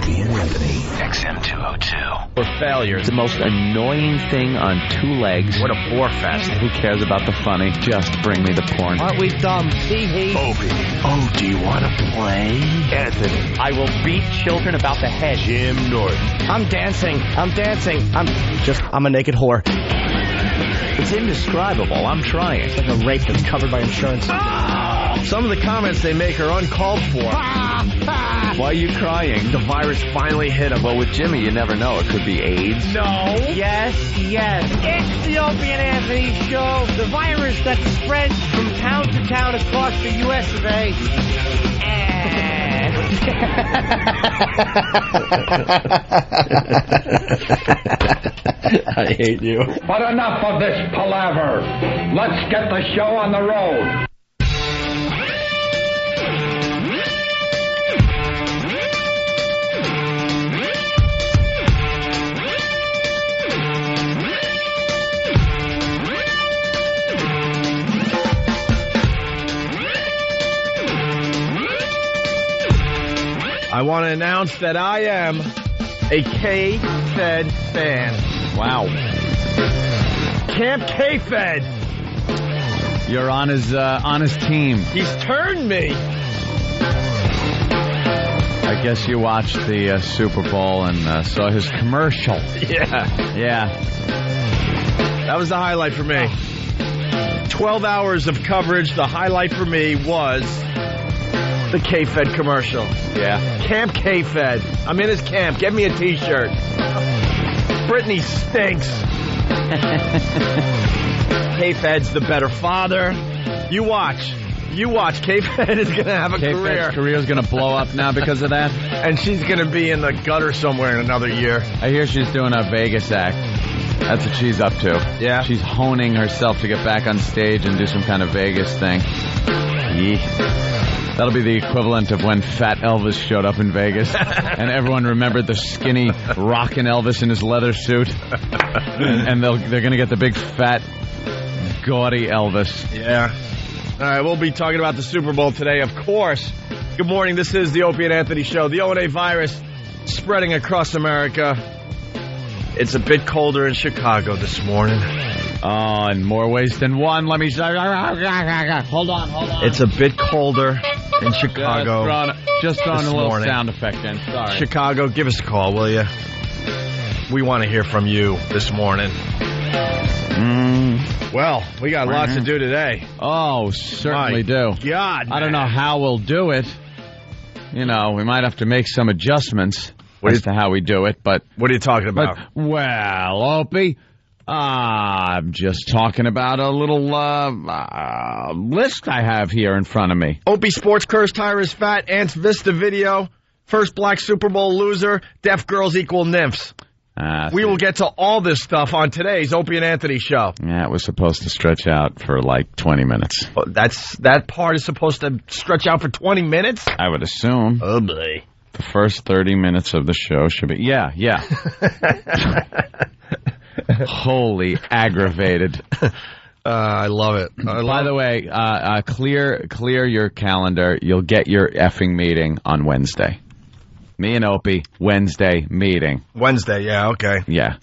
Opie and Anthony. XM202. For failure. It's the most annoying thing on two legs. What a bore fest. Who cares about the funny? Just bring me the porn. Aren't we dumb? Hee. Opie. Oh, do you want to play? Anthony. I will beat children about the head. Jim Norton. I'm dancing. I'm a naked whore. It's indescribable. I'm trying. It's like a rape that's covered by insurance. Some of the comments they make are uncalled for. Why are you crying? The virus finally hit him. Well, with Jimmy, you never know. It could be AIDS. No. Yes. It's the Opie and Anthony Show. The virus that spreads from town to town across the U.S. of A. I hate you. But enough of this palaver. Let's get the show on the road. I want to announce that I am a K-Fed fan. Wow. Camp K-Fed. You're on his team. He's turned me. I guess you watched the Super Bowl and saw his commercial. Yeah. That was the highlight for me. 12 hours of coverage. The highlight for me was the K-Fed commercial. Yeah. Camp K-Fed. I'm in his camp. Get me a T-shirt. Brittany stinks. K-Fed's the better father. You watch. K-Fed is going to have a career. K-Fed's career is going to blow up now because of that. And she's going to be in the gutter somewhere in another year. I hear she's doing a Vegas act. That's what she's up to. Yeah. She's honing herself to get back on stage and do some kind of Vegas thing. Yee. That'll be the equivalent of when Fat Elvis showed up in Vegas and everyone remembered the skinny, rockin' Elvis in his leather suit. And they're going to get the big, fat, gaudy Elvis. Yeah. All right, we'll be talking about the Super Bowl today, of course. Good morning. This is the Opie and Anthony Show. The O&A virus spreading across America. It's a bit colder in Chicago this morning. Oh, in more ways than one. Let me say. Hold on. It's a bit colder in Chicago. Just throwing a little morning. sound effect in. Sorry. Chicago, give us a call, will you? We want to hear from you this morning. Well, we got lots to do today. Oh, certainly do. God, I don't know how we'll do it. You know, we might have to make some adjustments as to how we do it, but... What are you talking about? Well, Opie, I'm just talking about a little list I have here in front of me. Opie Sports Curse Tyrus Fat, Ants Vista Video, first black Super Bowl loser, deaf girls equal nymphs. We will get to all this stuff on today's Opie and Anthony Show. Yeah, it was supposed to stretch out for like 20 minutes. Oh, that part is supposed to stretch out for 20 minutes? I would assume. Oh, boy. The first 30 minutes of the show should be... Yeah. Holy aggravated. I love it. By the way, clear your calendar. You'll get your effing meeting on Wednesday. Me and Opie, Wednesday meeting. Wednesday, yeah, okay. Yeah.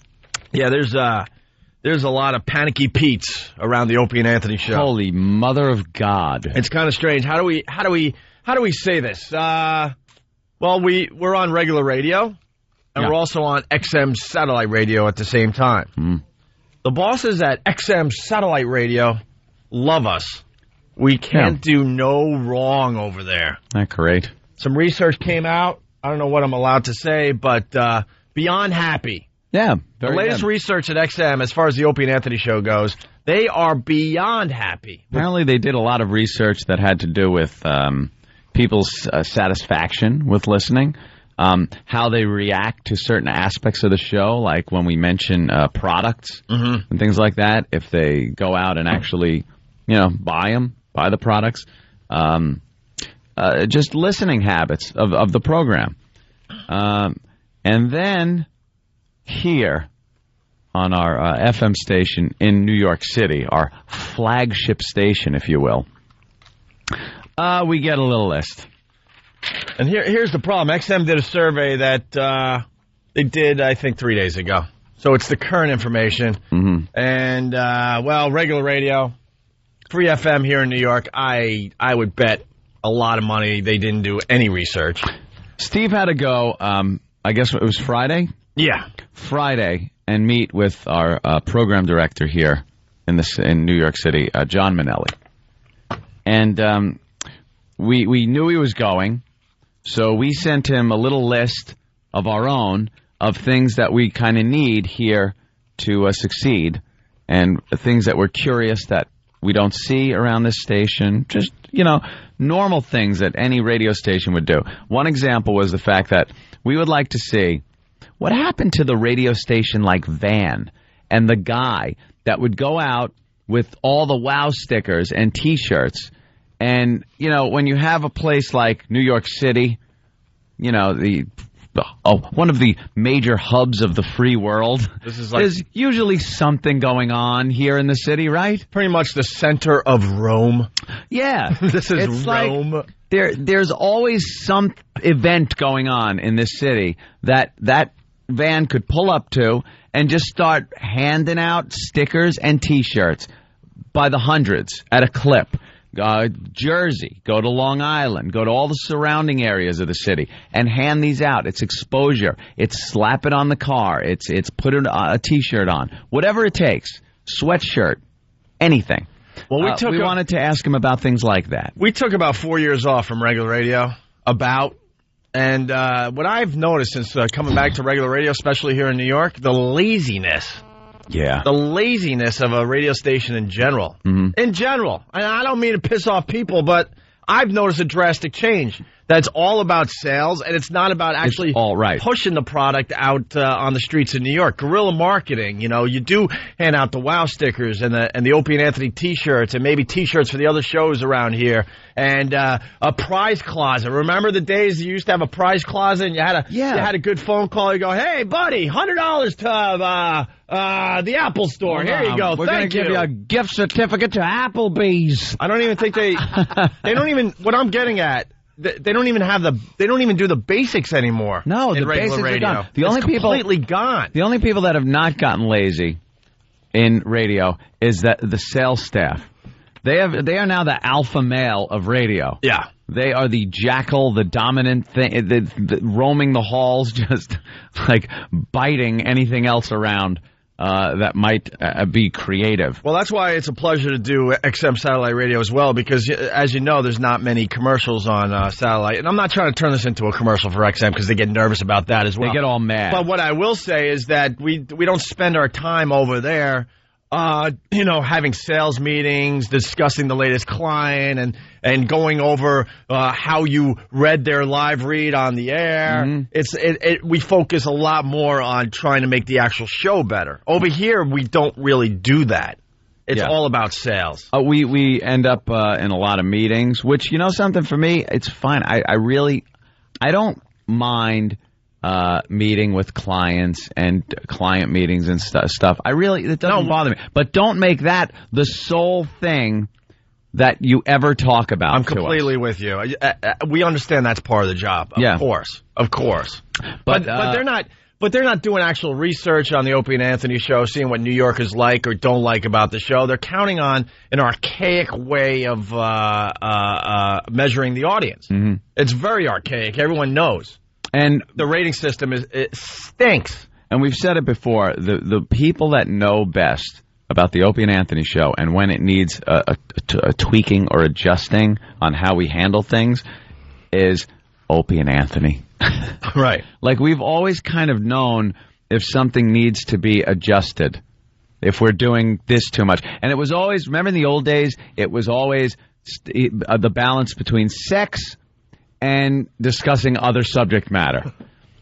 Yeah, there's a lot of panicky Pete's around the Opie and Anthony Show. Holy mother of God. It's kind of strange. How do we say this? Well, we're on regular radio, and we're also on XM satellite radio at the same time. Mm. The bosses at XM satellite radio love us. We can't do no wrong over there. That's great. Some research came out. I don't know what I'm allowed to say, but beyond happy. Yeah, the latest research at XM, as far as the Opie and Anthony Show goes, they are beyond happy. Apparently, they did a lot of research that had to do with people's satisfaction with listening, how they react to certain aspects of the show, like when we mention products and things like that, if they go out and actually, buy the products. Just listening habits of the program. And then here on our FM station in New York City, our flagship station, if you will, we get a little list. And here's the problem. XM did a survey that they did, I think, 3 days ago. So it's the current information. Mm-hmm. And, regular radio, Free FM here in New York, I would bet a lot of money they didn't do any research. Steve had to go, I guess it was Friday? Yeah. Friday, and meet with our program director here in New York City, John Manelli. And we knew he was going, so we sent him a little list of our own of things that we kind of need here to succeed, and things that we're curious that we don't see around this station. Just, normal things that any radio station would do. One example was the fact that we would like to see what happened to the radio station like Van and the guy that would go out with all the WOW stickers and T-shirts. And, when you have a place like New York City, one of the major hubs of the free world. There's usually something going on here in the city, right? Pretty much the center of Rome. Yeah. This is Rome. Like there's always some event going on in this city that van could pull up to and just start handing out stickers and T-shirts by the hundreds at a clip. Jersey, go to Long Island, go to all the surrounding areas of the city and hand these out. It's exposure. It's slap it on the car. It's put a T-shirt on. Whatever it takes. Sweatshirt. Anything. Well, we wanted to ask him about things like that. We took about 4 years off from regular radio. And what I've noticed since coming back to regular radio, especially here in New York, the laziness. Yeah. The laziness of a radio station in general. Mm-hmm. In general. And I don't mean to piss off people, but I've noticed a drastic change. That's all about sales, and it's not about actually pushing the product out on the streets of New York. Guerrilla marketing, you do hand out the WOW stickers and the Opie and Anthony T-shirts and maybe T-shirts for the other shows around here, and a prize closet. Remember the days you used to have a prize closet and you had a good phone call. You go, hey, buddy, $100 to the Apple Store. Here you go. We're going to give you a gift certificate to Applebee's. I don't even think they don't even, what I'm getting at, they don't even do the basics anymore. No, the basics are gone. It's completely gone. The only people that have not gotten lazy in radio is the sales staff. They are now the alpha male of radio. Yeah. They are the jackal, the dominant thing, the roaming the halls, just like biting anything else around that might be creative. Well, that's why it's a pleasure to do XM satellite radio as well, because as you know, there's not many commercials on satellite. And I'm not trying to turn this into a commercial for XM because they get nervous about that as well. They get all mad. But what I will say is that we don't spend our time over there having sales meetings, discussing the latest client, and going over how you read their live read on the air. Mm-hmm. We focus a lot more on trying to make the actual show better. Over here, we don't really do that. It's all about sales. We end up in a lot of meetings, which, something for me, it's fine. I don't mind meeting with clients and client meetings and stuff. It doesn't bother me. But don't make that the sole thing that you ever talk about. I'm completely with you. We understand that's part of the job. Of course. But they're not. But they're not doing actual research on the Opie and Anthony show, seeing what New Yorkers like or don't like about the show. They're counting on an archaic way of measuring the audience. Mm-hmm. It's very archaic. Everyone knows. And the rating system it stinks. And we've said it before, the people that know best about the Opie and Anthony show and when it needs a tweaking or adjusting on how we handle things is Opie and Anthony. Right. Like, we've always kind of known if something needs to be adjusted, if we're doing this too much. And it was always, remember in the old days, it was always the balance between sex and discussing other subject matter.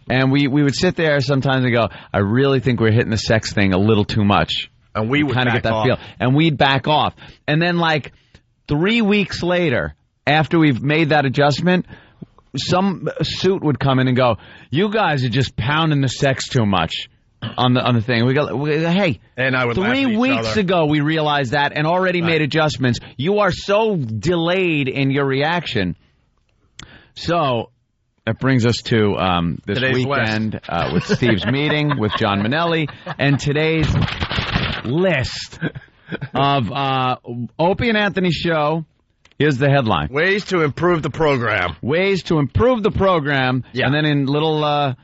And we would sit there sometimes and go, I really think we're hitting the sex thing a little too much. And we would kind of get that feel. And we'd back off. And then, like, 3 weeks later, after we've made that adjustment, some suit would come in and go, you guys are just pounding the sex too much on the thing. We go, hey, and I would 3 weeks ago we realized that and already made adjustments. You are so delayed in your reaction. So that brings us to this Today's weekend with Steve's meeting with John Manelli and today's list of Opie and Anthony show. Here's the headline. Ways to improve the program. Ways to improve the program. Yeah. And then in little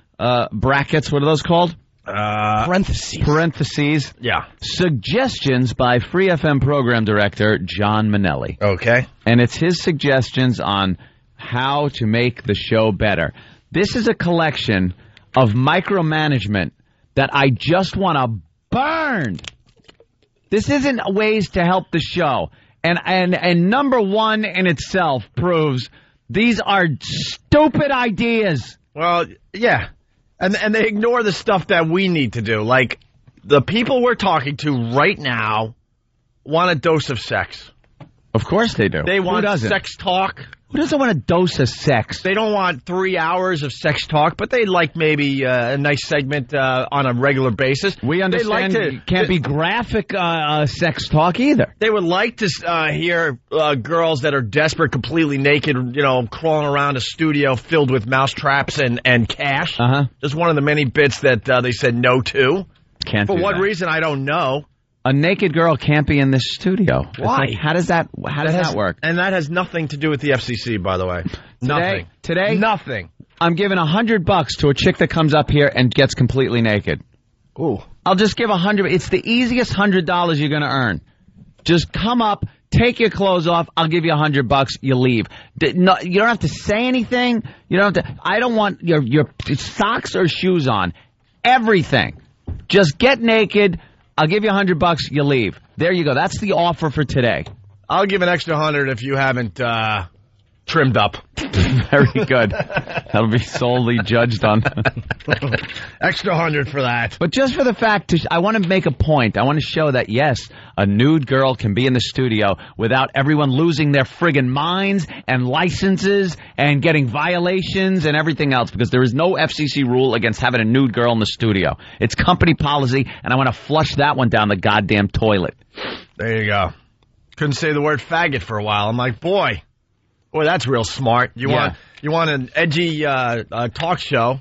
brackets, what are those called? Parentheses. Yeah. Suggestions by Free FM program director John Manelli. Okay. And it's his suggestions on how to make the show better. This is a collection of micromanagement that I just want to burn. This isn't ways to help the show. And number one in itself proves these are stupid ideas. Well, yeah. And they ignore the stuff that we need to do. Like, the people we're talking to right now want a dose of sex. Of course they do. They want Who doesn't? sex talk. Who doesn't want a dose of sex? They don't want 3 hours of sex talk, but they like maybe a nice segment on a regular basis. We understand it can't be graphic sex talk either. They would like to hear girls that are desperate, completely naked, crawling around a studio filled with mousetraps and cash. Uh-huh. Just one of the many bits that they said no to. Can't For do what that. reason, I don't know. A naked girl can't be in this studio. It's Why? like, how does that work? And that has nothing to do with the FCC, by the way. Nothing. Today? Nothing. I'm giving $100 to a chick that comes up here and gets completely naked. Ooh. I'll just give $100. It's the easiest $100 you're going to earn. Just come up, take your clothes off. I'll give you $100. You leave. No, you don't have to say anything. You don't have to. I don't want your socks or shoes on. Everything. Just get naked. I'll give you $100. You leave. There you go. That's the offer for today. I'll give an extra 100 if you haven't trimmed up. Very good. That'll be solely judged on. Extra 100 for that. But just for the fact, I want to make a point. I want to show that, yes, a nude girl can be in the studio without everyone losing their friggin' minds and licenses and getting violations and everything else, because there is no FCC rule against having a nude girl in the studio. It's company policy, and I want to flush that one down the goddamn toilet. There you go. Couldn't say the word faggot for a while. I'm like, boy, that's real smart. You want an edgy talk show,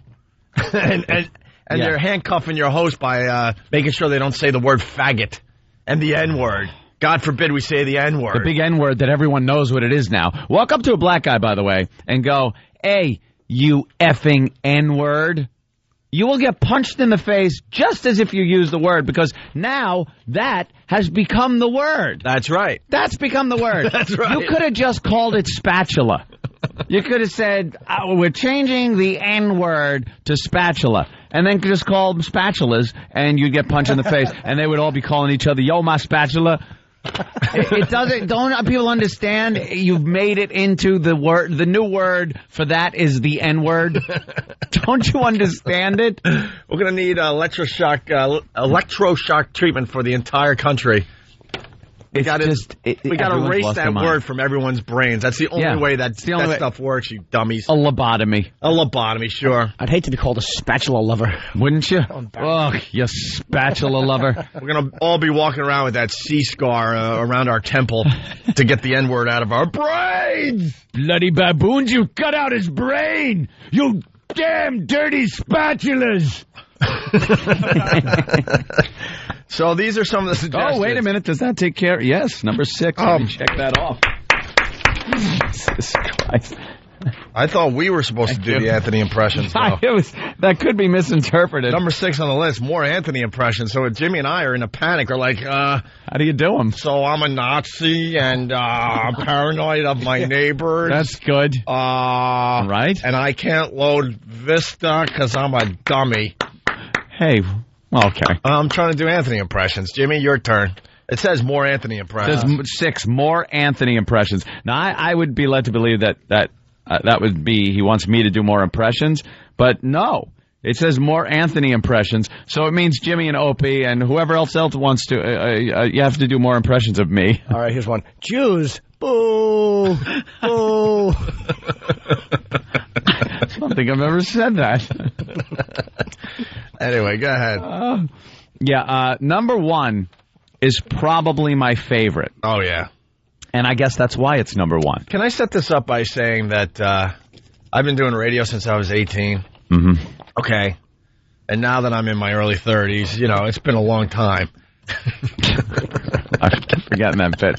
and you're handcuffing your host by making sure they don't say the word faggot and the N-word. God forbid we say the N-word. The big N-word that everyone knows what it is now. Walk up to a black guy, by the way, and go, "Hey, you effing N-word." You will get punched in the face just as if you use the word, because now that has become the word. That's right. That's become the word. That's right. You could have just called it spatula. You could have said, we're changing the N-word to spatula. And then just call them spatulas, and you'd get punched in the face. And they would all be calling each other, "Yo, my spatula." It doesn't. Don't people understand? You've made it into the word. The new word for that is the N-word. Don't you understand it? We're gonna need electroshock treatment for the entire country. We got to erase that word from everyone's brains. That's the only way that stuff works, you dummies. A lobotomy. A lobotomy, sure. I'd hate to be called a spatula lover. Wouldn't you? Oh, you spatula lover. We're going to all be walking around with that C-scar around our temple to get the N-word out of our brains. Bloody baboons, you cut out his brain. You damn dirty spatulas. So these are some of the suggestions. Oh, wait a minute. Does that take care? Yes, number 6. Let me check that off. Jesus Christ. I thought we were supposed to do the Anthony impressions, though. That could be misinterpreted. Number 6 on the list, more Anthony impressions. So Jimmy and I are in a panic. We're like, how do you do them? So I'm a Nazi and I'm paranoid of my neighbors. That's good. Right? And I can't load Vista because I'm a dummy. Hey, okay. I'm trying to do Anthony impressions. Jimmy, your turn. It says more Anthony impressions. It says 6 more Anthony impressions. Now, I would be led to believe that would be he wants me to do more impressions, but no. It says more Anthony impressions, so it means Jimmy and Opie and whoever else wants to. You have to do more impressions of me. All right, here's one. Jews, boo, boo. I don't think I've ever said that. Anyway, go ahead. Number 1 is probably my favorite. Oh, yeah. And I guess that's why it's number 1. Can I set this up by saying that I've been doing radio since I was 18. Mm-hmm. Okay. And now that I'm in my early 30s, it's been a long time. I've forgotten that bit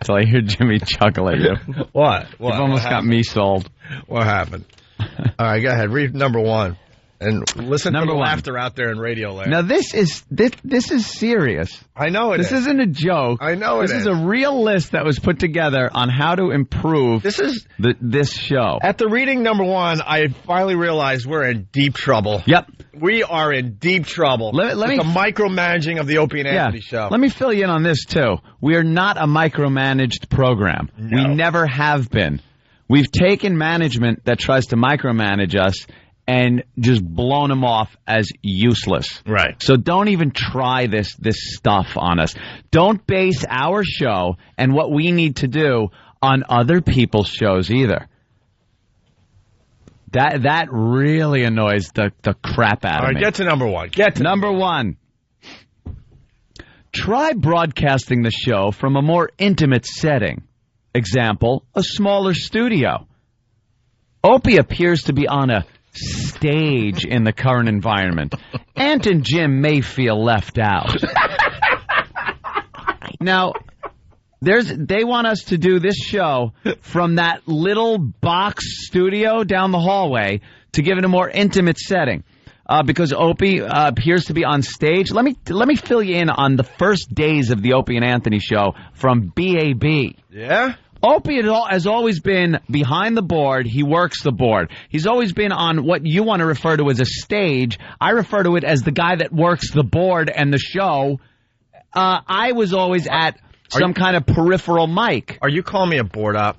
until I hear Jimmy chuckle at you. What? You've almost got me sold. What happened? All right, go ahead. Read number one. And listen to the one. laughter out there in radio land. Now, this is serious. I know it is. This isn't a joke. I know it is. This is a real list that was put together on how to improve this show. At the reading number one, I finally realized we're in deep trouble. Yep. We are in deep trouble. Let me the micromanaging of the Opie and Anthony show. Let me fill you in on this, too. We are not a micromanaged program. No. We never have been. We've taken management that tries to micromanage us and just blown them off as useless. Right. So don't even try this stuff on us. Don't base our show and what we need to do on other people's shows either. That really annoys the crap out of me. All right, get to number one. Number one. Try broadcasting the show from a more intimate setting. Example, a smaller studio. Opie appears to be on a stage in the current environment. Ant and Jim may feel left out. Now, they want us to do this show from that little box studio down the hallway to give it a more intimate setting. Because Opie appears to be on stage. Let me fill you in on the first days of the Opie and Anthony show from BAB. Yeah? Opie has always been behind the board. He works the board. He's always been on what you want to refer to as a stage. I refer to it as the guy that works the board and the show. I was always at some kind of peripheral mic. Are you calling me a board op?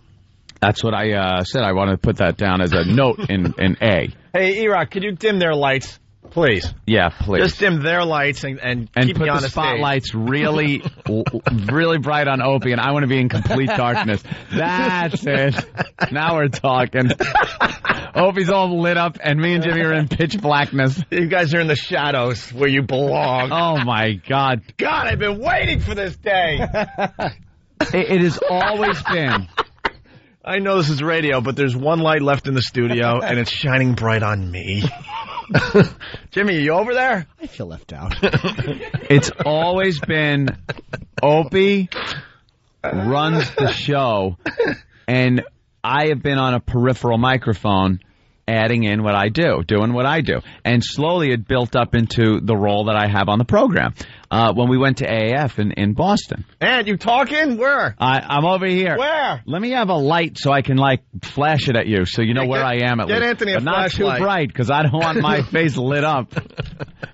That's what I said. I wanted to put that down as a note in A. Hey, E-Rock, could you dim their lights, please? Yeah, please. Just dim their lights and keep put me on the the spotlights really, really bright on Opie, and I want to be in complete darkness. That's it. Now we're talking. Opie's all lit up, and me and Jimmy are in pitch blackness. You guys are in the shadows where you belong. Oh, my God. God, I've been waiting for this day. It has always been. I know this is radio, but there's one light left in the studio, and it's shining bright on me. Jimmy, are you over there? I feel left out. It's always been Opie runs the show, and I have been on a peripheral microphone adding in what I do, doing what I do. And slowly it built up into the role that I have on the program. When we went to AAF in Boston. And you talking? Where? I'm over here. Where? Let me have a light so I can, flash it at you so you know where I am at least. Get Anthony a flashlight. But not too bright, because I don't want my face lit up.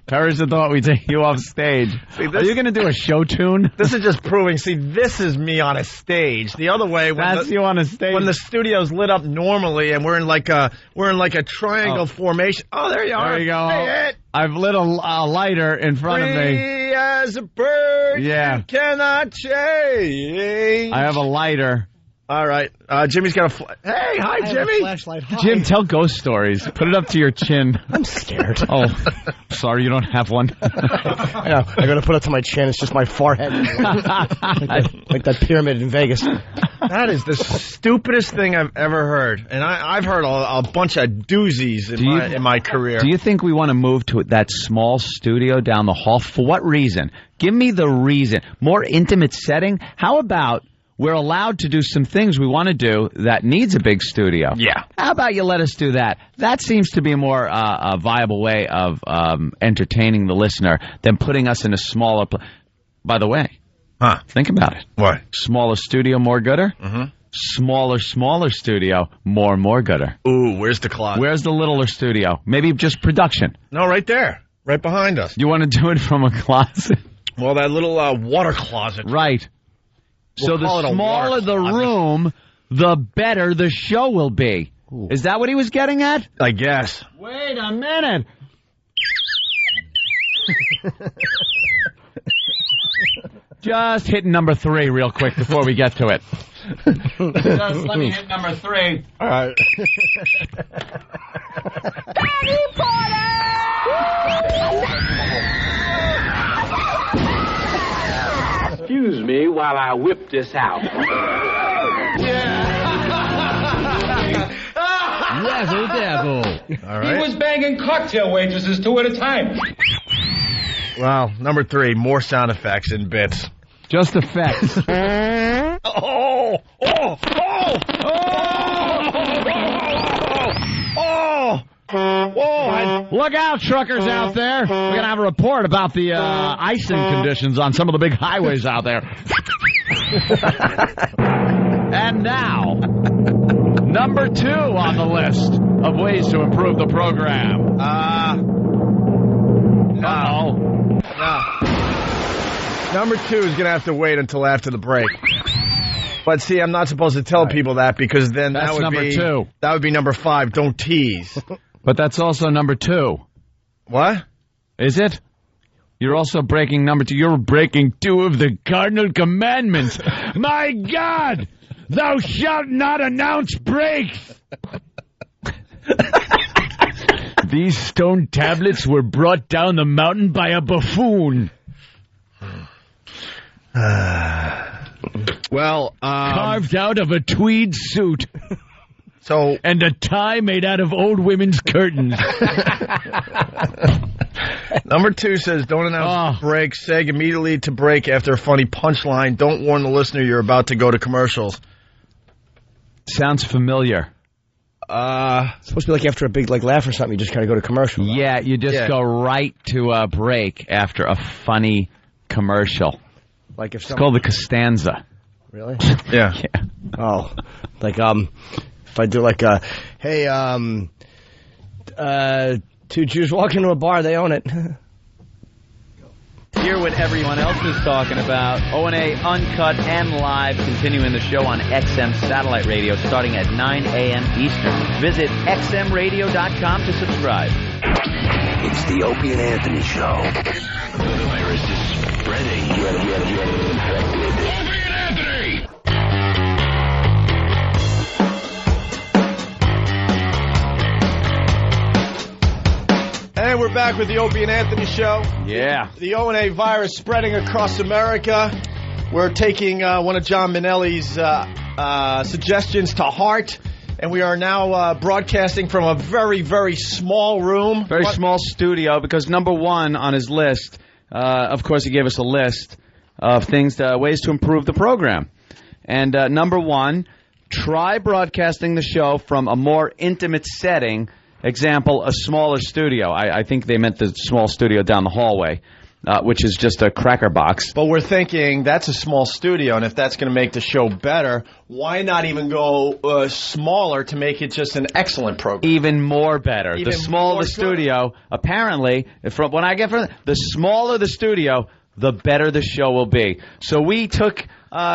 Parrish thought we'd take you off stage. See, are you going to do a show tune? This is just proving, this is me on a stage. The other way, that's you on a stage. When the studio's lit up normally and we're in like a triangle formation. Oh, there you are. There you go. Hey, I've lit a lighter in front of me. Free as a bird, yeah. You cannot change. I have a lighter. All right. Jimmy's got a Hey, hi, I Jimmy. Have a flashlight. Hi. Jim, tell ghost stories. Put it up to your chin. I'm scared. Oh, sorry you don't have one. I know. I got to put it to my chin. It's just my forehead. like that pyramid in Vegas. That is the stupidest thing I've ever heard. And I've heard a bunch of doozies in my career. Do you think we want to move to that small studio down the hall? For what reason? Give me the reason. More intimate setting? How about we're allowed to do some things we want to do that needs a big studio? Yeah. How about you let us do that? That seems to be a more a viable way of entertaining the listener than putting us in a smaller place. By the way, think about it. What? Smaller studio, more gooder? Mm-hmm. Smaller studio, more gooder. Ooh, where's the closet? Where's the littler studio? Maybe just production. No, right there. Right behind us. You want to do it from a closet? Well, that little water closet. Right. We'll so the smaller the room, the better the show will be. Ooh. Is that what he was getting at? I guess. Wait a minute. Just hit number 3 real quick before we get to it. Just let me hit number 3. All right. Daddy Potter! Excuse me while I whip this out. Razzle dazzle. All He right. was banging cocktail waitresses 2 at a time. Wow. Number 3, more sound effects and bits. Just effects. Oh! Oh! Oh! Oh! Oh! Whoa! Look out, truckers out there. We're going to have a report about the icing conditions on some of the big highways out there. And now, number 2 on the list of ways to improve the program. No. Number 2 is going to have to wait until after the break. But see, I'm not supposed to tell people that because then That's that would number be 2. That would be number 5. Don't tease. But that's also number 2. What? Is it? You're also breaking number 2. You're breaking 2 of the cardinal commandments. My God! Thou shalt not announce breaks! These stone tablets were brought down the mountain by a buffoon. Well, Carved out of a tweed suit so and a tie made out of old women's curtains. number 2 says don't announce break. Seg immediately to break after a funny punchline. Don't warn the listener you're about to go to commercials. Sounds familiar. It's supposed to be like after a big laugh or something, you just kind of go to commercial. Yeah, you just Yeah. go right to a break after a funny commercial. Like if It's someone... called the Costanza. Really? Yeah. Oh. Like, if I do like, hey, 2 Jews walk into a bar, they own it. Hear what everyone else is talking about. O&A Uncut and Live, continuing the show on XM Satellite Radio starting at 9 a.m. Eastern. Visit xmradio.com to subscribe. It's the Opie and Anthony Show. The virus is spreading. Get infected. Opie and Anthony! And we're back with the Opie and Anthony Show. Yeah. The O&A virus spreading across America. We're taking one of John Minnelli's suggestions to heart, and we are now broadcasting from a very, very small room. Very small studio because number 1 on his list, of course, he gave us a list of things, ways to improve the program. And number 1, try broadcasting the show from a more intimate setting. Example, a smaller studio. I think they meant the small studio down the hallway, which is just a cracker box. But we're thinking that's a small studio, and if that's going to make the show better, why not even go smaller to make it just an excellent program? Even more better. Even The smaller more the studio, apparently, from what I get from the smaller the studio, the better the show will be. So we took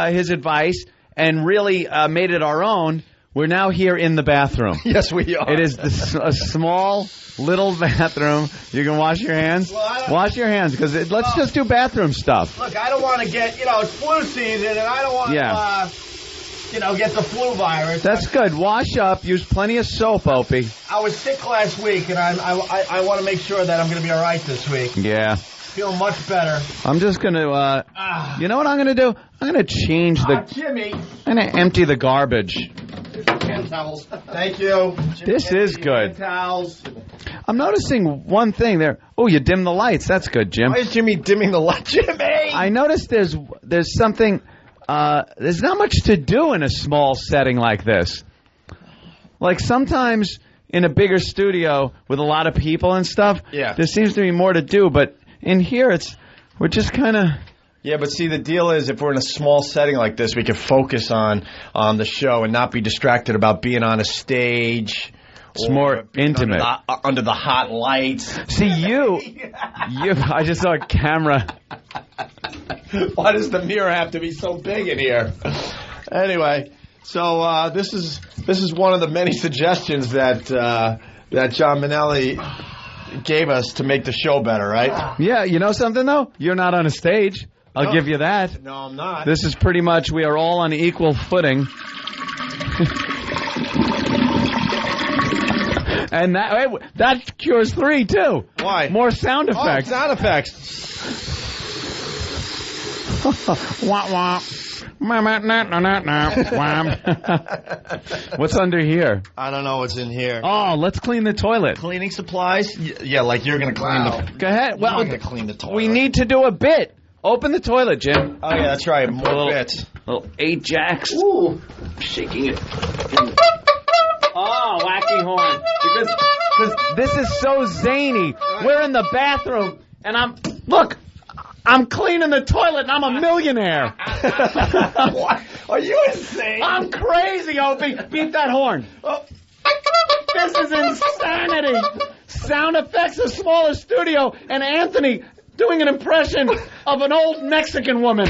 his advice and really made it our own. We're now here in the bathroom. Yes, we are. It is a small, little bathroom. You can wash your hands. Wash your hands, because let's just do bathroom stuff. Look, I don't want to get, it's flu season, and I don't want to, get the flu virus. That's good. Wash up. Use plenty of soap, Opie. I was sick last week, and I want to make sure that I'm going to be all right this week. Yeah. Feel much better. I'm just going to, you know what I'm going to do? I'm going to change Jimmy. I'm going to empty the garbage. Hand towels. Thank you. This is good. Hand towels. I'm noticing one thing there. Oh, you dim the lights. That's good, Jim. Why is Jimmy dimming the light? Jimmy! I noticed there's something, there's not much to do in a small setting like this. Like sometimes in a bigger studio with a lot of people and stuff, there seems to be more to do, but in here we're just kind of... Yeah, but see, the deal is if we're in a small setting like this, we can focus on the show and not be distracted about being on a stage. It's more intimate. Under the hot lights. See, I just saw a camera. Why does the mirror have to be so big in here? Anyway, so this is one of the many suggestions that John Minnelli gave us to make the show better, right? Yeah, you know something, though? You're not on a stage. I'll give you that. No, I'm not. This is pretty much, we are all on equal footing. And that cures 3, too. Why? More sound effects. Oh, sound effects. Wah, wah. What's under here? I don't know what's in here. Oh, let's clean the toilet. Cleaning supplies? Yeah, like you're going to clean the... Go ahead. Well, Well, I'm going to clean the toilet. we need to do a bit. Open the toilet, Jim. Oh, yeah, that's right. More little- bits. Little 8 jacks. Ooh. Shaking it. Oh, wacky horn. Because this is so zany. We're in the bathroom, and I'm cleaning the toilet, and I'm a millionaire. What? Are you insane? I'm crazy, Opie. Beat that horn. This is insanity. Sound effects, a smaller studio, and Anthony doing an impression of an old Mexican woman.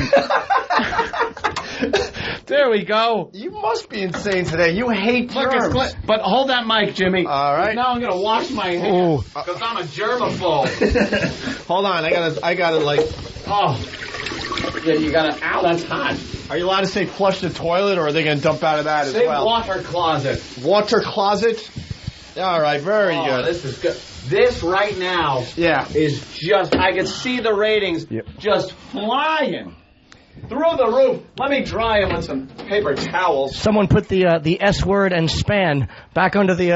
There we go. You must be insane today. You hate Look, it's germs. but hold that mic, Jimmy. All right. Now I'm gonna wash my hands because I'm a germaphobe. Hold on. I gotta like... Oh, yeah, you gotta. Ow, that's hot. Are you allowed to say flush the toilet, or are they going to dump out of that Say as well? water closet. Water closet? All right, very Oh, good. this is good. This right now Yeah. is just. I can see the ratings just flying through the roof. Let me dry them with some paper towels. Someone put the S word and span back under the...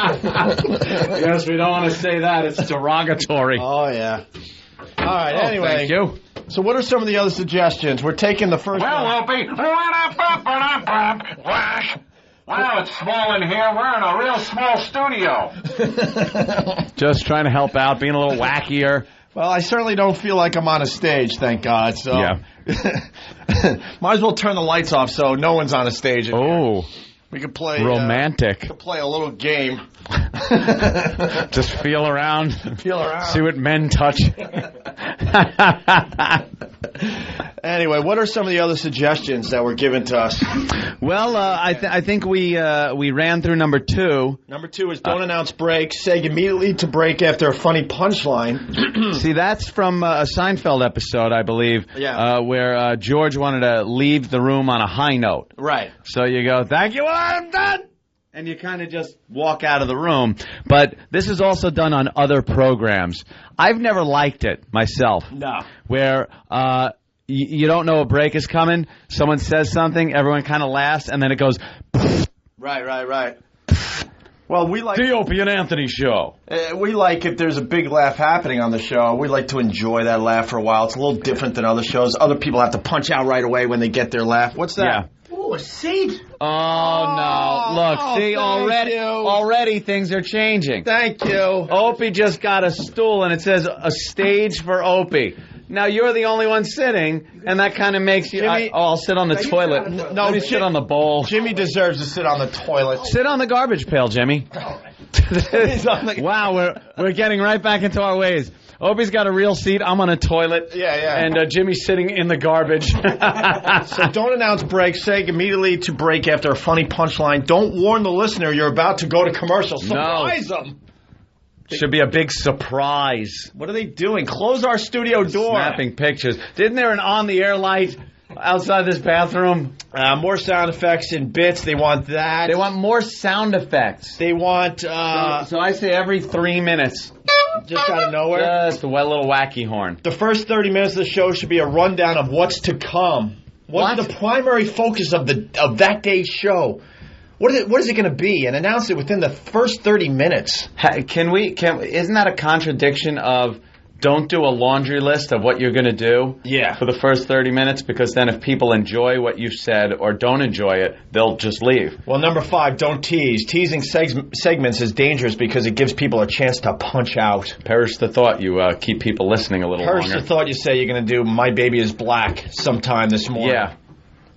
Yes, we don't want to say that. It's derogatory. Oh, yeah. All right, anyway. Thank you. So what are some of the other suggestions? We're taking the first one. Opie. Wow, it's small in here. We're in a real small studio. Just trying to help out, being a little wackier. Well, I certainly don't feel like I'm on a stage, thank God. So Yeah. might as well turn the lights off so no one's on a stage. Oh, We could play romantic. play a little game. Just feel around. Feel around. See what men touch. Anyway, what are some of the other suggestions that were given to us? Well, I think we ran through number 2. Number 2 is don't announce break. Say immediately to break after a funny punchline. See, that's from a Seinfeld episode, I believe, Yeah. where George wanted to leave the room on a high note. Right. So you go, thank you, I'm done. And you kind of just walk out of the room. But this is also done on other programs. I've never liked it myself. No. Where you don't know a break is coming. Someone says something, everyone kind of laughs, and then it goes, Right. Well, we like the Opie and Anthony Show. we like if there's a big laugh happening on the show. We like to enjoy that laugh for a while. It's a little different than other shows. Other people have to punch out right away when they get their laugh. What's that? Yeah. Oh, a seat. Oh, no. Look, see, thank you. already things are changing. Thank you. Opie just got a stool, and it says a stage for Opie. Now, you're the only one sitting, and that kind of makes you... Jimmy- I'll sit on the toilet. No, Let me sit on the bowl. Jimmy deserves to sit on the toilet. Sit on the garbage pail, Jimmy. Wow, we're getting right back into our ways. Opie's got a real seat. I'm on a toilet. Yeah. And Jimmy's sitting in the garbage. So don't announce break. Say immediately to break after a funny punchline. Don't warn the listener you're about to go to commercial. Surprise them. Should be a big surprise. What are they doing? Close our studio door. Snapping pictures. Didn't there an on-the-air light outside this bathroom? More sound effects and bits. They want that. They want more sound effects. They want So I say every 3 minutes. just out of nowhere. Just a wet little wacky horn. The first 30 minutes of the show should be a rundown of what's to come. What's What? the primary focus of that day's show? What is it going to be? And announce it within the first 30 minutes. Isn't that a contradiction of don't do a laundry list of what you're going to do Yeah. for the first 30 minutes? Because then if people enjoy what you've said or don't enjoy it, they'll just leave. Well, number 5, don't tease. Teasing segments is dangerous because it gives people a chance to punch out. Perish the thought you keep people listening a little Perish longer. the thought you say you're going to do My Baby is Black sometime this morning. Yeah.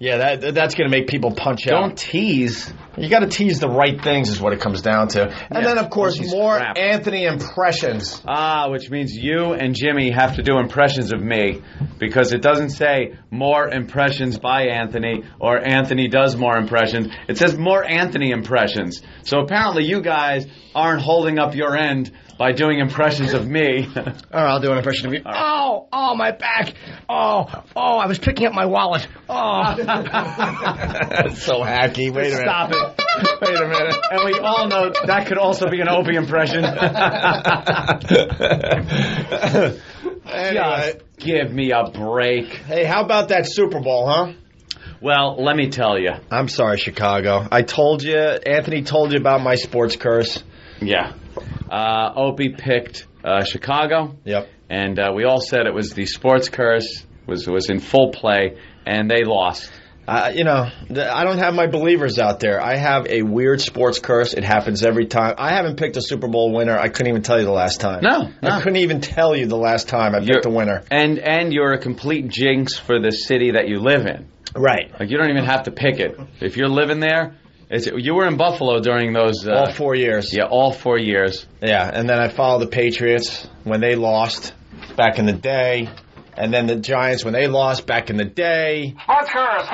Yeah, that's going to make people punch out. Don't tease. You got to tease the right things is what it comes down to. And then, of course, Tease more crap. Anthony impressions. Which means you and Jimmy have to do impressions of me because it doesn't say more impressions by Anthony or Anthony does more impressions. It says more Anthony impressions. So apparently you guys aren't holding up your end by doing impressions of me. All right, I'll do an impression of you. Oh, my back. Oh, I was picking up my wallet. Oh. That's so hacky. Wait a minute. Stop it. Wait a minute. And we all know that could also be an Opie impression. Anyway. Just give me a break. Hey, how about that Super Bowl, huh? Well, let me tell you. I'm sorry, Chicago. I told you, Anthony told you about my sports curse. Yeah. Opie picked Chicago. Yep. And we all said it was the sports curse was in full play, and they lost. I don't have my believers out there. I have a weird sports curse. It happens every time. I haven't picked a Super Bowl winner. I couldn't even tell you the last time. No. I couldn't even tell you the last time I picked a winner. And you're a complete jinx for the city that you live in. Right. Like, you don't even have to pick it. If you're living there, you were in Buffalo during those... all 4 years. Yeah, all 4 years. Yeah, and then I followed the Patriots when they lost back in the day. And then the Giants when they lost back in the day. Sports curse.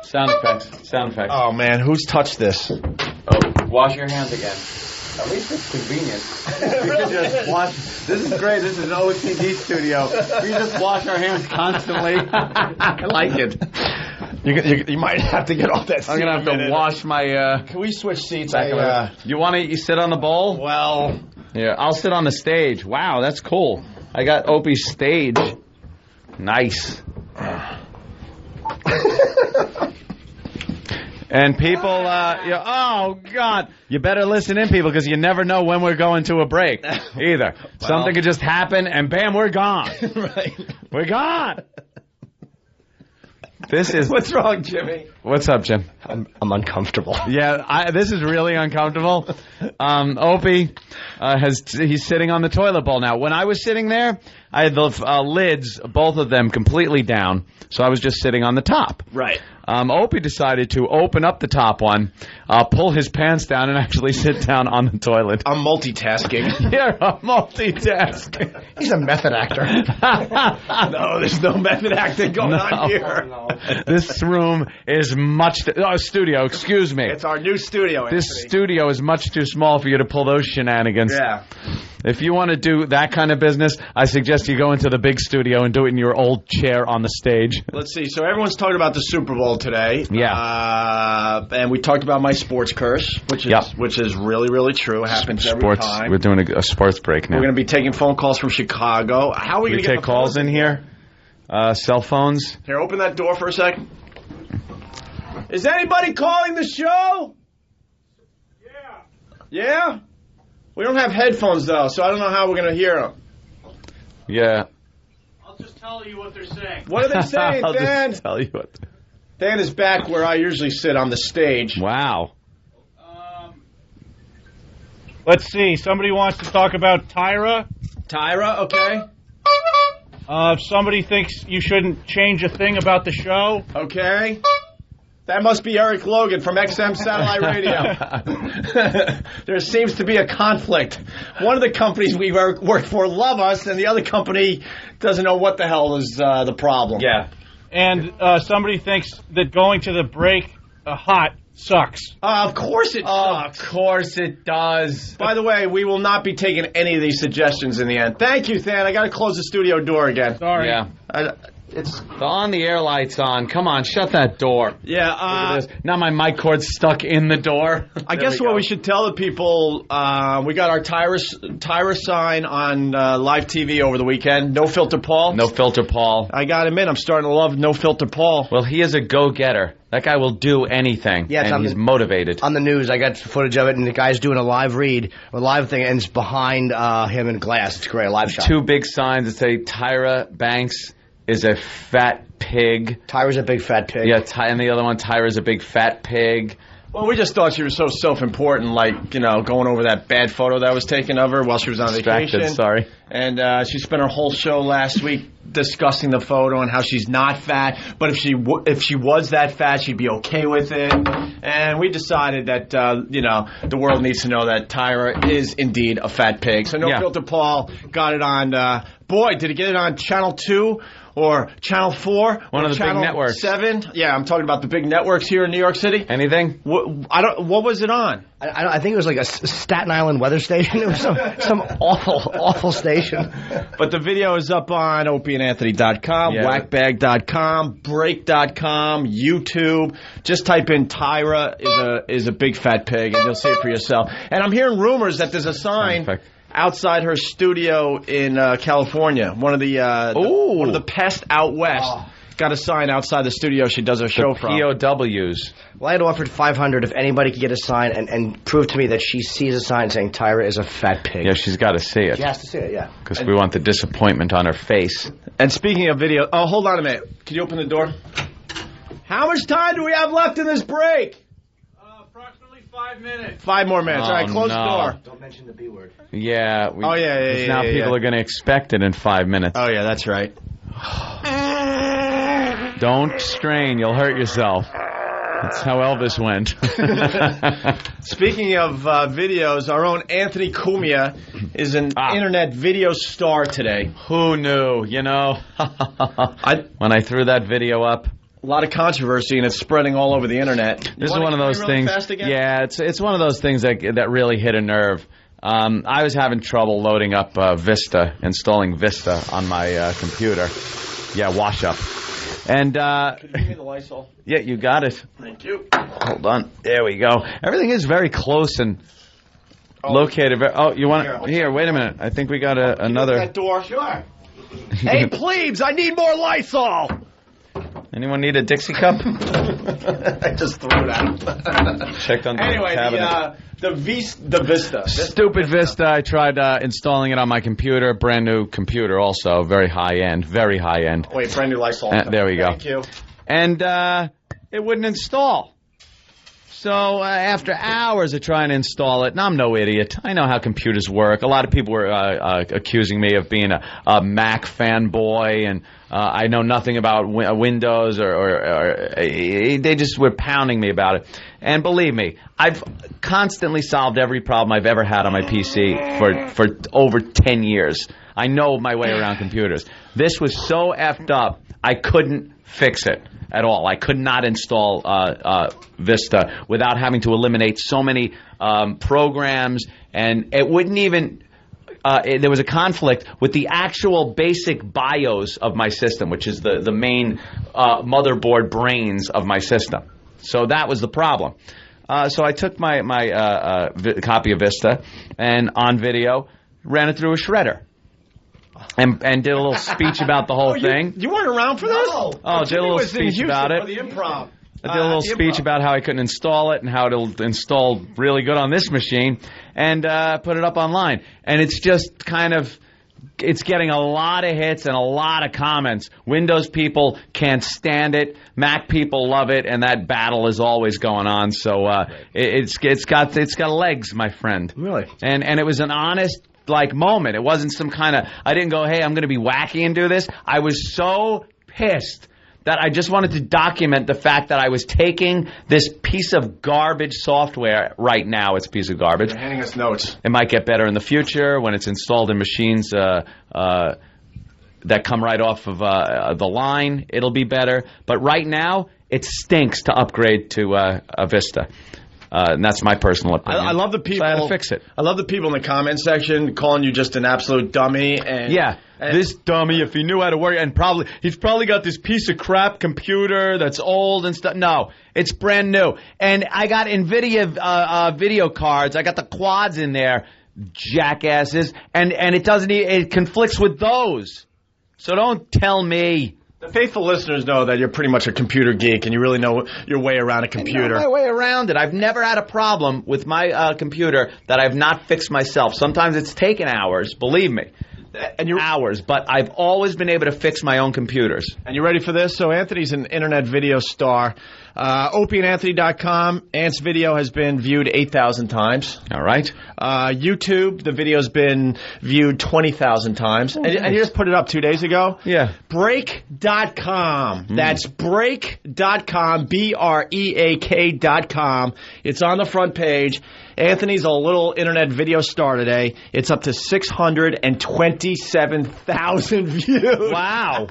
Sound effects. Oh, man, who's touched this? Oh, wash your hands again. At least it's convenient. We can just wash. This is great. This is an OTV studio. We just wash our hands constantly. I like it. You might have to get off that seat. I'm going to have to wash my... Can we switch seats? You want to sit on the bowl? Well... Yeah, I'll sit on the stage. Wow, that's cool. I got Opie's stage. Nice. And people, oh, God. You better listen in, people, because you never know when we're going to a break, either. Something could just happen, and bam, we're gone. Right. We're gone. This is... What's wrong, Jimmy? What's up, Jim? I'm uncomfortable. Yeah, this is really uncomfortable. Opie, he's sitting on the toilet bowl now. When I was sitting there, I had the lids, both of them, completely down, so I was just sitting on the top. Right. Opie decided to open up the top one, pull his pants down, and actually sit down on the toilet. I'm multitasking. You're a multitasker. He's a method actor. No, there's no method acting going on here. No. This room is studio, excuse me. It's our new studio, Anthony. This studio is much too small for you to pull those shenanigans. Yeah. If you want to do that kind of business, I suggest you go into the big studio and do it in your old chair on the stage. Let's see. So everyone's talking about the Super Bowl today. Yeah. And we talked about my sports curse, which is really, really true. It happens every time. We're doing a sports break now. We're going to be taking phone calls from Chicago. How are we going to take calls in here? Cell phones? Here, open that door for a second. Is anybody calling the show? Yeah? We don't have headphones, though, so I don't know how we're going to hear them. Yeah. I'll just tell you what they're saying. What are they saying, I'll Dan? just tell you what. Dan is back where I usually sit on the stage. Wow. Let's see. Somebody wants to talk about Tyra. Tyra, okay. If somebody thinks you shouldn't change a thing about the show. Okay. That must be Eric Logan from XM Satellite Radio. There seems to be a conflict. One of the companies we work for love us, and the other company doesn't know what the hell is the problem. Yeah. And somebody thinks that going to the break hot sucks. Of course it sucks. Of course it does. By the way, we will not be taking any of these suggestions in the end. Thank you, Than. I got to close the studio door again. Sorry. Yeah. It's The on-the-air light's on. Come on, shut that door. yeah. Look at this. Now my mic cord's stuck in the door. I guess what we should tell the people, we got our Tyra sign on live TV over the weekend. No Filter Paul. No Filter Paul. I got to admit, I'm starting to love No Filter Paul. Well, he is a go-getter. That guy will do anything. Yeah, it's and on he's the- motivated. On the news, I got footage of it, and the guy's doing a live read, a live thing, and it's behind him in glass. It's great, a live shot. Two big signs that say Tyra Banks is a fat pig. Tyra's a big fat pig. Yeah, and the other one, Tyra's a big fat pig. Well, we just thought she was so self-important, like, going over that bad photo that was taken of her while she was on Distracted, vacation. sorry. And she spent her whole show last week discussing the photo and how she's not fat, but if she was that fat, she'd be okay with it. And we decided that, the world needs to know that Tyra is indeed a fat pig. So No Yeah. Filter Paul got it on, boy, did he get it on Channel 2? or Channel 4, One or of the big Channel networks. 7. Yeah, I'm talking about the big networks here in New York City. Anything? What was it on? I think it was like a Staten Island weather station. It was some awful station. But the video is up on opieandanthony.com, whackbag.com, break.com, YouTube. Just type in Tyra is a big fat pig, and you'll see it for yourself. And I'm hearing rumors that there's a sign outside her studio in California. One of the pests out west. Got a sign outside the studio she does her show from. POWs. Well, I had offered $500 if anybody could get a sign and prove to me that she sees a sign saying Tyra is a fat pig. Yeah, she's got to see it. She has to see it, yeah. Because we want the disappointment on her face. And speaking of video, hold on a minute. Can you open the door? How much time do we have left in this break? Approximately 5 minutes. 5 more minutes. All right, close the door. Don't mention the B word. Yeah. Yeah. Now people are going to expect it in 5 minutes. Oh, yeah, that's right. Don't strain. You'll hurt yourself. That's how Elvis went. Speaking of videos, our own Anthony Cumia is an internet video star today. Who knew? You know, when I threw that video up. A lot of controversy, and it's spreading all over the internet. This is one of those things. Yeah, it's one of those things that really hit a nerve. I was having trouble loading up Vista, installing Vista on my computer. Yeah, wash up. And could you give me the Lysol? Yeah, you got it. Thank you. Hold on. There we go. Everything is very close and located. You want here? Wait a minute. I think we got another. That door. Sure. Hey, plebes! I need more Lysol. Anyone need a Dixie cup? I just threw it out. Checked on the cabinet. The Vista. Stupid Vista. I tried installing it on my computer. Brand new computer also. Very high end. Very high end. Wait, brand new Lysol. There we go. Thank you. And it wouldn't install. So after hours of trying to install it, and I'm no idiot. I know how computers work. A lot of people were accusing me of being a Mac fanboy, and I know nothing about Windows, or they just were pounding me about it. And believe me, I've constantly solved every problem I've ever had on my PC for over 10 years. I know my way around computers. This was so effed up, I couldn't fix it at all. I could not install Vista without having to eliminate so many programs, and it wouldn't even... there was a conflict with the actual basic BIOS of my system, which is the main motherboard brains of my system. So that was the problem. So I took my copy of Vista, and on video, ran it through a shredder. And did a little speech about the whole thing. You weren't around for this? No. Did a little speech about it. For the improv. I did a little speech about how I couldn't install it and how it'll install really good on this machine, and put it up online. And it's just kind of, it's getting a lot of hits and a lot of comments. Windows people can't stand it. Mac people love it, and that battle is always going on. So it's got legs, my friend. Really? And it was an honest moment. It wasn't some kind of, I didn't go, hey, I'm going to be wacky and do this. I was so pissed that I just wanted to document the fact that I was taking this piece of garbage software. Right now, it's a piece of garbage. You're handing us notes. It might get better in the future when it's installed in machines that come right off of the line. It'll be better. But right now, it stinks to upgrade to Vista. And that's my personal opinion. I love the people. So I had to fix it. I love the people in the comment section calling you just an absolute dummy. And this dummy, if he knew how to work, and he's probably got this piece of crap computer that's old and stuff. No, it's brand new. And I got NVIDIA video cards. I got the quads in there, jackasses, and it conflicts with those. So don't tell me. The faithful listeners know that you're pretty much a computer geek and you really know your way around a computer. I know my way around it. I've never had a problem with my computer that I've not fixed myself. Sometimes it's taken hours, believe me. Hours, but I've always been able to fix my own computers. And you ready for this? So Anthony's an internet video star. OpieandAnthony.com. Ant's video has been viewed 8,000 times. All right. YouTube, the video's been viewed 20,000 times. And you just put it up 2 days ago? Yeah. Break.com. That's break.com, BREAK.com. It's on the front page. Anthony's a little internet video star today. It's up to 627,000 views. Wow.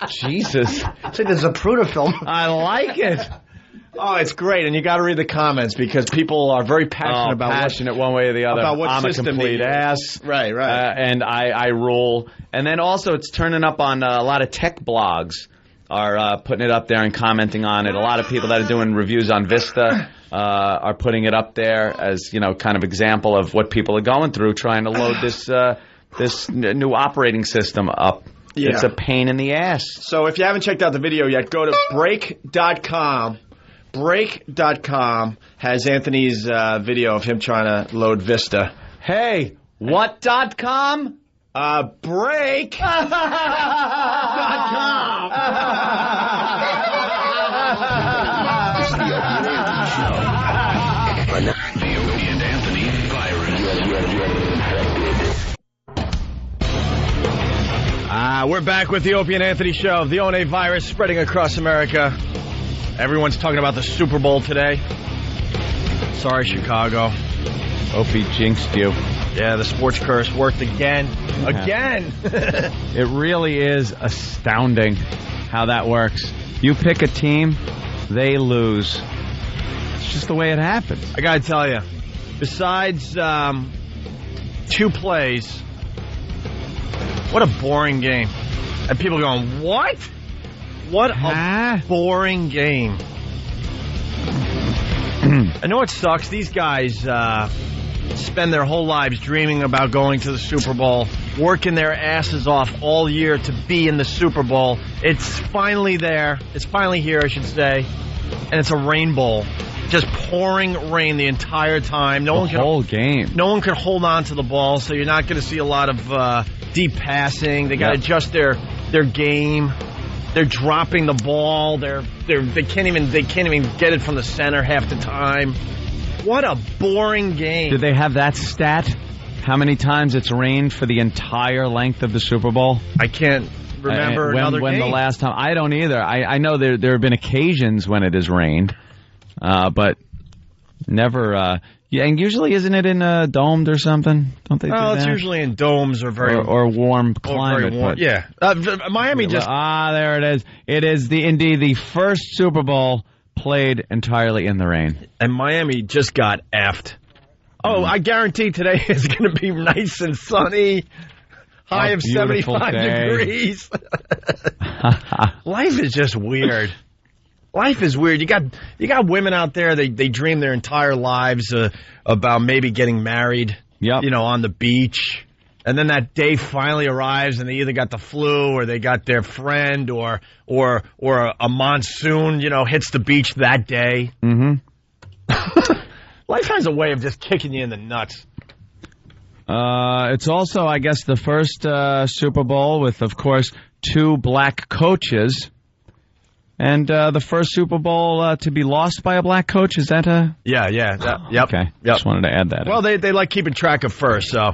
Jesus. It's like the Zapruder film. I like it. Oh, it's great, and you got to read the comments because people are very passionate about passionate one way or the other. about what I'm system a complete they use. ass. Right. And I rule. And then also it's turning up on a lot of tech blogs are putting it up there and commenting on it. A lot of people that are doing reviews on Vista are putting it up there as, kind of example of what people are going through trying to load this new operating system up. Yeah. It's a pain in the ass. So if you haven't checked out the video yet, go to break.com. Break.com has Anthony's video of him trying to load Vista. Hey, what.com? Break.com. It's the Opie and Anthony Show. The Opie and Anthony virus. We're back with the Opie and Anthony Show. The ONA virus spreading across America. Everyone's talking about the Super Bowl today. Sorry, Chicago. Opie jinxed you. Yeah, the sports curse worked again. Again! It really is astounding how that works. You pick a team, they lose. It's just the way it happens. I gotta tell you, besides 2 plays, what a boring game. And people going, what? What a boring game. I know it sucks. These guys spend their whole lives dreaming about going to the Super Bowl, working their asses off all year to be in the Super Bowl. It's finally there. It's finally here, I should say. And it's a rainbow. Just pouring rain the entire time. The whole game. No one can hold on to the ball, so you're not going to see a lot of deep passing. They got to adjust their game. They're dropping the ball. They can't even get it from the center half the time. What a boring game. Did they have that stat? How many times it's rained for the entire length of the Super Bowl? I can't remember when the last time. I don't either. I know there have been occasions when it has rained, but never. And usually, isn't it in domed or something? Don't they? Oh, it's usually in domes or or warm climate. Very warm. Yeah, Miami just. There it is. It is indeed the first Super Bowl played entirely in the rain, and Miami just got effed. Oh, I guarantee today is going to be nice and sunny. High of 75 degrees. Life is just weird. Life is weird. You got women out there. They dream their entire lives about maybe getting married. Yep. On the beach, and then that day finally arrives, and they either got the flu or they got their friend or a monsoon. Hits the beach that day. Mm-hmm. Life has a way of just kicking you in the nuts. It's also, I guess, the first Super Bowl with, of course, 2 black coaches. And the first Super Bowl to be lost by a black coach, is that a... Yeah. Yep. Okay. Yep. Just wanted to add that. Well, they like keeping track of first, so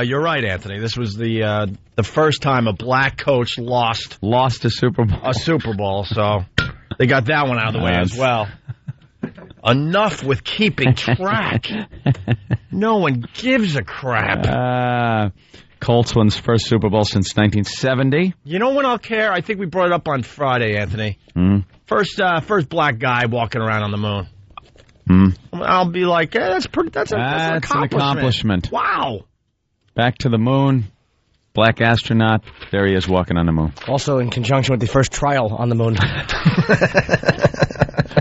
you're right, Anthony. This was the first time a black coach lost a Super Bowl. A Super Bowl, so they got that one out of the way as well. Enough with keeping track. No one gives a crap. Colts wins first Super Bowl since 1970. You know when I'll care? I think we brought it up on Friday, Anthony. First black guy walking around on the moon. I'll be like, that's an accomplishment. Wow. Back to the moon. Black astronaut. There he is walking on the moon. Also in conjunction with the first trial on the moon.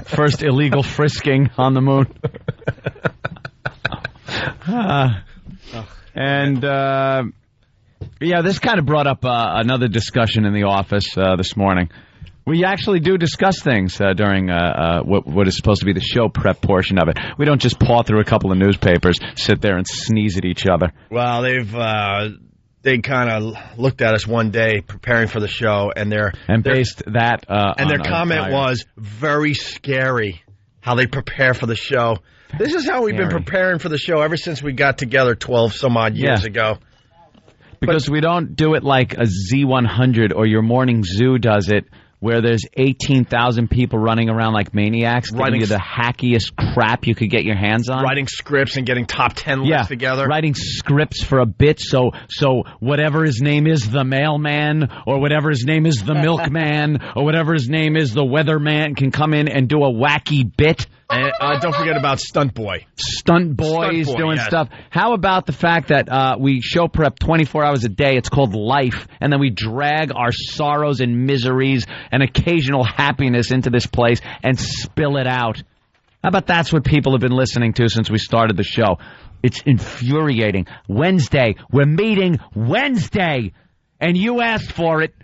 First illegal frisking on the moon. This kind of brought up another discussion in the office this morning. We actually do discuss things during what is supposed to be the show prep portion of it. We don't just paw through a couple of newspapers, sit there and sneeze at each other. Well, they kind of looked at us one day preparing for the show, and based that and their on comment was very scary how they prepare for the show. This is how we've been preparing for the show ever since we got together 12 some odd years ago. Because we don't do it like a Z100 or your morning zoo does it, where there's 18,000 people running around like maniacs, giving you the hackiest crap you could get your hands on. Writing scripts and getting top 10 lists together. Writing scripts for a bit, so whatever his name is, the mailman, or whatever his name is, the milkman, or whatever his name is, the weatherman, can come in and do a wacky bit. And don't forget about Stunt Boy. Stunt boys doing stuff. How about the fact that we show prep 24 hours a day? It's called life. And then we drag our sorrows and miseries and occasional happiness into this place and spill it out. How about that's what people have been listening to since we started the show? It's infuriating. Wednesday. We're meeting Wednesday. And you asked for it.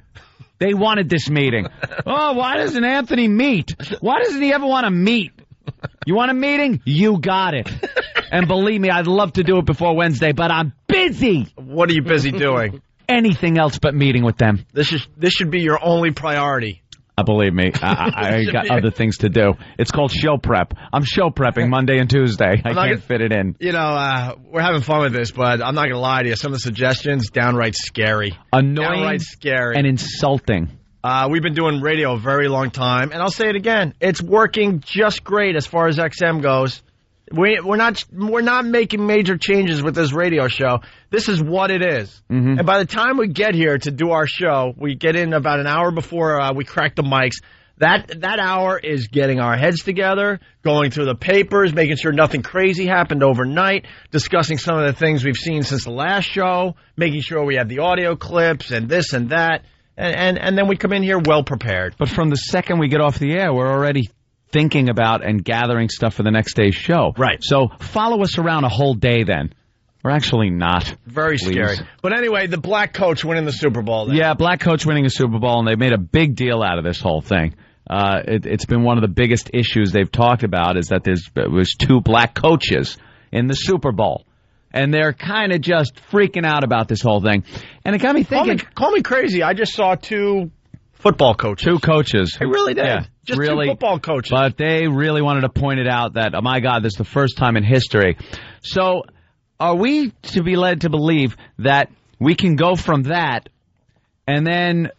They wanted this meeting. Oh, why doesn't Anthony meet? Why doesn't he ever want to meet? You want a meeting? You got it. And believe me, I'd love to do it before Wednesday, but I'm busy. What are you busy doing? Anything else but meeting with them. This should be your only priority. Believe me, I got other things to do. It's called show prep. I'm show prepping Monday and Tuesday. I can't fit it in. You know, we're having fun with this, but I'm not going to lie to you. Some of the suggestions, downright scary. Annoying, downright scary. and insulting. We've been doing radio a very long time, and I'll say it again. It's working just great as far as XM goes. We're not making major changes with this radio show. This is what it is. Mm-hmm. And by the time we get here to do our show, we get in about an hour before we crack the mics. That hour is getting our heads together, going through the papers, making sure nothing crazy happened overnight, discussing some of the things we've seen since the last show, making sure we have the audio clips and this and that. And then we come in here well prepared. But from the second we get off the air, we're already thinking about and gathering stuff for the next day's show. Right. So follow us around a whole day then. We're actually not. Very scary. But anyway, the black coach winning the Super Bowl. Then. Yeah, black coach winning a Super Bowl, and they made a big deal out of this whole thing. It's been one of the biggest issues they've talked about is that there was two black coaches in the Super Bowl. And they're kind of just freaking out about this whole thing. And it got me thinking. Call me crazy. I just saw two football coaches. Two coaches. I really did. Yeah, just really, two football coaches. But they really wanted to point it out that, oh my God, this is the first time in history. So are we to be led to believe that we can go from that and then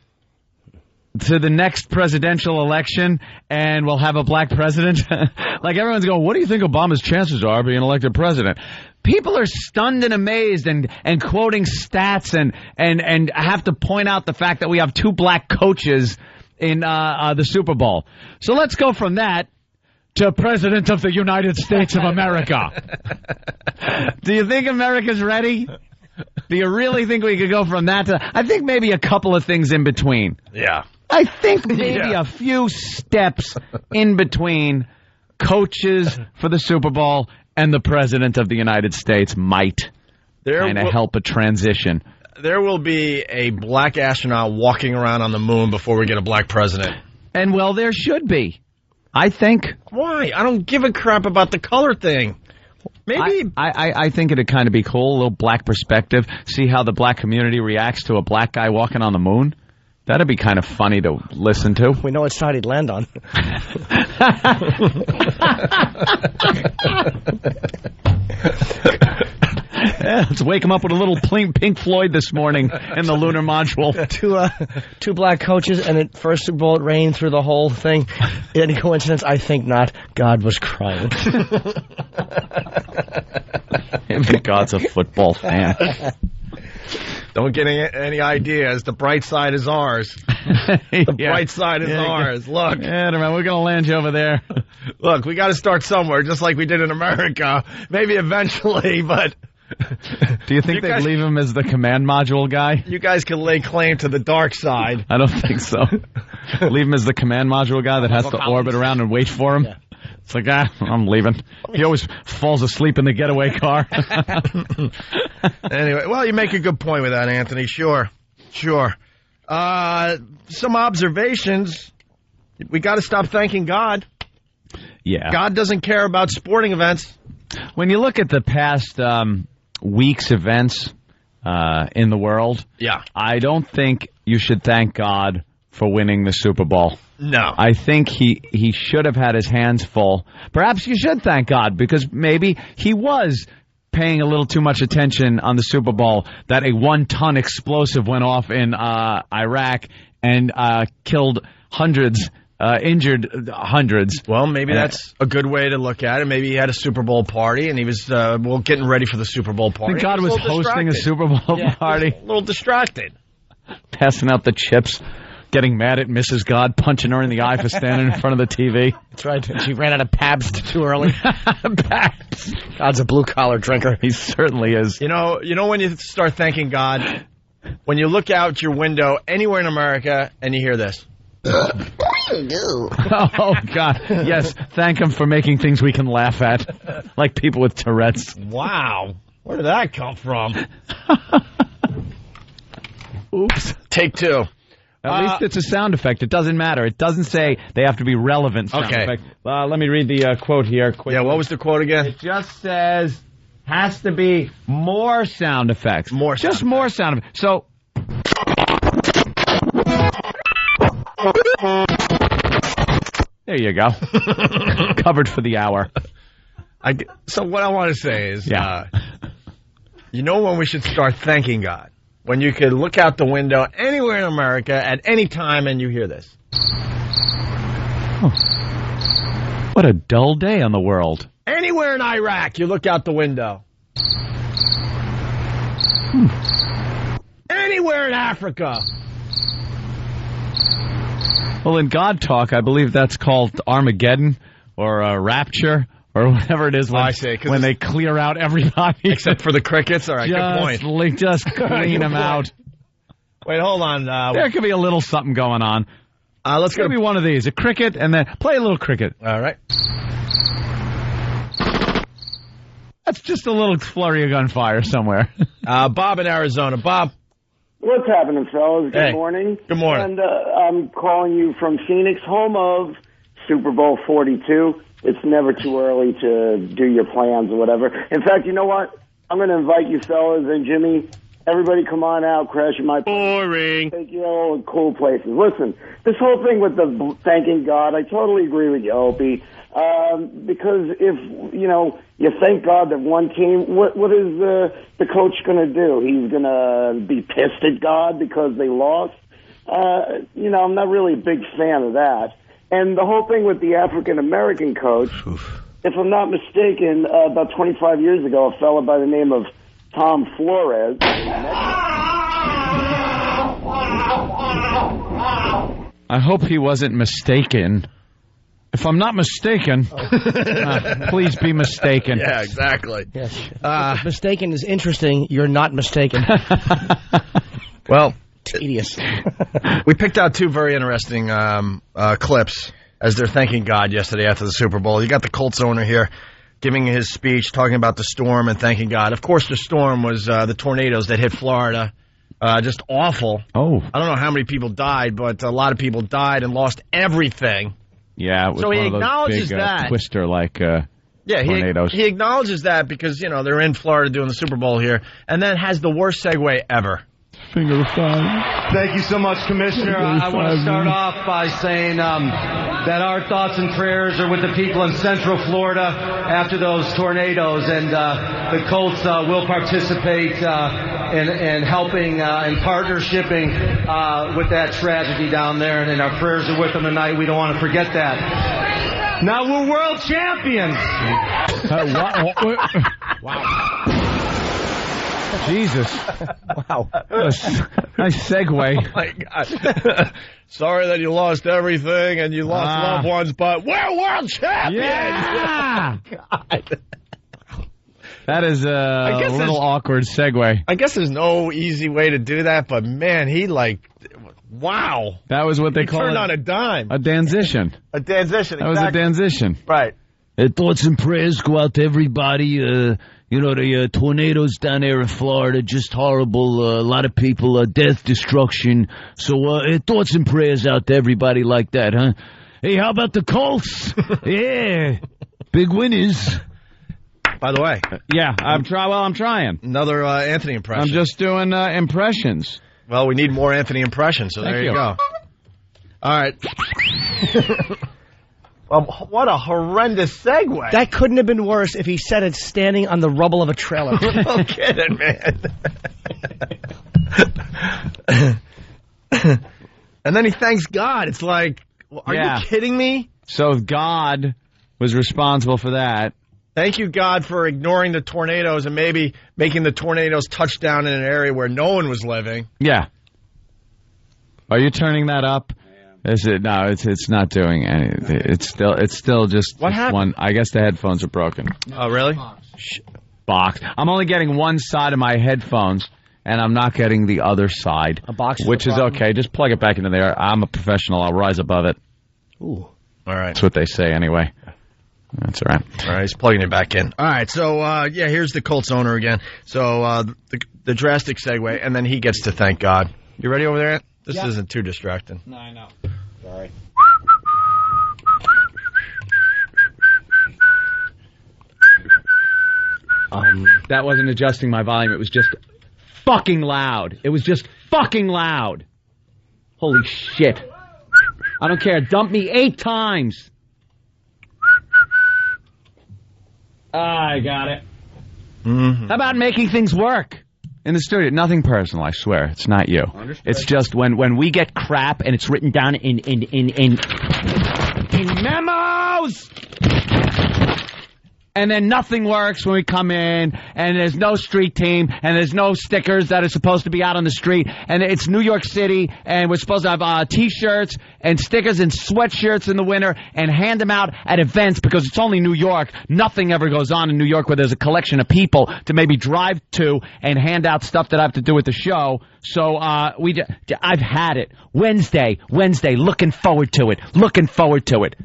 to the next presidential election and we'll have a black president? Like everyone's going, what do you think Obama's chances are being elected president? People are stunned and amazed and quoting stats and have to point out the fact that we have two black coaches in the Super Bowl. So let's go from that to President of the United States of America. Do you think America's ready? Do you really think we could go from that to... I think maybe a couple of things in between. Yeah. I think maybe a few steps in between coaches for the Super Bowl and the President of the United States might kind of help a transition. There will be a black astronaut walking around on the moon before we get a black president. And, well, there should be. I think. Why? I don't give a crap about the color thing. Maybe. I think it'd kind of be cool, a little black perspective, see how the black community reacts to a black guy walking on the moon. That'd be kind of funny to listen to. We know what side he'd land on. Yeah, let's wake him up with a little Pink Floyd this morning in the lunar module. Two black coaches, and at first Super Bowl it rained through the whole thing. Any coincidence? I think not. God was crying. Maybe God's a football fan. Don't get any ideas. The bright side is ours. The bright side is ours. Look. Yeah, man, we're going to land you over there. Look, we got to start somewhere, just like we did in America. Maybe eventually, but... Do you think they'd leave him as the command module guy? You guys can lay claim to the dark side. I don't think so. Leave him as the command module guy that has to orbit around and wait for him. Yeah. It's like, I'm leaving. He always falls asleep in the getaway car. Anyway, well, you make a good point with that, Anthony. Sure. Some observations. We got to stop thanking God. Yeah. God doesn't care about sporting events. When you look at the past week's events, in the world. Yeah. I don't think you should thank God for winning the Super Bowl. No. I think he should have had his hands full. Perhaps you should thank God because maybe he was paying a little too much attention on the Super Bowl that a 1-ton explosive went off in Iraq and killed hundreds, injured hundreds. Well, maybe that's a good way to look at it. Maybe he had a Super Bowl party and he was getting ready for the Super Bowl party. I think God was hosting a Super Bowl party. A little distracted. Passing out the chips. Getting mad at Mrs. God, punching her in the eye for standing in front of the TV. That's right. She ran out of Pabst too early. Pabst. God's a blue-collar drinker. He certainly is. You know when you start thanking God? When you look out your window anywhere in America and you hear this. Oh, God. Yes, thank him for making things we can laugh at. Like people with Tourette's. Wow. Where did that come from? Oops. Take two. At least it's a sound effect. It doesn't matter. It doesn't say they have to be relevant sound effect. Let me read the quote here quickly. Yeah, what was the quote again? It just says, has to be more sound effects. More sound effects. So... There you go. Covered for the hour. So what I want to say is, you know when we should start thanking God? When you could look out the window anywhere in America at any time and you hear this. What a dull day on the world. Anywhere in Iraq, you look out the window. Anywhere in Africa. Well, in God talk, I believe that's called Armageddon or Rapture or whatever it is when they clear out everybody. Except for the crickets? All right, good point. Just clean them out. Wait, hold on. There could be a little something going on. Let's go. Maybe one of these. A cricket, and then play a little cricket. All right. That's just a little flurry of gunfire somewhere. Bob in Arizona. Bob. What's happening, fellas? Good morning. Good morning. And I'm calling you from Phoenix, home of Super Bowl 42. It's never too early to do your plans or whatever. In fact, you know what? I'm going to invite you fellas and Jimmy. Everybody come on out, crash in my place. Boring. Take you all in cool places. Listen, this whole thing with the thanking God, I totally agree with you, Opie. Because if, you thank God that one team, what is the coach going to do? He's going to be pissed at God because they lost? I'm not really a big fan of that. And the whole thing with the African-American coach, if I'm not mistaken, about 25 years ago, a fellow by the name of Tom Flores. I hope he wasn't mistaken. If I'm not mistaken, please be mistaken. Yeah, exactly. Yes. Mistaken is interesting. You're not mistaken. Well, tedious. We picked out two very interesting clips as they're thanking God yesterday after the Super Bowl. You got the Colts owner here giving his speech, talking about the storm and thanking God. Of course, the storm was the tornadoes that hit Florida. Just awful. Oh. I don't know how many people died, but a lot of people died and lost everything. Yeah, it was so one he of those acknowledges big, that. Twister-like tornadoes. He acknowledges that because, they're in Florida doing the Super Bowl here, and then has the worst segue ever. Finger of five. Thank you so much, Commissioner. I want to start off by saying that our thoughts and prayers are with the people in Central Florida after those tornadoes, and the Colts will participate in helping and partnershiping with that tragedy down there, and our prayers are with them tonight. We don't want to forget that. Now we're world champions. Wow. Jesus. Wow. Nice segue. Oh, my God. Sorry that you lost everything and you lost loved ones, but we're world champions! Yeah! God. That is a little awkward segue. I guess there's no easy way to do that, but man, wow. That was what they call turned on a dime. A danzition. A danzition, exactly. That was a danzition. Right. Thoughts and prayers go out to everybody. The tornadoes down there in Florida, just horrible. A lot of people, death, destruction. So thoughts and prayers out to everybody like that, huh? Hey, how about the Colts? Yeah. Big winners. by the way. Yeah, I'm trying. Another Anthony impression. I'm just doing impressions. Well, we need more Anthony impressions, so Thank there you you. go. All right. Well, what a horrendous segue. That couldn't have been worse if he said it standing on the rubble of a trailer. No kidding, man. And then he thanks God. It's like, are you kidding me? So God was responsible for that. Thank you, God, for ignoring the tornadoes and maybe making the tornadoes touch down in an area where no one was living. Yeah. Are you turning that up? Is it? No, it's not doing anything. It's still just what happened? One. I guess the headphones are broken. Oh, really? Box. I'm only getting one side of my headphones, and I'm not getting the other side. A box, which is okay. Just plug it back into there. I'm a professional. I'll rise above it. Ooh. All right. That's what they say anyway. That's all right. All right, he's plugging it back in. All right, so, here's the Colts owner again. So, the drastic segue, and then he gets to thank God. You ready over there? This isn't too distracting. No, I know. Sorry. That wasn't adjusting my volume. It was just fucking loud. It was just fucking loud. Holy shit. I don't care. Dump me 8 times. I got it. Mm-hmm. How about making things work in the studio? Nothing personal, I swear. It's not you. Understood. It's just when we get crap and it's written down in memos. And then nothing works when we come in, and there's no street team, and there's no stickers that are supposed to be out on the street, and it's New York City, and we're supposed to have T-shirts and stickers and sweatshirts in the winter and hand them out at events because it's only New York. Nothing ever goes on in New York where there's a collection of people to maybe drive to and hand out stuff that I have to do with the show. So I've had it. Wednesday, looking forward to it.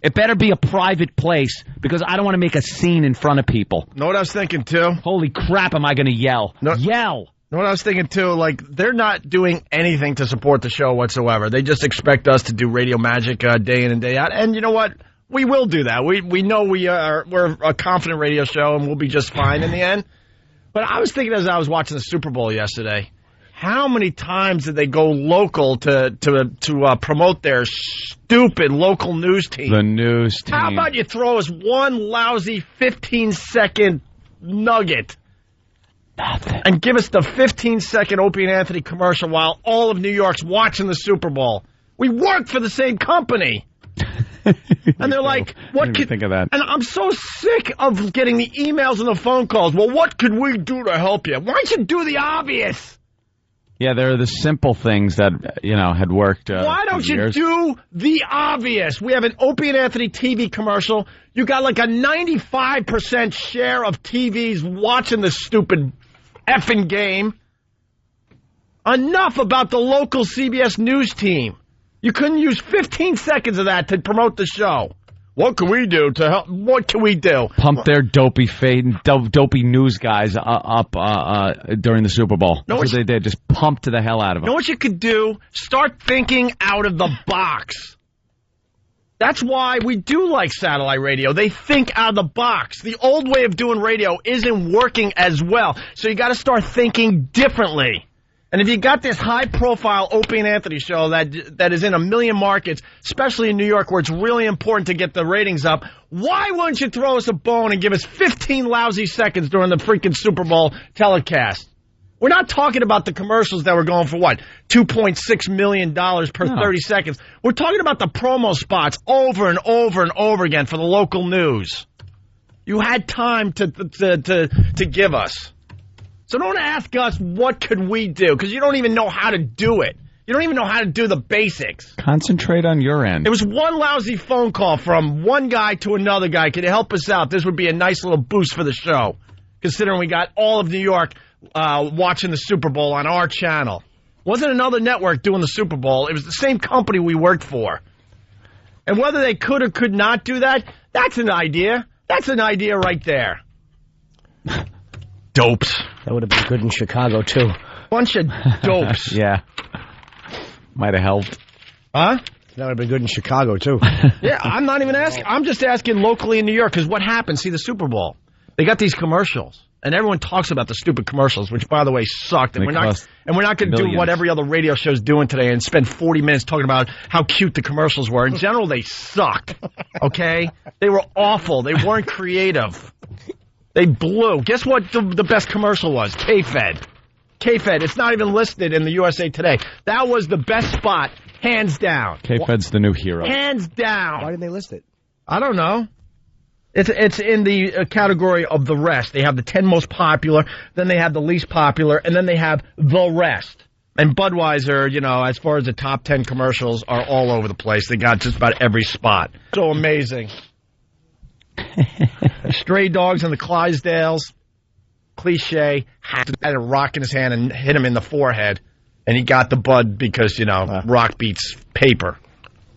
It better be a private place because I don't want to make a scene in front of people. Know what I was thinking, too? Holy crap, am I going to yell? Yell! Know what I was thinking, too? Like, they're not doing anything to support the show whatsoever. They just expect us to do Radio Magic day in and day out. And you know what? We will do that. We know we're a confident radio show and we'll be just fine in the end. But I was thinking as I was watching the Super Bowl yesterday, how many times did they go local to promote their stupid local news team? The news team. How about you throw us one lousy 15-second nugget? Nothing. And give us the 15-second Opie and Anthony commercial while all of New York's watching the Super Bowl. We work for the same company. And they're like, what could think of that? And I'm so sick of getting the emails and the phone calls. Well, what could we do to help you? Why don't you do the obvious? Yeah, there are the simple things that, had worked. Why don't you do the obvious? We have an Opie and Anthony TV commercial. You got like a 95% share of TVs watching this stupid effing game. Enough about the local CBS News team. You couldn't use 15 seconds of that to promote the show. What can we do to help? What can we do? Pump their dopey news guys up during the Super Bowl. That's what they did. Just pump to the hell out of them. You know what you could do? Start thinking out of the box. That's why we do like satellite radio. They think out of the box. The old way of doing radio isn't working as well. So you got to start thinking differently. And if you got this high-profile Opie and Anthony show that is in 1 million markets, especially in New York where it's really important to get the ratings up, why wouldn't you throw us a bone and give us 15 lousy seconds during the freaking Super Bowl telecast? We're not talking about the commercials that were going for, what, $2.6 million per 30 seconds. We're talking about the promo spots over and over and over again for the local news. You had time to give us. So don't ask us what could we do, because you don't even know how to do it. You don't even know how to do the basics. Concentrate on your end. It was one lousy phone call from one guy to another guy. Could you help us out? This would be a nice little boost for the show, considering we got all of New York watching the Super Bowl on our channel. Wasn't another network doing the Super Bowl. It was the same company we worked for. And whether they could or could not do that, that's an idea. That's an idea right there. Dopes. That would have been good in Chicago, too. Bunch of dopes. Yeah. Might have helped. Huh? That would have been good in Chicago, too. Yeah, I'm not even asking. I'm just asking locally in New York, because what happened? See, the Super Bowl. They got these commercials, and everyone talks about the stupid commercials, which, by the way, sucked. And we're not going to do what every other radio show's doing today and spend 40 minutes talking about how cute the commercials were. In general, they suck. Okay, they were awful. They weren't creative. They blew. Guess what? The best commercial was K-Fed. K-Fed. It's not even listed in the USA Today. That was the best spot, hands down. K-Fed's the new hero. Hands down. Why didn't they list it? I don't know. It's in the category of the rest. They have the 10 most popular, then they have the least popular, and then they have the rest. And Budweiser, you know, as far as the top 10 commercials, are all over the place. They got just about every spot. So amazing. Stray dogs and the Clydesdales. Cliche. Had a rock in his hand and hit him in the forehead. And he got the Bud because, you know, rock beats paper.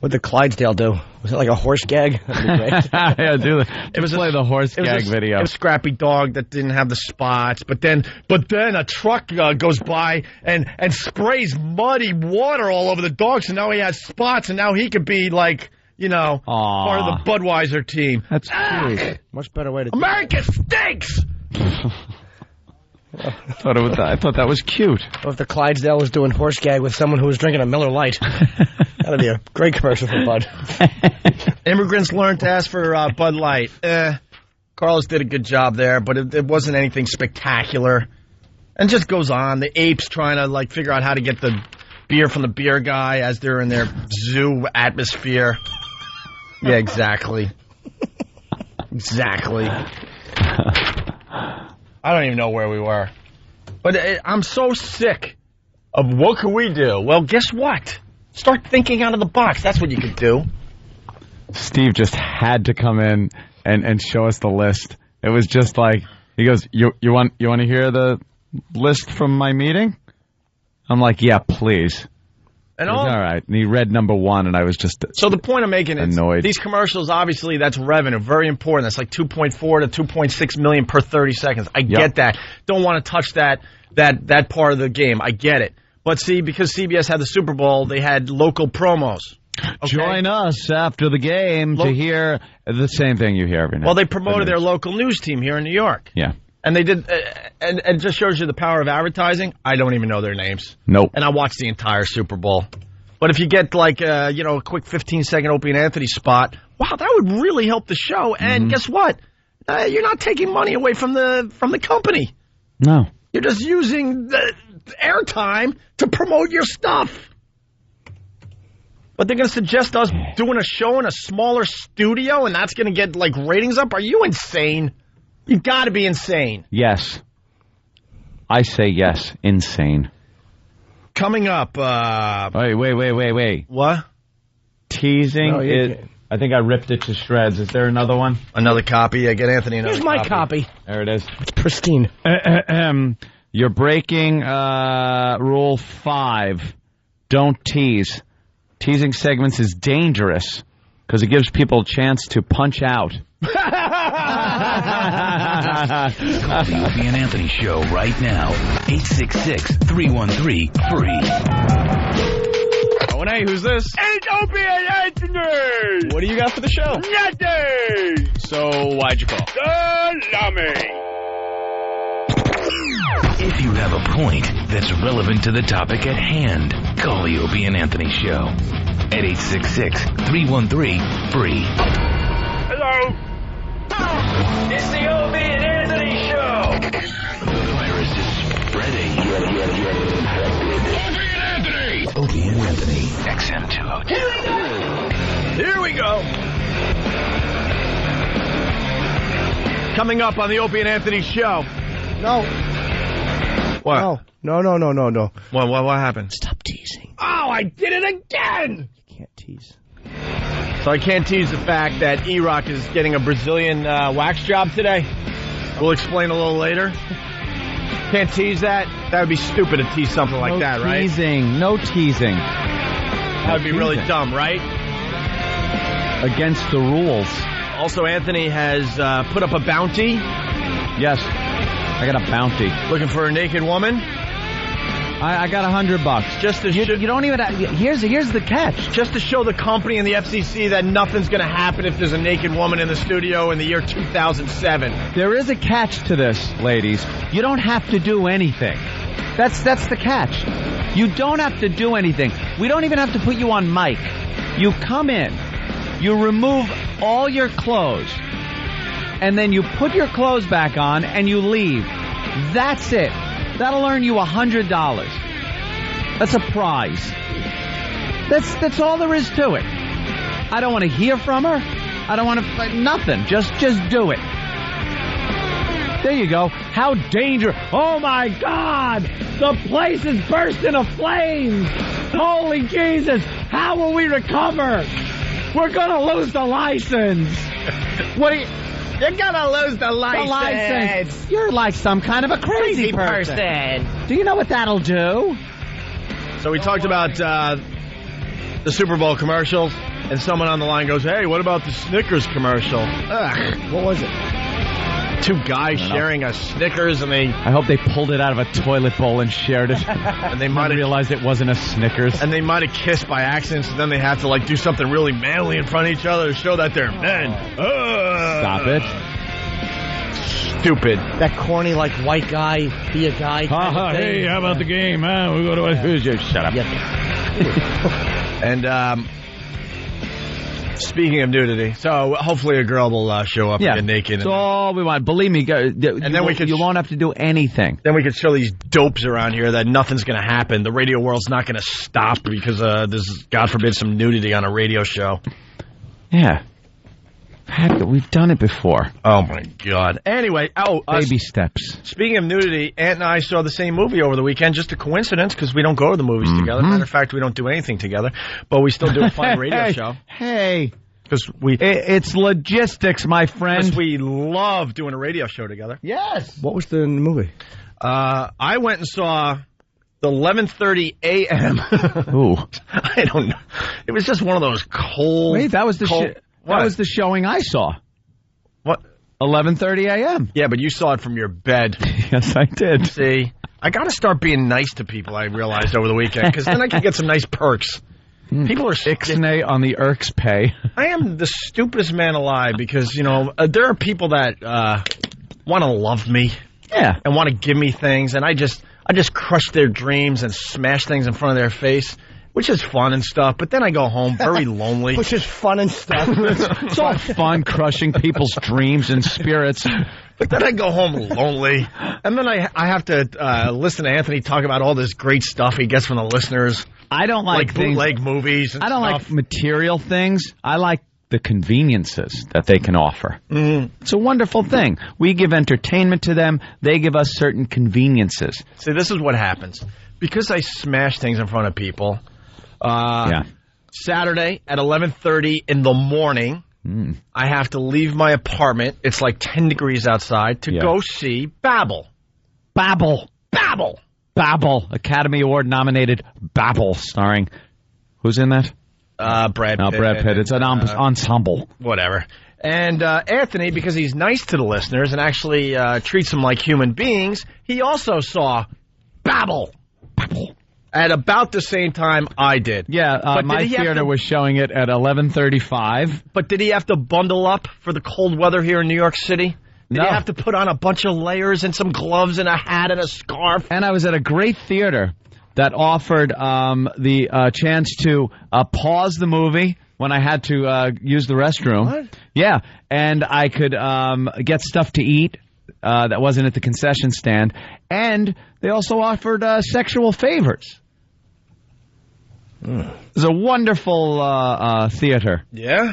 What did the Clydesdale do? Was it like a horse gag? Yeah, dude. It was play the horse gag video. It was a scrappy dog that didn't have the spots, but then a truck goes by and sprays muddy water all over the dog, so now he has spots, and now he could be like, you know, part of the Budweiser team. That's cute. Much better way to do America stinks! I thought that was cute. Or if the Clydesdale was doing horse gag with someone who was drinking a Miller Lite. That'd be a great commercial for Bud. Immigrants learned to ask for Bud Light. Carlos did a good job there, but it wasn't anything spectacular. And just goes on. The apes trying to like figure out how to get the beer from the beer guy as they're in their zoo atmosphere. Yeah, exactly. Exactly. I don't even know where we were. But I'm so sick of what can we do? Well, guess what? Start thinking out of the box. That's what you could do. Steve just had to come in and show us the list. It was just like, he goes, you want to hear the list from my meeting? I'm like, yeah, please. And all right. And he read number one, and I was just so the point I'm making is annoyed. These commercials, obviously, that's revenue, very important. That's like 2.4 to 2.6 million per 30 seconds. I get that. Don't want to touch that part of the game. I get it. But see, because CBS had the Super Bowl, they had local promos. Okay? Join us after the game to hear the same thing you hear every night. Well, they promoted their local news team here in New York. Yeah. And they did, and it just shows you the power of advertising. I don't even know their names. Nope. And I watched the entire Super Bowl. But if you get like, a quick 15-second Opie and Anthony spot, wow, that would really help the show. And guess what? You're not taking money away from the company. No. You're just using the airtime to promote your stuff. But they're going to suggest us doing a show in a smaller studio, and that's going to get like ratings up? Are you insane? You've got to be insane. Yes. I say yes. Insane. Coming up. Wait. What? Teasing it. I think I ripped it to shreds. Is there another one? Another copy? Yeah, get Anthony another copy. Here's my copy. There it is. It's pristine. You're breaking Rule 5. Don't tease. Teasing segments is dangerous because it gives people a chance to punch out. Call the Opie and Anthony Show right now. 866-313-FREE. Oh, and hey, who's this? It's Opie and Anthony! What do you got for the show? Nothing! So, why'd you call? Salami! If you have a point that's relevant to the topic at hand, call the Opie and Anthony Show at 866-313-FREE. Hello? It's the Opie and Anthony Show. The virus is spreading. Get infected. Opie and Anthony. XM202. Here we go. Coming up on the Opie and Anthony Show. No. What? No. What happened? Stop teasing. Oh, I did it again! You can't tease. So I can't tease the fact that E-Rock is getting a Brazilian wax job today. We'll explain a little later. Can't tease that? That would be stupid to tease something like that, right? No teasing. That would be really dumb, right? Against the rules. Also, Anthony has put up a bounty. Yes. I got a bounty. Looking for a naked woman? I got $100. Just to You don't even. Here's the catch. Just to show the company and the FCC that nothing's going to happen if there's a naked woman in the studio in the year 2007. There is a catch to this, ladies. You don't have to do anything. That's the catch. You don't have to do anything. We don't even have to put you on mic. You come in, you remove all your clothes, and then you put your clothes back on and you leave. That's it. That'll earn you $100. That's a prize. That's all there is to it. I don't want to hear from her. I don't want to nothing. Just do it. There you go. How dangerous. Oh my God! The place is bursting into flames. Holy Jesus. How will we recover? We're gonna lose the license. What are you? You're gonna lose the license. The license. You're like some kind of a crazy person. Do you know what that'll do? So we talked about the Super Bowl commercials, and someone on the line goes, "Hey, what about the Snickers commercial?" Ugh. What was it? Two guys sharing a Snickers, and I hope they pulled it out of a toilet bowl and shared it. and they might have realized it wasn't a Snickers. And they might have kissed by accident, so then they have to like do something really manly in front of each other to show that they're men. Stop it. Stupid. That corny, like, white guy, be a guy kind of thing. Hey, how about the game, huh? We go to a... Shut up. And, speaking of nudity, so hopefully a girl will show up and get naked. That's all we want. Believe me, and then you won't have to do anything. Then we could show these dopes around here that nothing's going to happen. The radio world's not going to stop because there's, God forbid, some nudity on a radio show. Yeah. We've done it before. Oh, my God. Anyway, baby steps. Speaking of nudity, Ant and I saw the same movie over the weekend. Just a coincidence because we don't go to the movies together. Matter of fact, we don't do anything together. But we still do a fun radio show. Hey. Because it's logistics, my friend. Because we love doing a radio show together. Yes. What was the movie? I went and saw the 11:30 a.m. Ooh. I don't know. It was just one of those cold... Wait, that was the That was the showing I saw. What? 11:30 a.m. Yeah, but you saw it from your bed. Yes, I did. See, I got to start being nice to people, I realized over the weekend, because then I can get some nice perks. People are... Ixnay on the Irks pay. I am the stupidest man alive because, there are people that want to love me. Yeah. And want to give me things, and I just crush their dreams and smash things in front of their face. Which is fun and stuff, but then I go home very lonely. Which is fun and stuff. It's all fun crushing people's dreams and spirits. But then I go home lonely. And then I have to listen to Anthony talk about all this great stuff he gets from the listeners. I don't like bootleg movies and I don't stuff. like material things. I like the conveniences that they can offer. It's a wonderful thing. We give entertainment to them. They give us certain conveniences. See, this is what happens. Because I smash things in front of people... Saturday at 11:30 in the morning, I have to leave my apartment. It's like 10 degrees outside to go see Babel. Babel. Academy Award nominated Babel, starring who's in that? Brad Pitt. No, Brad Pitt. It's an ensemble. Whatever. And Anthony, because he's nice to the listeners and actually treats them like human beings, he also saw Babel. At about the same time I did. Yeah, my theater was showing it at 11:35. But did he have to bundle up for the cold weather here in New York City? Did he have to put on a bunch of layers and some gloves and a hat and a scarf? And I was at a great theater that offered the chance to pause the movie when I had to use the restroom. What? Yeah, and I could get stuff to eat that wasn't at the concession stand. And they also offered sexual favors. It was a wonderful theater. Yeah?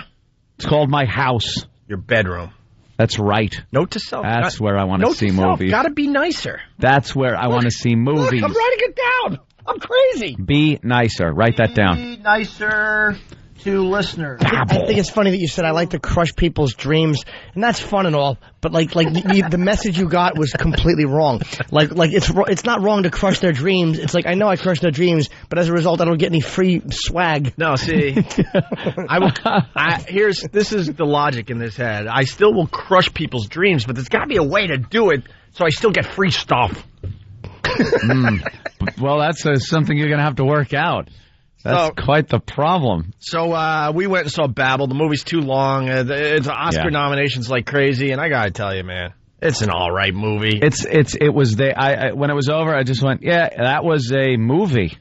It's called My House. Your bedroom. That's right. Note to self. That's where I want to see movies. Got to be nicer. That's where I want to see movies. Look, I'm writing it down. I'm crazy. Be nicer. Write that down. Be nicer to listeners. I think it's funny that you said I like to crush people's dreams, and that's fun and all. But the message you got was completely wrong. It's not wrong to crush their dreams. It's like I know I crush their dreams, but as a result, I don't get any free swag. No, see, this is the logic in this head. I still will crush people's dreams, but there's got to be a way to do it so I still get free stuff. Well, that's something you're going to have to work out. That's quite the problem. So we went and saw Babel. The movie's too long. It's Oscar nominations like crazy, and I gotta tell you, man, it's an all right movie. It was when it was over, I just went, yeah, that was a movie.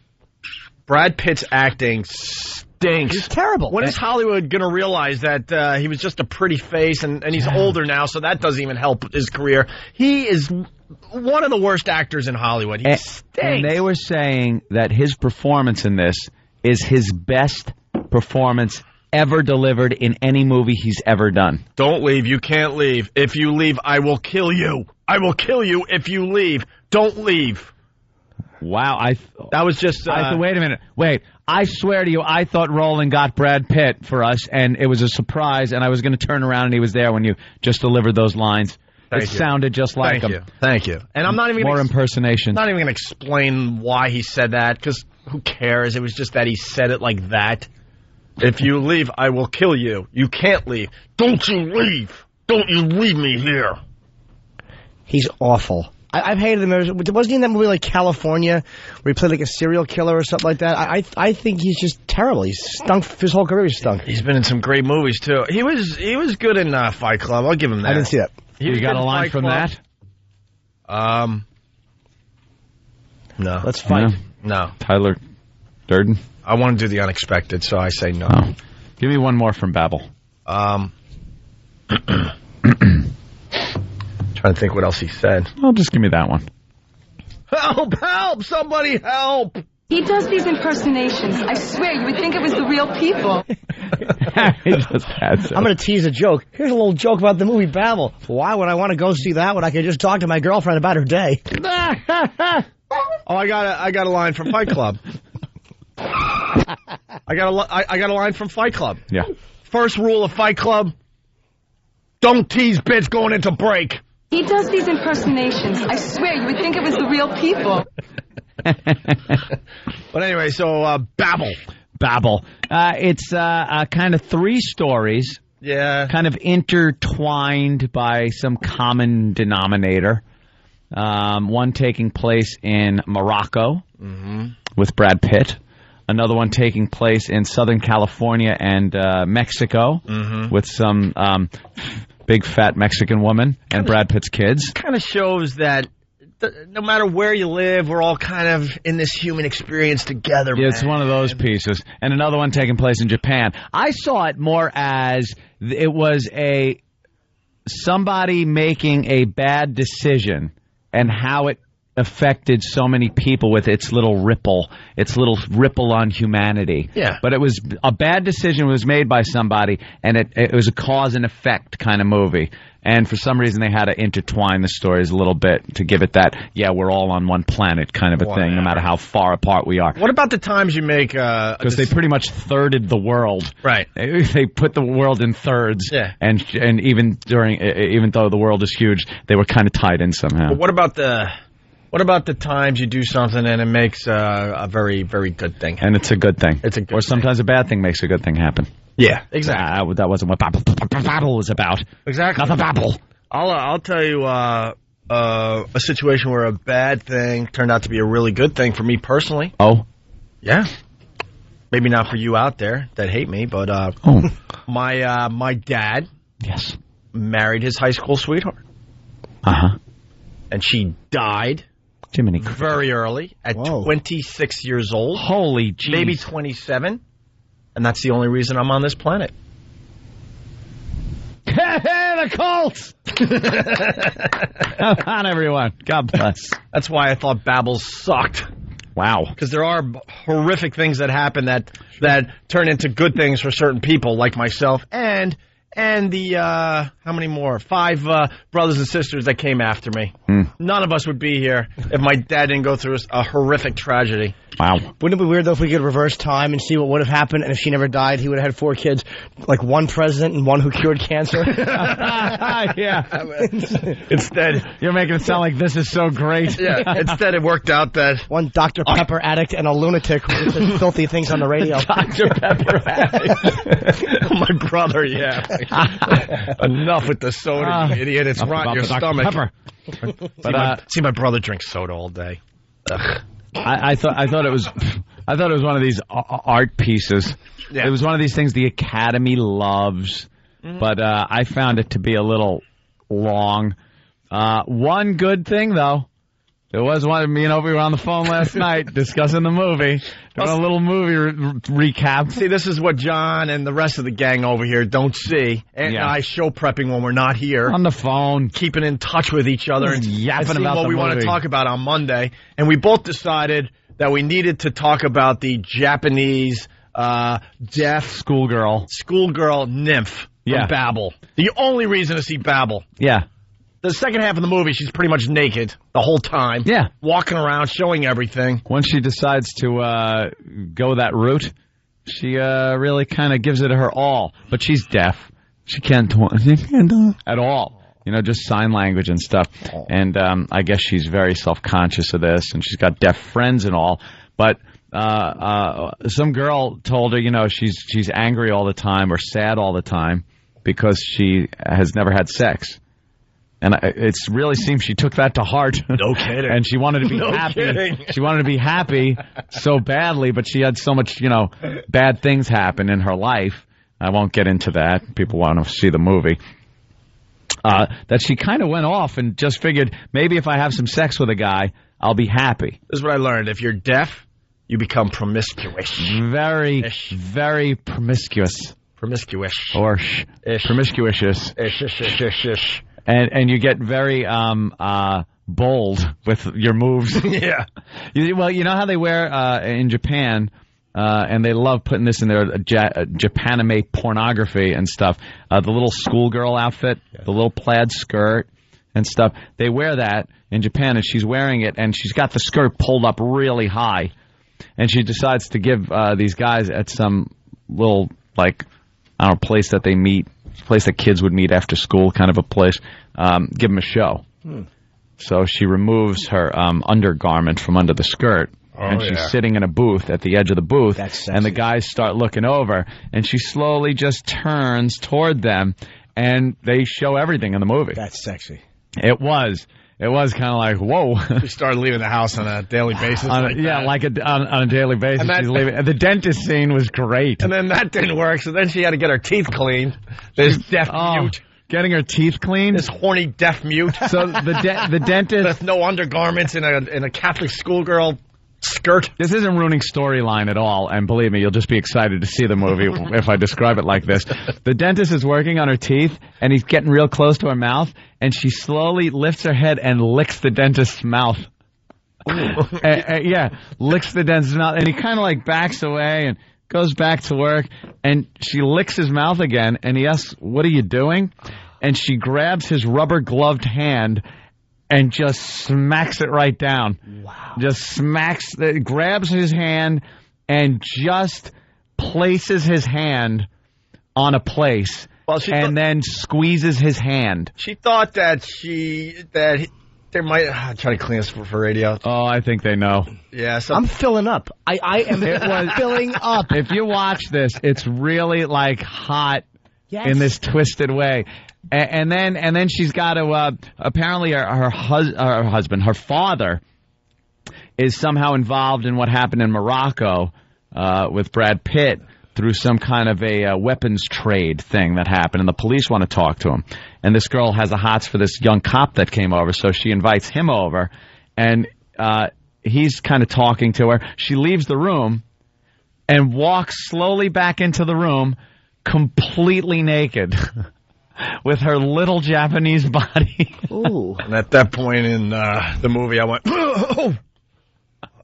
Brad Pitt's acting stinks. He's terrible. When is Hollywood going to realize that he was just a pretty face and he's older now, so that doesn't even help his career? He is one of the worst actors in Hollywood. He stinks. And they were saying that his performance in this is his best performance ever delivered in any movie he's ever done. Don't leave. You can't leave. If you leave, I will kill you. I will kill you if you leave. Don't leave. Wow, that was just... wait a minute. Wait, I swear to you, I thought Roland got Brad Pitt for us, and it was a surprise, and I was going to turn around, and he was there when you just delivered those lines. It sounded just like him. Thank you. And I'm not even more impersonations. Not even going to explain why he said that, because who cares? It was just that he said it like that. If you leave, I will kill you. You can't leave. Don't you leave. Don't you leave me here. He's awful. I've hated him. Wasn't he in that movie like California where he played like a serial killer or something like that? I think he's just terrible. He's stunk. His whole career he's stunk. He's been in some great movies too. He was good in Fight Club. I'll give him that. I didn't see that. You got a line from that? No. Let's fight. No. Tyler Durden? I want to do the unexpected, so I say no. Oh. Give me one more from Babel. Trying to think what else he said. Well, just give me that one. Help! Help! Somebody help! He does these impersonations. I swear, you would think it was the real people. I'm going to tease a joke. Here's a little joke about the movie Babel. Why would I want to go see that when I could just talk to my girlfriend about her day? Oh, I got a line from Fight Club. I got a line from Fight Club. Yeah. First rule of Fight Club: don't tease bits going into break. He does these impersonations. I swear, you would think it was the real people. But anyway, so Babel. It's kind of three stories. Yeah. Kind of intertwined by some common denominator. One taking place in Morocco with Brad Pitt. Another one taking place in Southern California and Mexico with some big fat Mexican woman and Brad Pitt's kids. Kind of shows that no matter where you live, we're all kind of in this human experience together, man. It's one of those pieces. And another one taking place in Japan. I saw it more as it was somebody making a bad decision and how it affected so many people with its little ripple on humanity. Yeah. But it was a bad decision was made by somebody, and it was a cause and effect kind of movie. And for some reason, they had to intertwine the stories a little bit to give it that, we're all on one planet kind of a thing, no matter how far apart we are. What about the times you make... Because they pretty much thirded the world. Right. They put the world in thirds. Yeah. And even though the world is huge, they were kind of tied in somehow. But what about the times you do something and it makes a very, very good thing happen? And it's a good thing. It's a good Or sometimes a bad thing makes a good thing happen. Yeah, exactly. That wasn't what Babel was about. Exactly. Not the Babel. I'll tell you a situation where a bad thing turned out to be a really good thing for me personally. Oh? Yeah. Maybe not for you out there that hate me, but my dad married his high school sweetheart. Uh-huh. And she died Jiminy very early at 26 years old. Holy jeez. Maybe 27. And that's the only reason I'm on this planet. The Colts! Come on, everyone. God bless. That's why I thought Babel sucked. Wow. Because there are horrific things that happen that turn into good things for certain people, like myself, and the, how many more? 5 brothers and sisters that came after me. None of us would be here if my dad didn't go through a horrific tragedy. Wow. Wouldn't it be weird, though, if we could reverse time and see what would have happened, and if she never died, he would have had 4 kids, like one president and one who cured cancer? Yeah. Instead... You're making it sound like this is so great. Yeah. Instead, it worked out that... One Dr. Pepper addict and a lunatic who says filthy things on the radio. Dr. Pepper addict. My brother, yeah. Enough with the soda, you idiot. It's rot your stomach. Pepper. See, my brother drinks soda all day. I thought it was one of these art pieces. Yeah. It was one of these things the Academy loves, but I found it to be a little long. One good thing, though, there was one. Me and Opie were on the phone last night discussing the movie, doing a little movie recap. See, this is what John and the rest of the gang over here don't see. And I show prepping when we're not here. On the phone. Keeping in touch with each other and yapping seeing about what the we want to movie. talk about on Monday. And we both decided that we needed to talk about the Japanese deaf schoolgirl nymph from Babel. The only reason to see Babel. Yeah. The second half of the movie, she's pretty much naked the whole time. Yeah. Walking around, showing everything. Once she decides to go that route, she really kind of gives it her all. But she's deaf. She can't at all. You know, just sign language and stuff. And I guess she's very self-conscious of this, and she's got deaf friends and all. But some girl told her, you know, she's angry all the time or sad all the time because she has never had sex. And it really seems she took that to heart. No kidding. And she wanted to be No happy. kidding. She wanted to be happy so badly, but she had so much, you know, bad things happen in her life. I won't get into that. People want to see the movie. That she kind of went off and just figured, maybe if I have some sex with a guy, I'll be happy. This is what I learned. If you're deaf, you become promiscuous. Very, very promiscuous. Promiscuous. Or promiscuous. And you get very bold with your moves. Yeah. Well, you know how they wear in Japan, and they love putting this in their Japanime pornography and stuff, the little schoolgirl outfit, the little plaid skirt and stuff. They wear that in Japan, and she's wearing it, and she's got the skirt pulled up really high. And she decides to give these guys at some little, like, I don't know, place that they meet, place that kids would meet after school, kind of a place, give them a show. So she removes her undergarment from under the skirt, and she's sitting in a booth at the edge of the booth, and the guys start looking over, and she slowly just turns toward them, and they show everything in the movie. That's sexy. It was kind of like, whoa. She started leaving the house on a daily basis. on a daily basis. And She's leaving. The dentist scene was great. And then that didn't work, so then she had to get her teeth cleaned. This deaf mute. Getting her teeth cleaned? This horny deaf mute. So the dentist... With no undergarments in a Catholic schoolgirl skirt. This isn't ruining storyline at all, and believe me, you'll just be excited to see the movie if I describe it like this. The dentist is working on her teeth, and he's getting real close to her mouth, and she slowly lifts her head and licks the dentist's mouth. Licks the dentist's mouth, and he kind of like backs away and goes back to work, and she licks his mouth again, and he asks, "What are you doing?" And she grabs his rubber-gloved hand and just smacks it right down. Wow. Just grabs his hand and just places his hand on a place and then squeezes his hand. She thought that there might... I'm trying to clean this for radio. Oh, I think they know. Yeah, I'm filling up. I am filling up. If you watch this, it's really like hot in this twisted way. And then she's got to apparently her husband, her father, is somehow involved in what happened in Morocco with Brad Pitt through some kind of a weapons trade thing that happened, and the police want to talk to him. And this girl has a hots for this young cop that came over, so she invites him over, and he's kind of talking to her. She leaves the room and walks slowly back into the room, completely naked. With her little Japanese body. Ooh. And at that point in the movie, I went,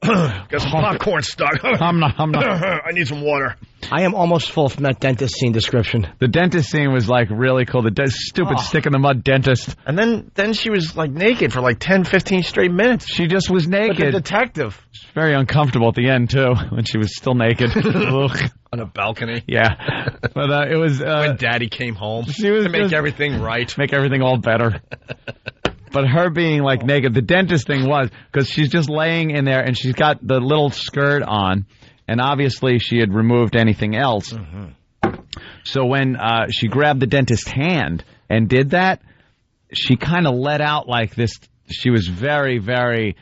got some popcorn stuck. I'm not. I need some water. I am almost full from that dentist scene description. The dentist scene was like really cool. The stupid stick in the mud dentist. And then she was like naked for like 10, 15 straight minutes. She just was naked. But the detective. Very uncomfortable at the end, too, when she was still naked. On a balcony. Yeah. But it was... when Daddy came home to make everything right. Make everything all better. But her being, like, naked, the dentist thing was, because she's just laying in there, and she's got the little skirt on, and obviously she had removed anything else. Mm-hmm. So when she grabbed the dentist's hand and did that, she kind of let out like this. She was very, very...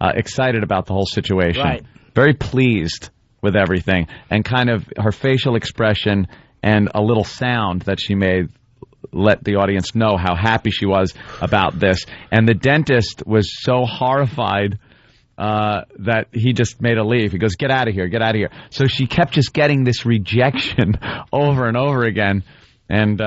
excited about the whole situation. Right. Very pleased with everything. And kind of her facial expression and a little sound that she made let the audience know how happy she was about this. And the dentist was so horrified that he just made a leave. He goes, get out of here, get out of here. So she kept just getting this rejection over and over again. And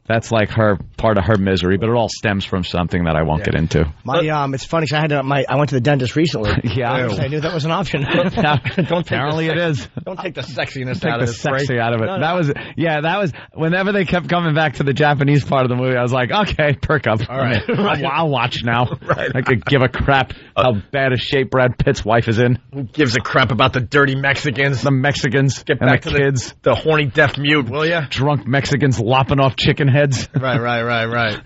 that's like part of her misery, but it all stems from something that I won't get into. It's funny 'cause I went to the dentist recently. Yeah, I knew that was an option. Apparently it is. Don't take the sexiness Take out the of this. sexy out of it. No. That was whenever they kept coming back to the Japanese part of the movie, I was like, okay, perk up. All right. I'll watch now. Right. I could give a crap how bad a shape Brad Pitt's wife is in. Who gives a crap about the dirty Mexicans? The Mexicans Get and back the to kids. the horny deaf mute, will ya? Drunk Mexicans lopping off chicken heads. Right.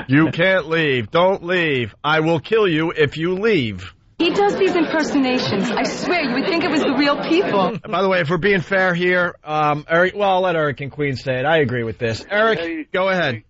You can't leave. Don't leave. I will kill you if you leave. He does these impersonations. I swear, you would think it was the real people. By the way, if we're being fair here, Eric, well, I'll let Eric and Queen say it. I agree with this. Eric, go ahead.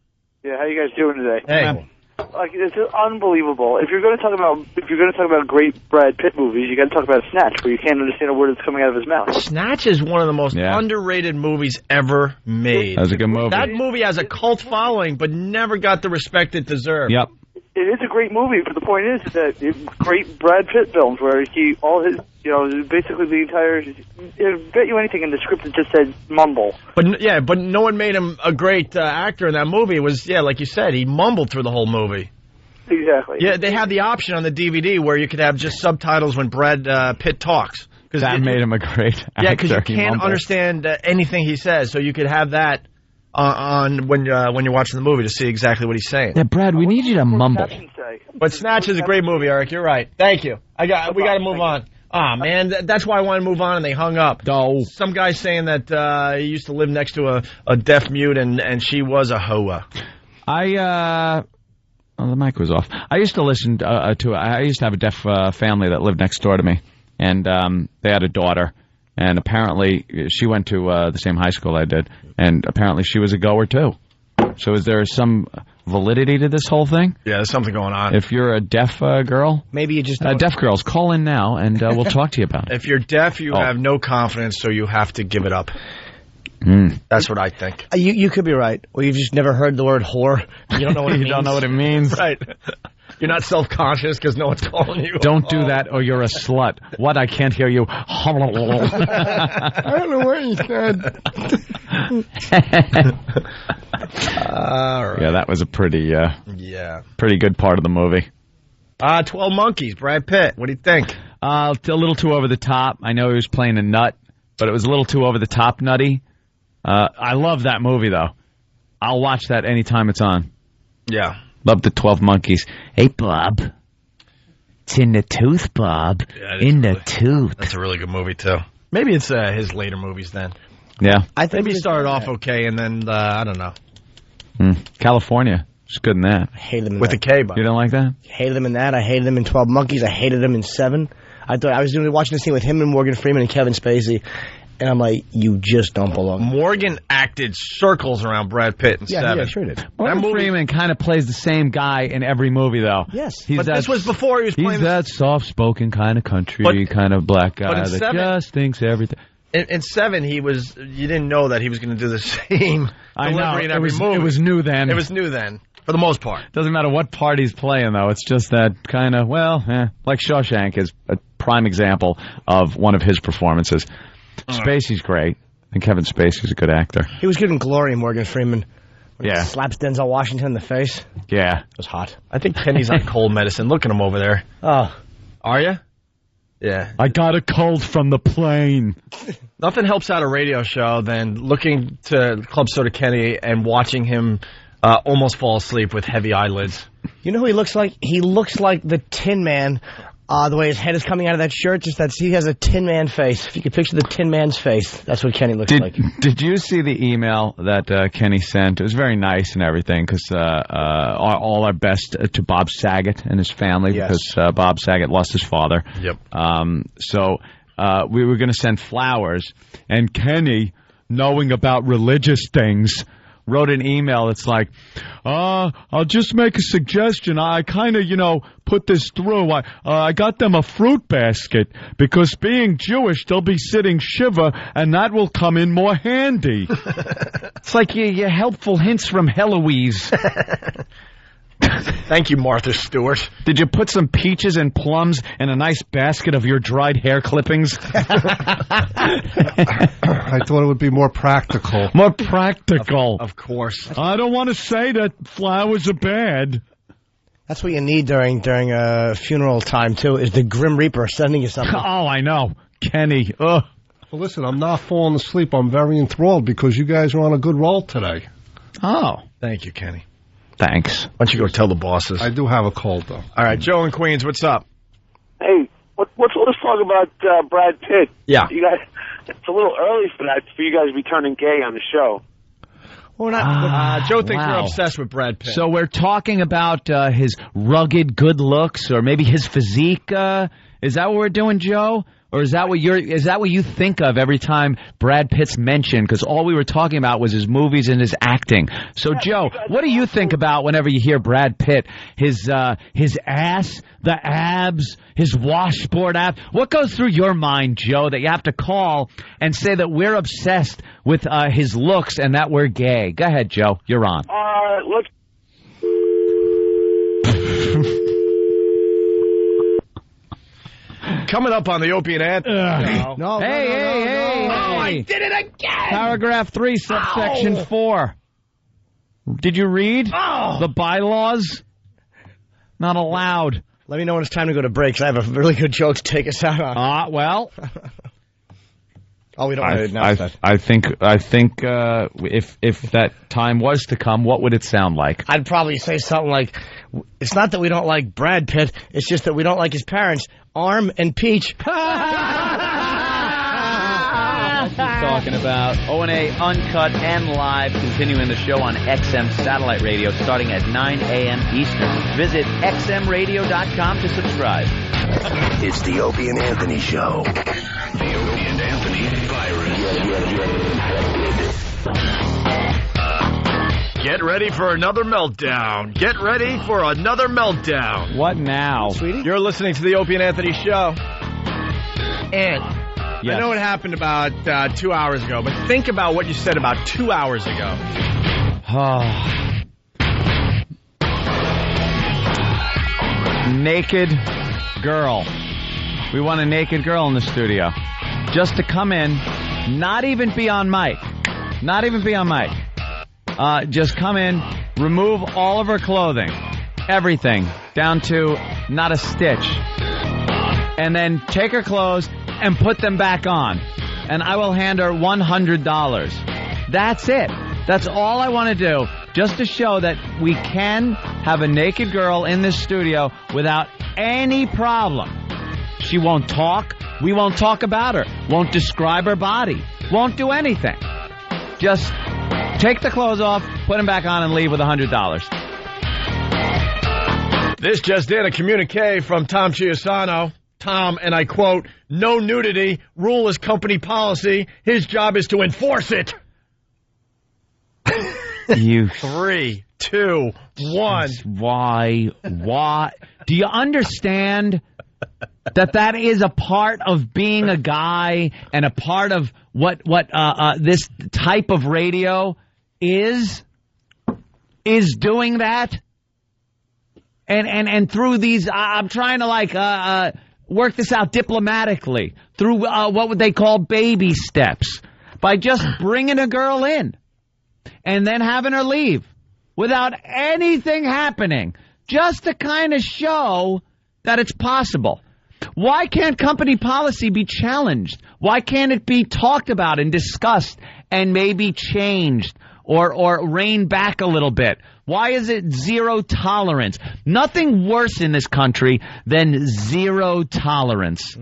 Yeah, how you guys doing today? Hey. Like, it's unbelievable. If you're going to talk about great Brad Pitt movies, you got to talk about Snatch, where you can't understand a word that's coming out of his mouth. Snatch is one of the most underrated movies ever made. That was a good movie. That movie has a cult following, but never got the respect it deserved. Yep. It is a great movie, but the point is that great Brad Pitt films where basically the entire, bet you anything in the script that just said mumble. But no one made him a great actor in that movie. It was, like you said, he mumbled through the whole movie. Exactly. Yeah, they had the option on the DVD where you could have just subtitles when Brad Pitt talks. That made him a great actor. Yeah, because you can't understand anything he says, so you could have that on when you're watching the movie to see exactly what he's saying. Yeah, Brad, we need you to mumble. But Snatch is a great movie, Eric. You're right. Thank you. We got to move on. Man, that's why I want to move on, and they hung up. No. Some guy saying that he used to live next to a deaf mute, and she was a hoa. The mic was off. I used to listen I used to have a deaf family that lived next door to me, and they had a daughter, and apparently she went to the same high school I did, and apparently she was a goer too. So is there some validity to this whole thing? Yeah, there's something going on. If you're a deaf girl, maybe you just deaf girls, call in now, and we'll talk to you about it. If you're deaf, you have no confidence, so you have to give it up. That's what I think. You could be right, or you've just never heard the word whore. You don't know what it means. You don't know what it means. Right. You're not self-conscious because no one's calling you. Don't do that, or you're a slut. What? I can't hear you. I don't know what you said. All right. Yeah, that was a pretty good part of the movie. 12 Monkeys, Brad Pitt. What do you think? A little too over the top. I know he was playing a nut, but it was a little too over the top nutty. I love that movie, though. I'll watch that anytime it's on. Yeah. Love the 12 Monkeys. Hey, Bob. It's in the tooth, Bob. Yeah, in the tooth. That's a really good movie, too. Maybe it's his later movies then. Yeah. I think maybe he started off okay, and then, I don't know. California. It's good in that. I hated him in With that. a K, but You don't like that? Hated him in that. I hated him in 12 Monkeys. I hated him in 7. I thought I was watching the scene with him and Morgan Freeman and Kevin Spacey, and I'm like, you just don't belong. Morgan acted circles around Brad Pitt in 7. Yeah, sure did. Morgan Freeman kind of plays the same guy in every movie, though. Yes. But this was before he was playing. He's that soft-spoken kind of country kind of black guy that 7, just thinks everything. In 7, you didn't know that he was going to do the same delivery in every movie. It was new then. It was new then, for the most part. Doesn't matter what part he's playing, though. It's just that kind of, like Shawshank is a prime example of one of his performances. Spacey's great, and Kevin Spacey's a good actor. He was good in Glory, Morgan Freeman. When Yeah. he slaps Denzel Washington in the face. Yeah. It was hot. I think Kenny's on cold medicine. Look at him over there. Oh. Are you? Yeah. I got a cold from the plane. Nothing helps out a radio show than looking to Club Soda Kenny and watching him almost fall asleep with heavy eyelids. You know who he looks like? He looks like the Tin Man. The way his head is coming out of that shirt, he has a Tin Man face. If you could picture the Tin Man's face, that's what Kenny looks like. Did you see the email that Kenny sent? It was very nice and everything, because all our best to Bob Saget and his family, because Bob Saget lost his father. Yep. So we were going to send flowers, and Kenny, knowing about religious things, wrote an email. It's like, I'll just make a suggestion. I kind of, put this through. I got them a fruit basket because being Jewish, they'll be sitting shiva, and that will come in more handy. It's like your helpful hints from Heloise. Thank you, Martha Stewart. Did you put some peaches and plums in a nice basket of your dried hair clippings? I thought it would be more practical. More practical. Of course. I don't want to say that flowers are bad. That's what you need during funeral time, too, is the Grim Reaper sending you something. Oh, I know. Kenny. Ugh. Well, listen, I'm not falling asleep. I'm very enthralled because you guys are on a good roll today. Oh. Thank you, Kenny. Thanks. Why don't you go tell the bosses? I do have a cold, though. All right, Joe in Queens, what's up? Hey, let's talk about Brad Pitt. Yeah. You guys, it's a little early for you guys to be turning gay on the show. Well, not. Joe thinks Wow. we're obsessed with Brad Pitt. So we're talking about his rugged good looks, or maybe his physique. Is that what we're doing, Joe? Or is that what you think of every time Brad Pitt's mentioned? Because all we were talking about was his movies and his acting. So, Joe, what do you think about whenever you hear Brad Pitt? His ass, the abs, his washboard abs. What goes through your mind, Joe, that you have to call and say that we're obsessed with his looks and that we're gay? Go ahead, Joe. You're on. Let's. Coming up on the Opie and Anthony. No. Hey. Oh, I did it again! Paragraph 3, subsection 4. Did you read the bylaws? Not allowed. Let me know when it's time to go to break, 'cause I have a really good joke to take us out on. Well. We don't want to announce that. I think if that time was to come, what would it sound like? I'd probably say something like, it's not that we don't like Brad Pitt, it's just that we don't like his parents, Arm and Peach. Talking about O&A Uncut and Live, continuing the show on XM Satellite Radio starting at 9 a.m. Eastern. Visit xmradio.com to subscribe. It's the Opie and Anthony Show. The Opie and Anthony virus. Get ready for another meltdown. Get ready for another meltdown. What now? Sweetie? You're listening to the Opie and Anthony Show. And Yes. I know it happened about 2 hours ago, but think about what you said about 2 hours ago. Naked girl. We want a naked girl in the studio. Just to come in, not even be on mic. Not even be on mic. Just come in, remove all of her clothing. Everything. Down to not a stitch. And then take her clothes and put them back on. And I will hand her $100. That's it. That's all I want to do. Just to show that we can have a naked girl in this studio without any problem. She won't talk. We won't talk about her. Won't describe her body. Won't do anything. Just take the clothes off, put them back on, and leave with $100. This just in, a communique from Tom Chiusano. Tom, and I quote, "No nudity. Rule is company policy. His job is to enforce it." You 3, 2, 1. Why? Do you understand that is a part of being a guy and a part of what this type of radio is doing that? And through these, I'm trying to work this out diplomatically through what would they call baby steps, by just bringing a girl in and then having her leave without anything happening, just to kind of show that it's possible. Why can't company policy be challenged? Why can't it be talked about and discussed and maybe changed or reined back a little bit? Why is it zero tolerance? Nothing worse in this country than zero tolerance.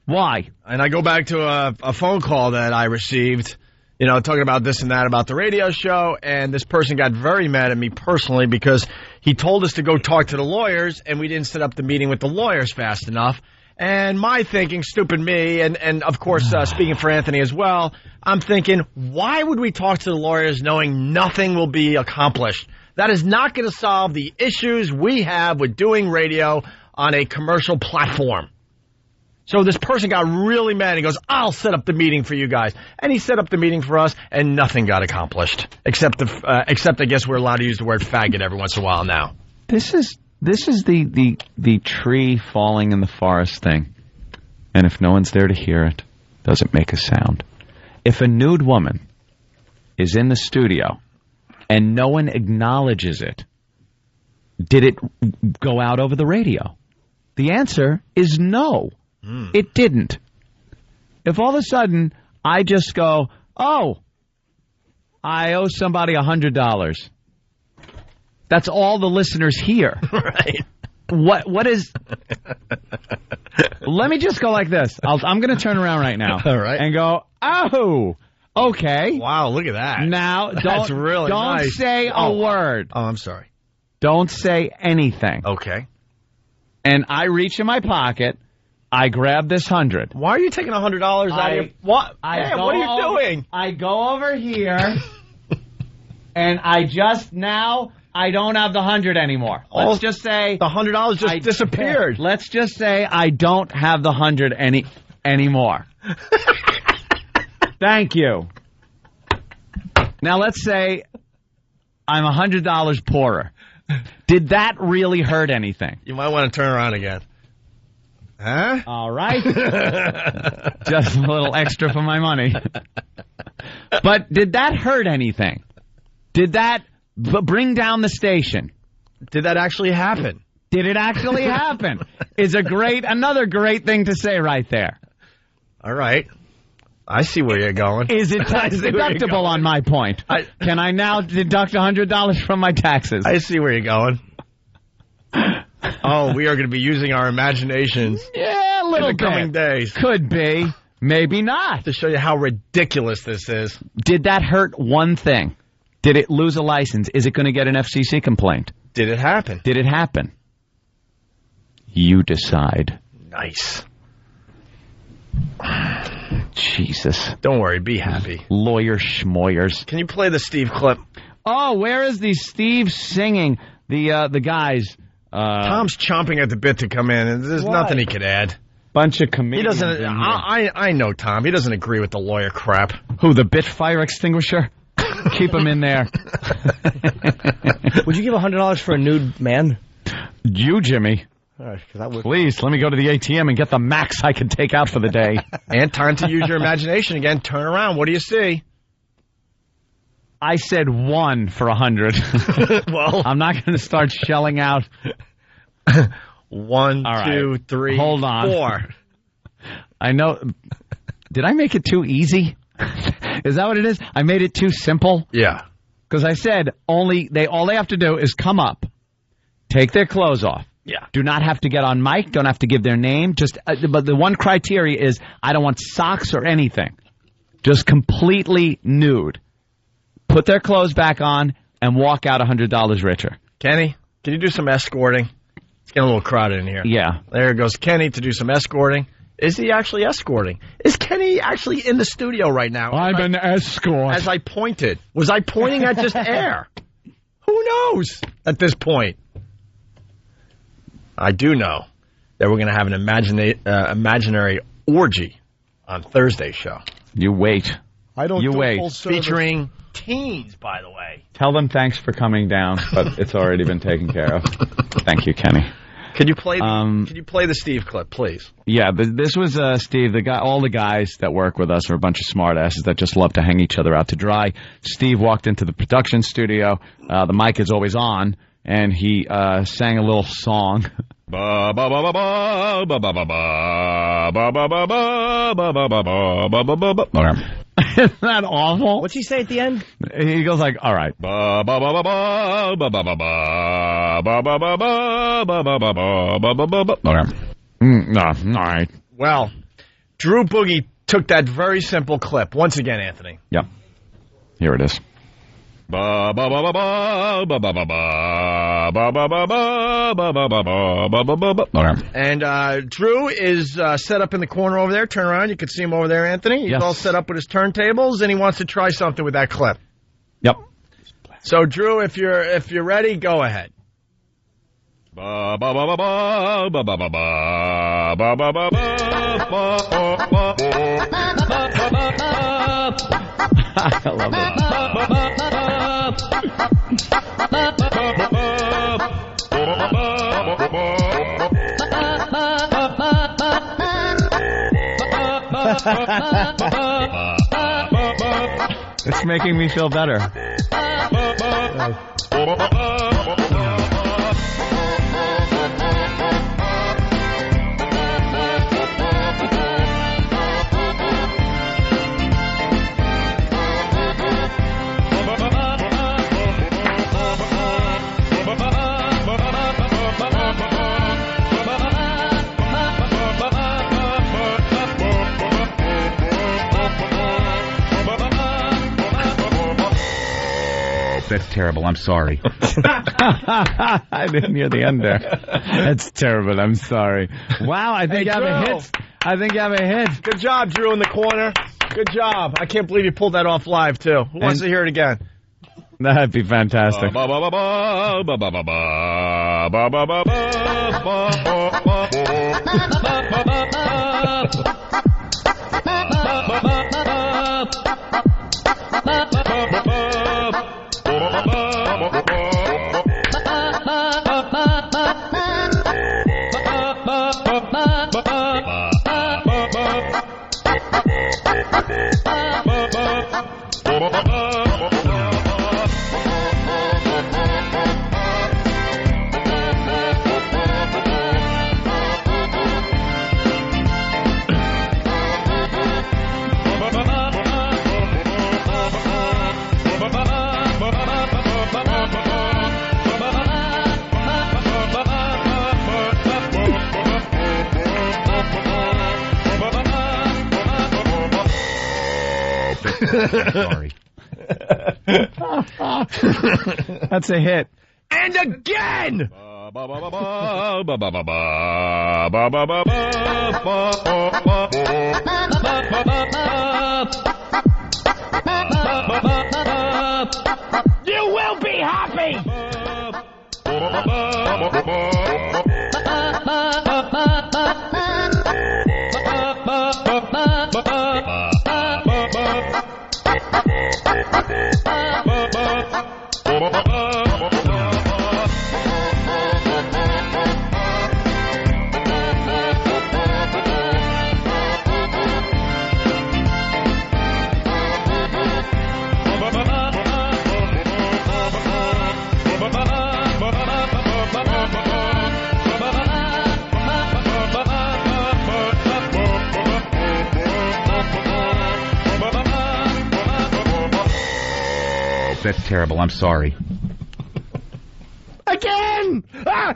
Why? And I go back to a phone call that I received, talking about this and that about the radio show, and this person got very mad at me personally because he told us to go talk to the lawyers, and we didn't set up the meeting with the lawyers fast enough. And my thinking, stupid me, and of course, speaking for Anthony as well, I'm thinking, why would we talk to the lawyers knowing nothing will be accomplished? That is not going to solve the issues we have with doing radio on a commercial platform. So this person got really mad. He goes, I'll set up the meeting for you guys. And he set up the meeting for us, and nothing got accomplished. Except I guess we're allowed to use the word faggot every once in a while now. This is the tree falling in the forest thing. And if no one's there to hear it, doesn't make a sound. If a nude woman is in the studio and no one acknowledges it, did it go out over the radio? The answer is no. It didn't. If all of a sudden I just go, oh, I owe somebody $100. That's all the listeners hear. Right. What is... Let me just go like this. I'm going to turn around right now. All right. And go, oh, okay. Wow, look at that. Now, That's really don't nice. say a word. Oh, I'm sorry. Don't say anything. Okay. And I reach in my pocket. I grab this $100. Why are you taking $100 out of your... What? Man, what are you doing? I go over here, and I don't have the 100 anymore. Let's just say... The $100 just disappeared. Let's just say I don't have the 100 anymore. Thank you. Now let's say I'm $100 poorer. Did that really hurt anything? You might want to turn around again. Huh? All right. Just a little extra for my money. But did that hurt anything? Did that bring down the station? Did that actually happen? Did it actually happen? Is another great thing to say right there. All right. I see where you're going. Is it tax deductible on my point? Can I now deduct $100 from my taxes? I see where you're going. Oh, we are going to be using our imaginations. Yeah, a little in the coming days. Could be. Maybe not. To show you how ridiculous this is. Did that hurt one thing? Did it lose a license? Is it going to get an FCC complaint? Did it happen? Did it happen? You decide. Nice. Jesus. Don't worry. Be happy. Lawyer schmoyers. Can you play the Steve clip? Oh, where is the Steve singing? The guys... Tom's chomping at the bit to come in, and there's nothing he could add. Bunch of comedians. He doesn't. I know Tom. He doesn't agree with the lawyer crap. Who, the bit fire extinguisher? Keep him in there. Would you give $100 for a nude man? You, Jimmy. All right, that would... Please, let me go to the ATM and get the max I can take out for the day. And time to use your imagination again. Turn around. What do you see? I said 1 for 100. Well, I'm not going to start shelling out. 1, All 2, right. 3, Hold on. 4. I know. Did I make it too easy? Is that what it is? I made it too simple? Yeah. Because I said all they have to do is come up, take their clothes off. Yeah. Do not have to get on mic. Don't have to give their name. But the one criteria is I don't want socks or anything. Just completely nude. Put their clothes back on and walk out $100 richer. Kenny, can you do some escorting? It's getting a little crowded in here. Yeah. There goes Kenny to do some escorting. Is he actually escorting? Is Kenny actually in the studio right now? I'm an escort. As I pointed. Was I pointing at just air? Who knows at this point? I do know that we're going to have an imaginary orgy on Thursday's show. You wait. I don't You do wait. full service. Featuring teens, by the way. Tell them thanks for coming down, but it's already been taken care of. Thank you, Kenny. Could you play the Steve clip, please? Yeah, but this was Steve. All the guys that work with us are a bunch of smartasses that just love to hang each other out to dry. Steve walked into the production studio. The mic is always on, and he sang a little song. Ba ba ba ba ba ba ba ba ba ba ba ba ba ba ba ba ba ba. Isn't that awful? What's he say at the end? He goes like, all right. Ba ba ba ba ba ba ba ba ba ba ba ba ba ba ba ba ba ba ba. No, all right. Well, Drew Boogie took that very simple clip. Once again, Anthony. Yep. Here it is. And Drew is set up in the corner over there. Turn around. You can see him over there, Anthony. He's all set up with his turntables, and he wants to try something with that clip. Yep. So, Drew, if you're ready, go ahead. I love it. It's making me feel better. That's terrible. I'm sorry. I didn't hear the end there. That's terrible. I'm sorry. Wow, I think you have a hit. I think you have a hit. Good job, Drew, in the corner. Good job. I can't believe you pulled that off live, too. Who wants to hear it again? That'd be fantastic. Sorry. That's a hit. And again! You will be happy! That's terrible. I'm sorry. Again! Ah!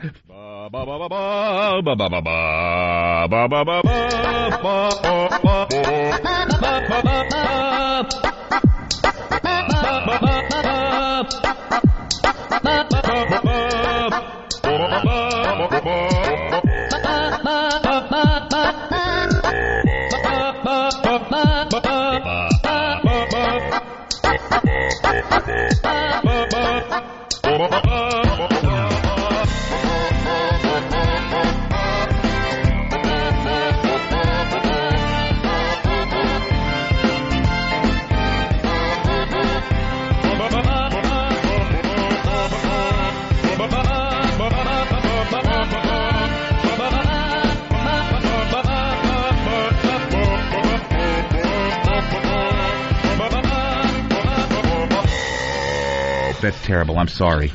That's terrible. I'm sorry.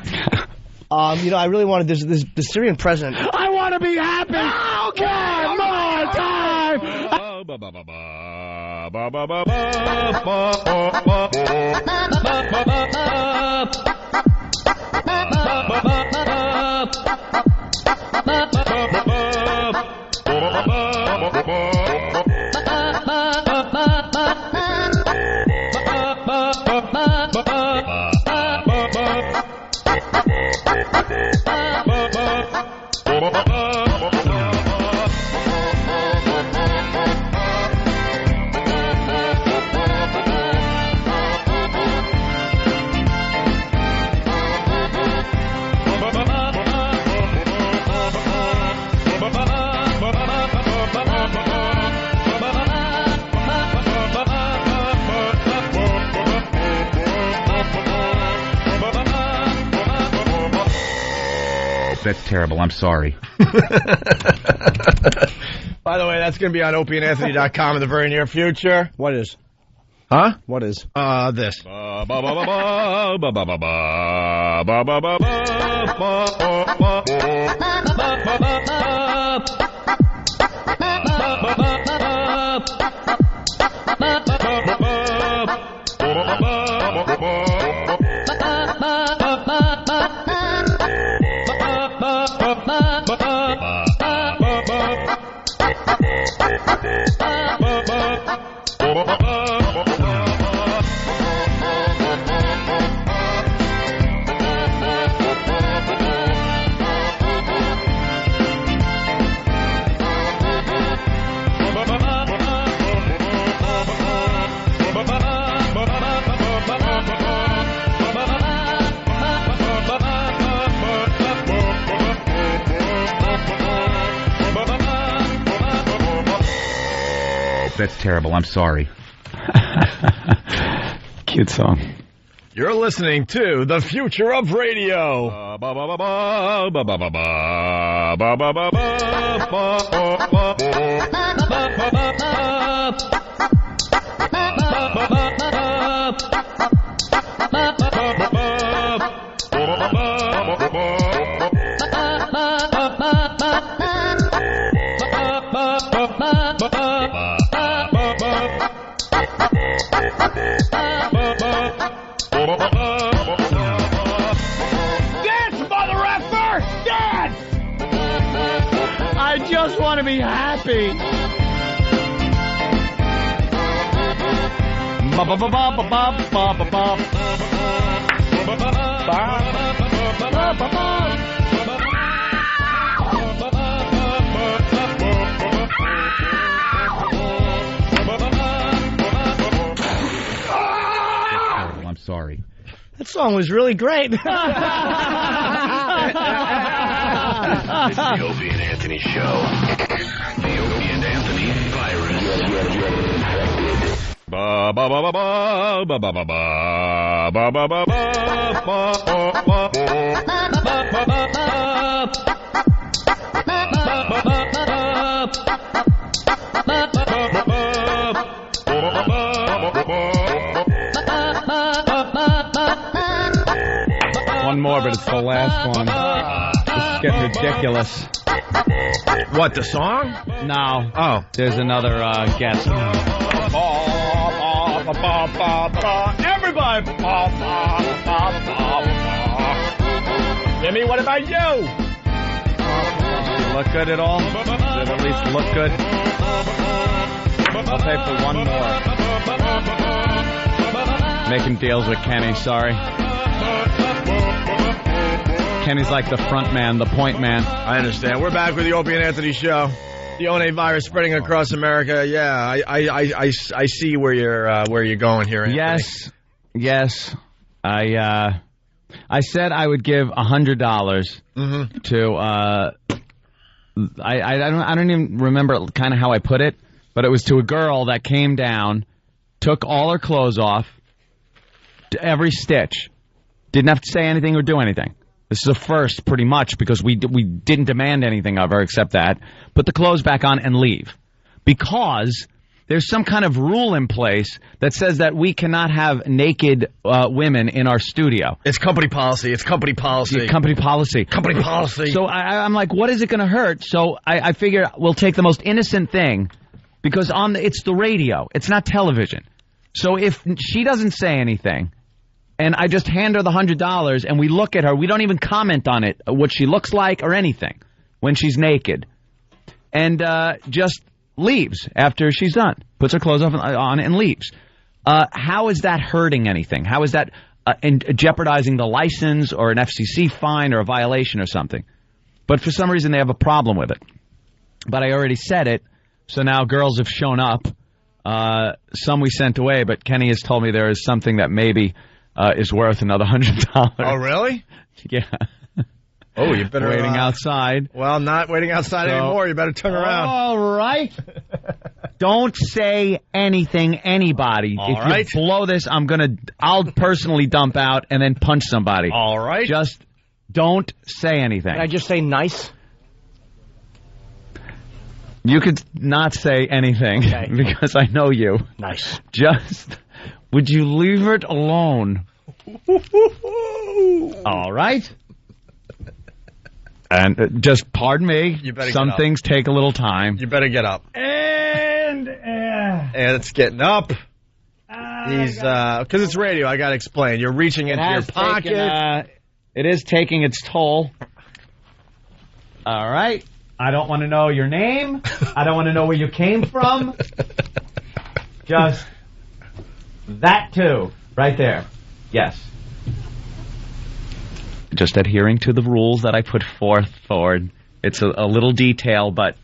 You know, I really wanted this. The Syrian president. I want to be happy. Okay, more time. That's terrible. I'm sorry. By the way, that's going to be on opieandanthony.com in the very near future. What is? Huh? What is? This. That's terrible. I'm sorry. Cute song. You're listening to The Future of Radio. Dance, mother effer! Dance! I just want to be happy. I'm sorry. That song was really great. It's the Opie and Anthony Show. The Opie and Anthony virus. Ba ba ba ba ba ba ba ba ba ba ba One more, but it's the last one. This is getting ridiculous. What, the song? No. Oh. There's another guest. Everybody! Jimmy, what about you? Look good at all? Does it at least look good? I'll pay for one more. Making deals with Kenny, sorry. Kenny's like the front man, the point man. I understand. We're back with the Opie and Anthony Show. The ONA virus spreading across America. Yeah, I see where you're going here, Anthony. Yes. I said I would give $100 to. I don't even remember kind of how I put it, but it was to a girl that came down, took all her clothes off, every stitch, didn't have to say anything or do anything. This is a first, pretty much, because we didn't demand anything of her except that. Put the clothes back on and leave. Because there's some kind of rule in place that says that we cannot have naked women in our studio. It's company policy. It's company policy. Yeah, company policy. Company policy. So I'm like, what is it going to hurt? So I figure we'll take the most innocent thing, because it's the radio. It's not television. So if she doesn't say anything, and I just hand her the $100, and we look at her. We don't even comment on it, what she looks like or anything when she's naked. And just leaves after she's done. Puts her clothes on and leaves. How is that hurting anything? How is that jeopardizing the license or an FCC fine or a violation or something? but for some reason they have a problem with it. But I already said it, so now girls have shown up. Some we sent away, but Kenny has told me there is something that maybe is worth another $100. Oh, really? Yeah. Oh, you better... Waiting outside. Well, not waiting outside anymore. You better turn around. All right. Don't say anything, anybody. If you blow this, I'll personally dump out and then punch somebody. All right. Just don't say anything. Can I just say nice? You could not say anything because I know you. Nice. Just, would you leave it alone? All right. And just pardon me. You better some get up. things take a little time. You better get up. And it's getting up. He's because it's radio. I got to explain. You're reaching into your pocket. It is taking its toll. All right. I don't want to know your name. I don't want to know where you came from. Just that too, right there. Yes. Just adhering to the rules that I put forward. It's a little detail, but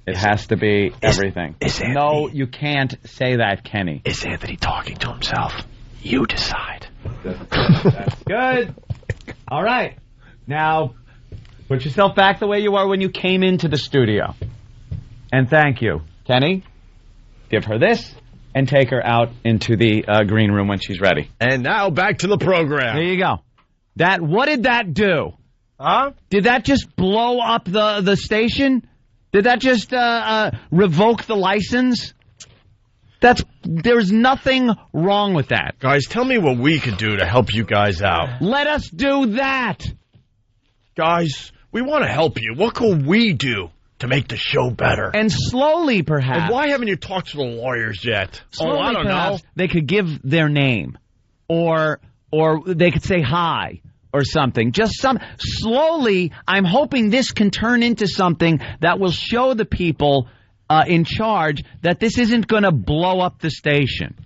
it has to be everything. No, you can't say that, Kenny. Is Anthony talking to himself? You decide. That's good. All right. Now, put yourself back the way you were when you came into the studio. And thank you. Kenny, give her this and take her out into the green room when she's ready. And now back to the program. There you go. What did that do? Huh? Did that just blow up the station? Did that just revoke the license? There's nothing wrong with that. Guys, tell me what we could do to help you guys out. Let us do that. Guys, we want to help you. What could we do to make the show better? And slowly, perhaps. And why haven't you talked to the lawyers yet? Slowly, I don't know. They could give their name, or they could say hi. Or something. Slowly, I'm hoping this can turn into something that will show the people in charge that this isn't going to blow up the station.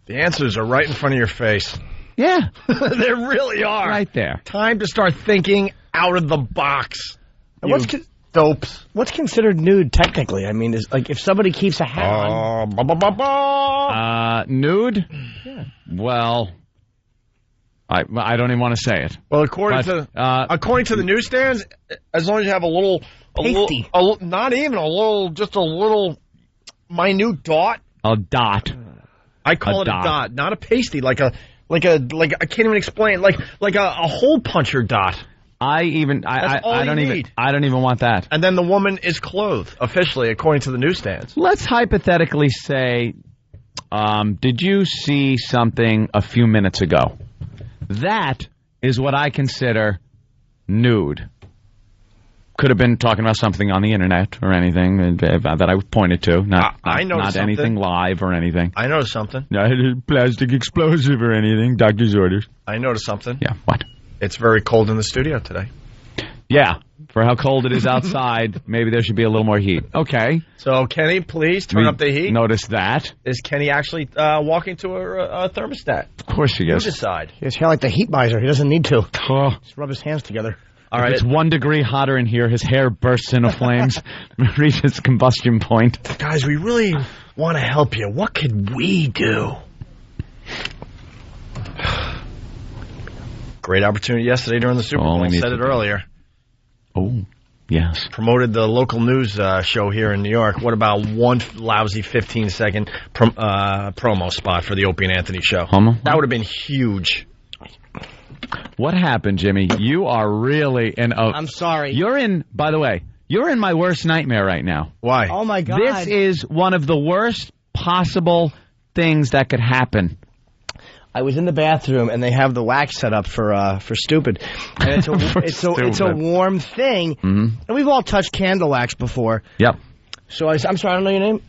The answers are right in front of your face. Yeah. They really are. Right there. Time to start thinking out of the box. And dopes. What's considered nude technically? I mean, is like if somebody keeps a hat on. Nude? Yeah. Well... I don't even want to say it. Well, according to the newsstands, as long as you have a little not even a little, just a little minute dot. A dot. I call it a dot, not a pasty, like I can't even explain, like a hole puncher dot. I don't even want that. And then the woman is clothed officially, according to the newsstands. Let's hypothetically say, did you see something a few minutes ago? That is what I consider nude. Could have been talking about something on the internet or anything that I pointed to. Not anything live or anything. I noticed something. Not a plastic explosive or anything. Doctor's orders. I noticed something. Yeah, what? It's very cold in the studio today. Yeah, for how cold it is outside, maybe there should be a little more heat. Okay. So, Kenny, please turn up the heat. Notice that. Is Kenny actually walking to a thermostat? Of course he is. You decide. He's hair like the heat miser. He doesn't need to. Oh. Just rub his hands together. All right. It's 1 degree hotter in here. His hair bursts into flames, reaches combustion point. Guys, we really want to help you. What could we do? Great opportunity yesterday during the Super Bowl. I said it earlier. Oh, yes. Promoted the local news show here in New York. What about one lousy 15-second promo spot for the Opie and Anthony show? That would have been huge. What happened, Jimmy? You are really in a... I'm sorry. By the way, you're in my worst nightmare right now. Why? Oh, my God. This is one of the worst possible things that could happen. I was in the bathroom, and they have the wax set up for stupid. And it's a warm thing. Mm-hmm. And we've all touched candle wax before. Yep. So I'm sorry, I don't know your name?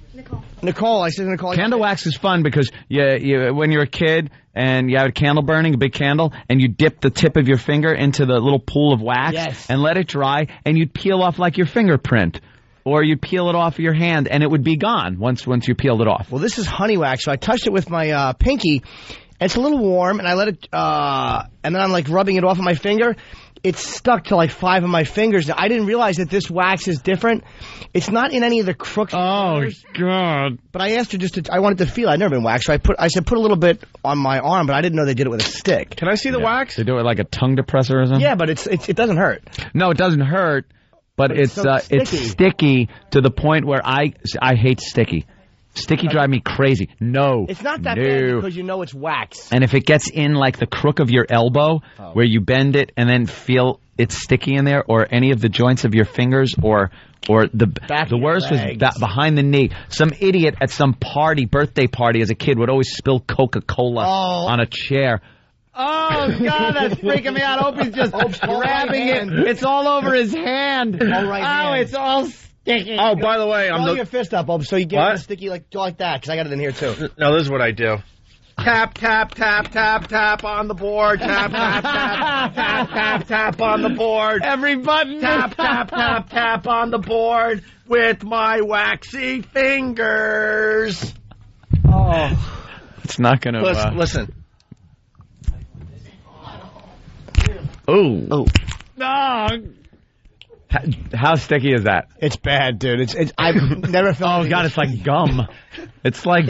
Nicole. I said Nicole. Candle wax is fun because when you're a kid and you have a candle burning, a big candle, and you dip the tip of your finger into the little pool of wax and let it dry, and you'd peel off like your fingerprint. Or you'd peel it off of your hand, and it would be gone once you peeled it off. Well, this is honey wax, so I touched it with my pinky. And it's a little warm, and I let it, and then I'm like rubbing it off of my finger, it's stuck to like 5 of my fingers. I didn't realize that this wax is different. It's not in any of the crooks. Oh, God. But I asked her I wanted to feel. I'd never been waxed, so I said put a little bit on my arm, but I didn't know they did it with a stick. Can I see the wax? They do it like a tongue depressor or something? Yeah, but it doesn't hurt. No, it doesn't hurt, but it's so it's sticky to the point where I hate sticky. Sticky drive me crazy. No. It's not that bad because you know it's wax. And if it gets in like the crook of your elbow where you bend it and then feel it's sticky in there, or any of the joints of your fingers, or the worst was behind the knee. Some idiot at some birthday party as a kid would always spill Coca-Cola on a chair. Oh, God, that's freaking me out. Opie's just grabbing it. It's all over his hand. It's all sticky. Oh, by the way, Roll your fist up, so you get it sticky like that, because I got it in here, too. No, this is what I do. Tap, tap, tap, tap, tap on the board. Tap, tap, tap, tap, tap, tap on the board. Every button. Tap, tap, tap, tap on the board with my waxy fingers. Oh. It's not going to... Listen. Oh. No. How sticky is that? It's bad, dude. It's I've never felt. Oh God, it's like gum. It's like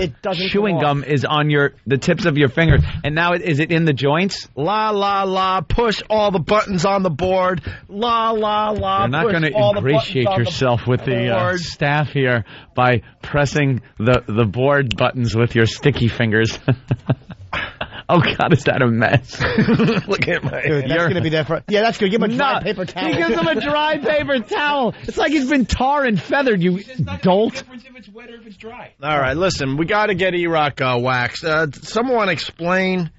chewing gum is on the tips of your fingers. And now is it in the joints? La la la. Push all the buttons on the board. La la la. You're not going to ingratiate yourself with the staff here by pressing the board buttons with your sticky fingers. Oh, God, is that a mess? Look at my... Dude, that's going to be there for... Yeah, that's good. Give him a dry paper towel. He gives him a dry paper towel. It's like he's been tar and feathered, you dolt. It's difference if it's wet or if it's dry. All right, listen, we got to get E-Rock waxed. Someone explain...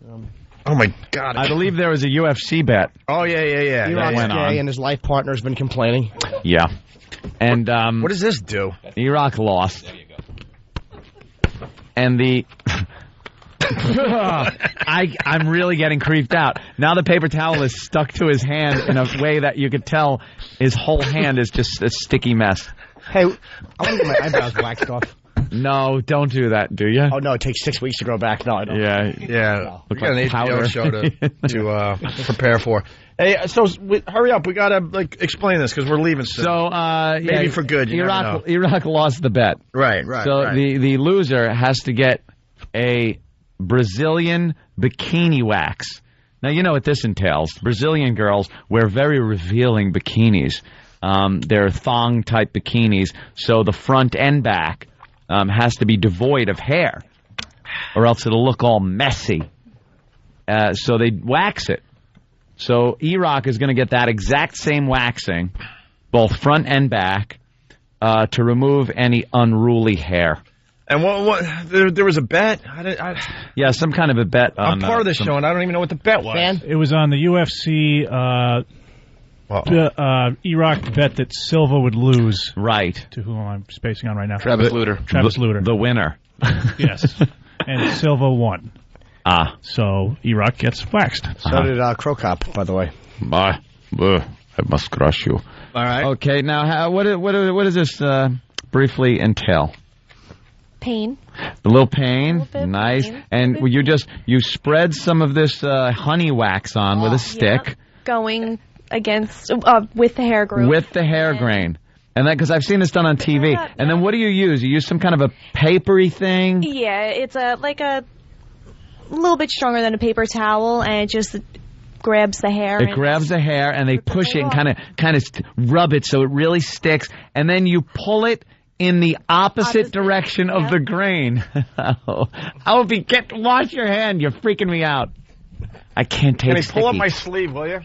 oh, my God. I believe there was a UFC bet. Oh, yeah. E-Rock's gay and his life partner's been complaining. Yeah. And... what does this do? E-Rock lost. There you go. And the... I'm really getting creeped out. Now the paper towel is stuck to his hand in a way that you could tell his whole hand is just a sticky mess. Hey, I want to get my eyebrows waxed off. No, don't do that, do you? Oh, no, it takes 6 weeks to grow back. No, I don't. Yeah. Look got like an HBO show to prepare for. Hey, so hurry up. We got to explain this because we're leaving soon. So, maybe for good. Iraq lost the bet. Right. So the loser has to get a Brazilian bikini wax. Now, you know what this entails. Brazilian girls wear very revealing bikinis. They're thong-type bikinis, so the front and back has to be devoid of hair, or else it'll look all messy. So they wax it. So E-Rock is going to get that exact same waxing, both front and back, to remove any unruly hair. And what there was a bet? Yeah, some kind of a bet. I'm part of this show, and I don't even know what the bet was. Fan? It was on the UFC. E-Rock bet that Silva would lose. Right. To who I'm spacing on right now? Travis Lutter. The winner. Yes. And Silva won. So E-Rock gets waxed. So did Krokop, by the way. Bye. I must crush you. All right. Okay, now what does this briefly entail? Pain. A little pain. Nice. Pain. And you spread some of this honey wax on with a stick. Yep. Going against, with the hair grain. With the hair grain. And then, because I've seen this done on TV. And then what do you use? You use some kind of a papery thing? Yeah, it's a little bit stronger than a paper towel, and it just grabs the hair. It grabs the hair, and they push it and kind of rub it so it really sticks. And then you pull it in the opposite direction of the grain. Opie, wash your hand. You're freaking me out. I can't take Kenny, pull up my sleeve, will you?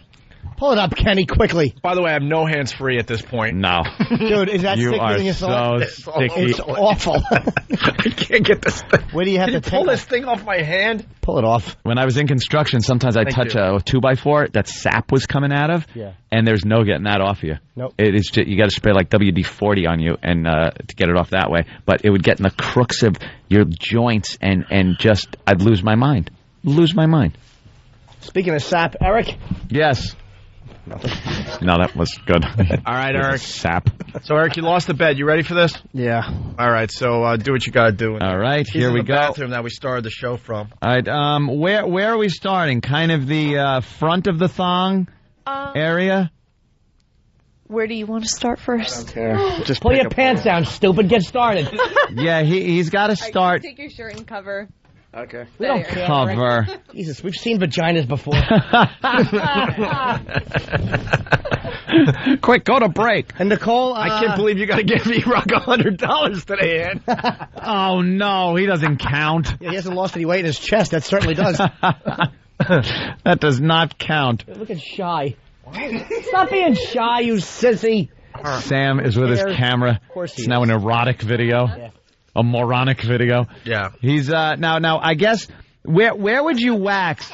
Pull it up, Kenny, quickly. By the way, I have no hands-free at this point. No. Dude, is that you stickier than you thought? So sticky. It's awful. I can't get this thing. Where do you have Can to you pull this thing off my hand? Pull it off. When I was in construction, sometimes I'd touch a 2x4 that sap was coming out of, and there's no getting that off you. Nope. It is just, you got to spray like WD-40 on you and to get it off that way. But it would get in the crooks of your joints, and just I'd lose my mind. Lose my mind. Speaking of sap, Eric? Yes. No, that was good. All right, Eric. Sap. So, Eric, you lost the bet. You ready for this? Yeah. All right, so do what you got to do. All right, He's here in we the go. bathroom that we started the show from. All right, where are we starting? Kind of the front of the thong area? Where do you want to start first? Just pull your pants down, stupid. Get started. Yeah, he's got to start. Take your shirt and cover. Okay. We don't care. Cover. Jesus, we've seen vaginas before. Quick, go to break. And Nicole, I can't believe you got to give E-Rock $100 today, Ann. Oh, no, he doesn't count. Yeah, he hasn't lost any weight in his chest. That certainly does. That does not count. Look at Shy. Stop being shy, you sissy. Sam is with his camera. Of course he It's now an erotic video. Yeah. A moronic video. Yeah. He's now I guess where would you wax?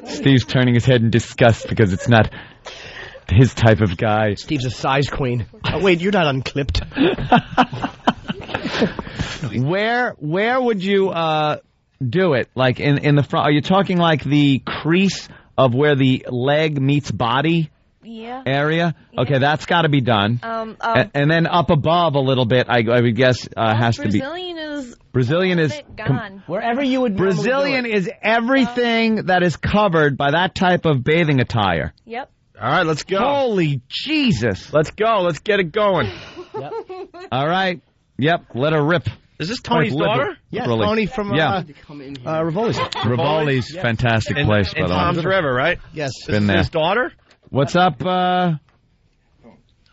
Steve's turning his head in disgust because it's not his type of guy. Steve's a size queen. Oh, wait, you're not unclipped. Where would you do it? Like in the front? Are you talking like the crease of where the leg meets body? Yeah. Area? Okay, that's got to be done. And then up above a little bit, I would guess has to be. Brazilian is gone. Wherever you would. Brazilian is everything that is covered by that type of bathing attire. Yep. All right, let's go. Holy Jesus! Let's go. Let's get it going. Yep. All right. Yep. Let her rip. Is this Tony's daughter? Yeah, Tony from Rivoli's. Rivoli's fantastic place, by the way. Tom's River, right? Yes. Been there. His daughter? What's up?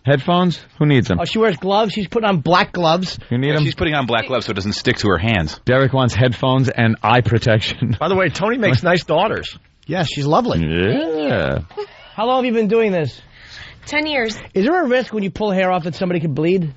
Headphones? Who needs them? Oh, she wears gloves. She's putting on black gloves. You need them? She's putting on black gloves so it doesn't stick to her hands. Derek wants headphones and eye protection. By the way, Tony makes nice daughters. Yeah, she's lovely. Yeah. How long have you been doing this? 10 years. Is there a risk when you pull hair off that somebody could bleed?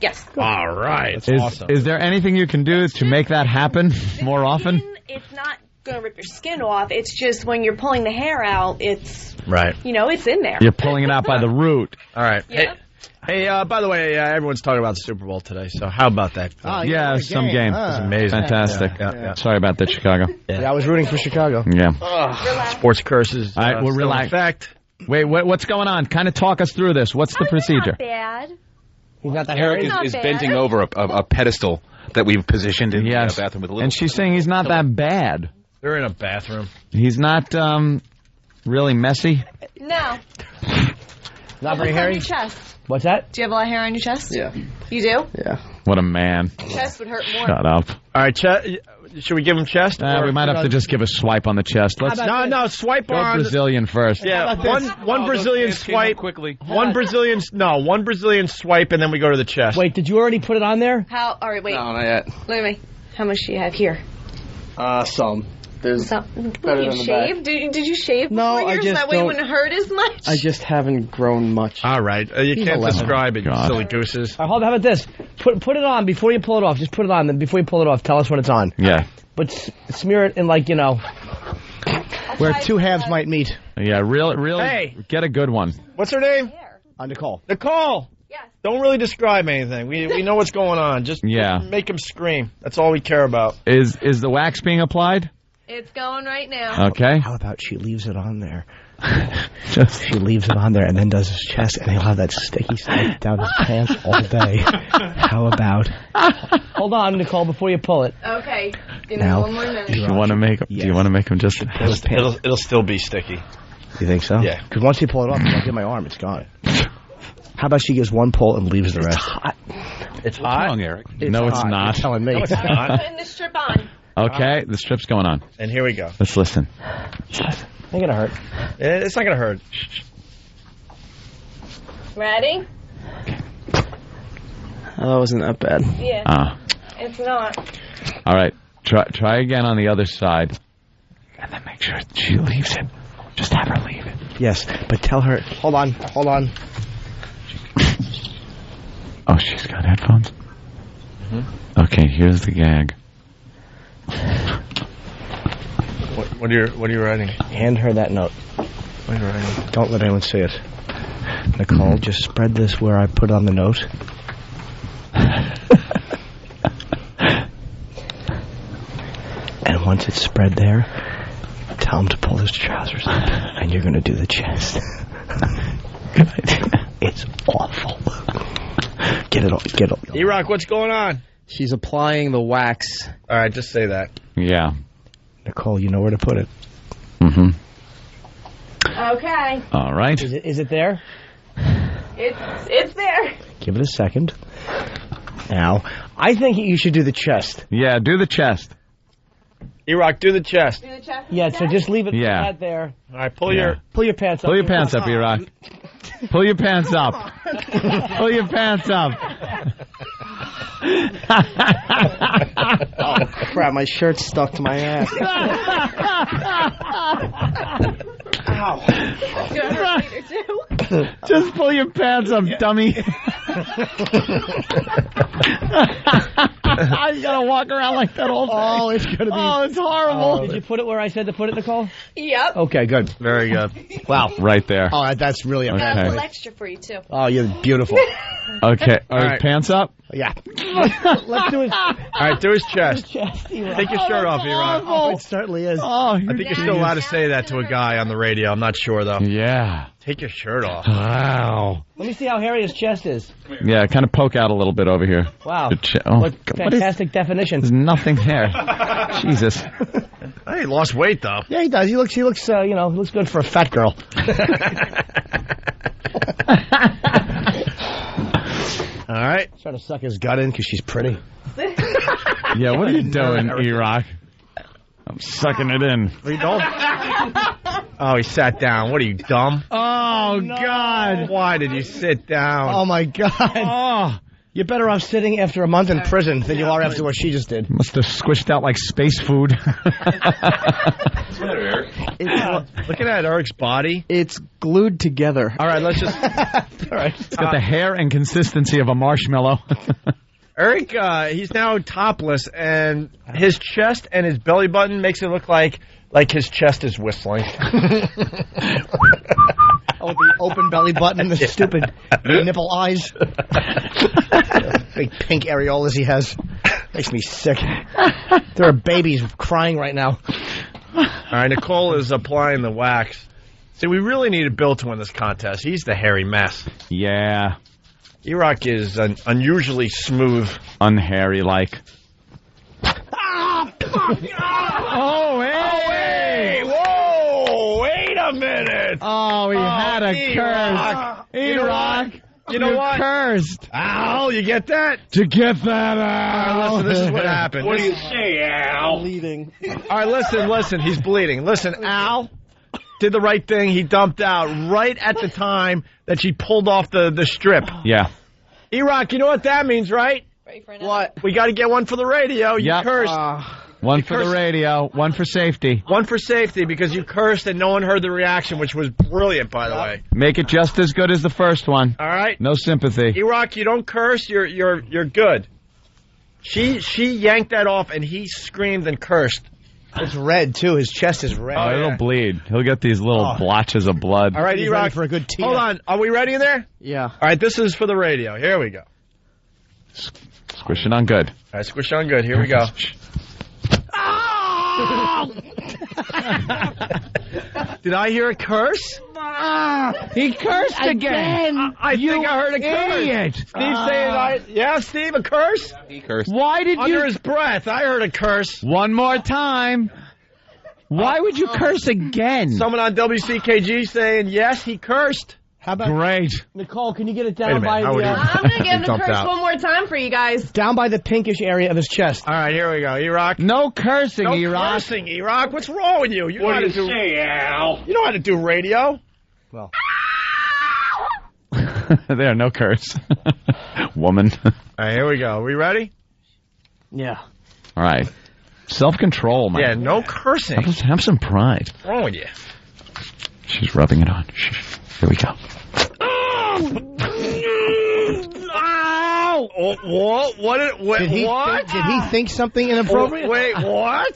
Yes. All right. That's awesome. Is there anything you can do to make that happen more often? It's not going to rip your skin off. It's just when you're pulling the hair out, it's, right. It's in there. You're pulling it out by the root. All right. Yep. Hey, by the way, everyone's talking about the Super Bowl today, so how about that? Yeah, some game. It's amazing. Fantastic. Yeah. Sorry about that, Chicago. Yeah, I was rooting for Chicago. Yeah. Sports curses. All right, we're relaxed. In fact, wait, what's going on? Kind of talk us through this. What's the procedure? Not bad. He's not that Eric hairy? is bending over a pedestal that we've positioned in the bathroom with a little. And she's saying he's not that bad. they're in a bathroom. He's not really messy. No. Not very On hairy? your chest. What's that? Do you have a lot of hair on your chest? Yeah. You do? Yeah. What a man. Chest would hurt more. Shut up. All right, should we give him chest? We might have to just give a swipe on the chest. Let's No, swipe go on. Brazilian first. Yeah, one Brazilian swipe. Quickly. One Brazilian swipe, and then we go to the chest. Wait, did you already put it on there? How? All right, wait. No, not yet. Look at me. How much do you have here? Some. There's Better than you the shave? Did you shave No, before I yours? just That way it don't- wouldn't hurt as much? I just haven't grown much. All right, you He's can't 11. describe it, you God. silly gooses. All right, hold on. How about this? Put it on before you pull it off. Just put it on. Then before you pull it off, tell us when it's on. Yeah. But smear it in where two halves might meet. Yeah, really Hey. get a good one. What's her name? Nicole. Nicole. Yes. Don't really describe anything. We know what's going on. Just make him scream. That's all we care about. Is the wax being applied? It's going right now. Okay. How about she leaves it on there? She leaves it on there and then does his chest, and he'll have that sticky stuff down his pants all day. How about? Hold on, Nicole, before you pull it. Okay. Give me Now, one more minute. Do you want to make him? Do you want to make him just? It'll still be sticky. You think so? Yeah. Because once you pull it off, I get my arm, it's gone. How about she gives one pull and leaves the rest? Hot. It's What's hot. wrong, Eric? It's No, it's hot. not. You're telling me. No, it's not. Putting the strip on. Okay, the strip's going on. And here we go. Let's listen. Ain't gonna hurt. It's not gonna hurt. Ready? That wasn't that bad. Yeah. It's not. All right. Try again on the other side. And then make sure she leaves it. Just have her leave it. Yes, but tell her. Hold on. Oh, she's got headphones? Mm-hmm. Okay, here's the gag. What are you writing? Hand her that note. What are you writing? Don't let anyone see it. Nicole, just spread this where I put on the note. And once it's spread there, tell him to pull his trousers up, and you're going to do the chest. Good idea. It's awful. Get it. E-Rock, what's going on? She's applying the wax. All right, just say that. Yeah. Nicole, you know where to put it. Mm-hmm. Okay. All right. Is it there? It's there. Give it a second. Now, I think you should do the chest. Yeah, do the chest. E-Rock, do the chest. Do the chest. Yeah, so just leave it Yeah. right there. All right, pull Yeah. your pants up. Pull your pants up, E-Rock. Pull your pants up. Pull your pants up. Oh, crap, my shirt's stuck to my ass. Ow. Just pull your pants up, dummy. You gotta walk around like that all day. Oh, it's gonna be. Oh, it's horrible. Did you put it where I said to put it, Nicole? Yep. Okay, good. Very good. Wow. Right there. Oh, that's really I got a Okay. little extra for you too. Oh, you're beautiful. Okay. All right. right. Pants up. Yeah. Let's do it. All right, do his chest. Chest. Take your shirt off, E-Rock. Oh, it certainly is. Oh, I think you're still allowed to say that to a guy on the radio. I'm not sure, though. Yeah. Take your shirt off. Wow. Let me see how hairy his chest is. Yeah, kind of poke out a little bit over here. Wow. Oh, What what is, fantastic definition. there's nothing there. Jesus. Hey, he lost weight, though. Yeah, he does. He looks he looks good for a fat girl. All right. Trying to suck his gut in because she's pretty. Yeah, what are you doing, E-Rock? I'm sucking it in. We don't. Oh, he sat down. What are you, dumb? Oh, God. Why did you sit down? Oh, my God. Oh. You're better off sitting after a month in prison than you are after what she just did. Must have squished out like space food. Looking at Eric's body. It's glued together. All right, let's just. All right. It's got the hair and consistency of a marshmallow. Eric, he's now topless, and his chest and his belly button makes it look like his chest is whistling. Oh, the open belly button, the stupid nipple eyes. Big pink areolas he has. Makes me sick. There are babies crying right now. All right, Nicole is applying the wax. See, we really needed Bill to win this contest. He's the hairy mess. Yeah. E-Rock is unusually smooth. Unhairy-like. Oh, hey! Whoa! Wait a minute! Oh, he had a E-Rock. curse. E-Rock. You know what? Cursed. Al, you get that? To get that All out. right, listen, this is what happened. What do you say, Al? Bleeding. All right, listen. He's bleeding. Listen, Al did the right thing. He dumped out right at the time that she pulled off the strip. Yeah. E-Rock, you know what that means, right? What? We got to get one for the radio. You Yep. cursed. One for the radio, one for safety. One for safety because you cursed and no one heard the reaction, which was brilliant, by the way. Make it just as good as the first one. All right. No sympathy. E-Rock, you don't curse. You're good. She yanked that off and he screamed and cursed. It's red, too. His chest is red. Oh, it'll bleed. He'll get these little blotches of blood. All right, He's E-Rock. ready for a good tea. Hold on. Are we ready in there? Yeah. All right, this is for the radio. Here we go. Squish it on good. All right, squish on good. Here we go. Did I hear a curse? He cursed again. I think I heard a curse. Idiot. Steve saying, yeah, Steve, a curse? He cursed. Why did Under you... his breath, I heard a curse. One more time. Why would you curse again? Someone on WCKG saying, yes, he cursed. How about Great. Nicole? Can you get it Wait a down minute, by how would the you- I'm going to get him to Dumped curse out. one more time for you guys. down by the pinkish area of his chest? All right, here we go. E-Rock. No cursing, No E-Rock. cursing, E-Rock. What's wrong with you? You know What how do to you say, Al? You know how to do radio. Well, There, no curse. Woman. All right, here we go. Are we ready? yeah. All right. Self-control, man. Yeah, no cursing. Have some pride. What's wrong with you? She's rubbing it on. Shh. Here we go. Ow! Oh, what? Did he what? Did he think something inappropriate? Wait, what?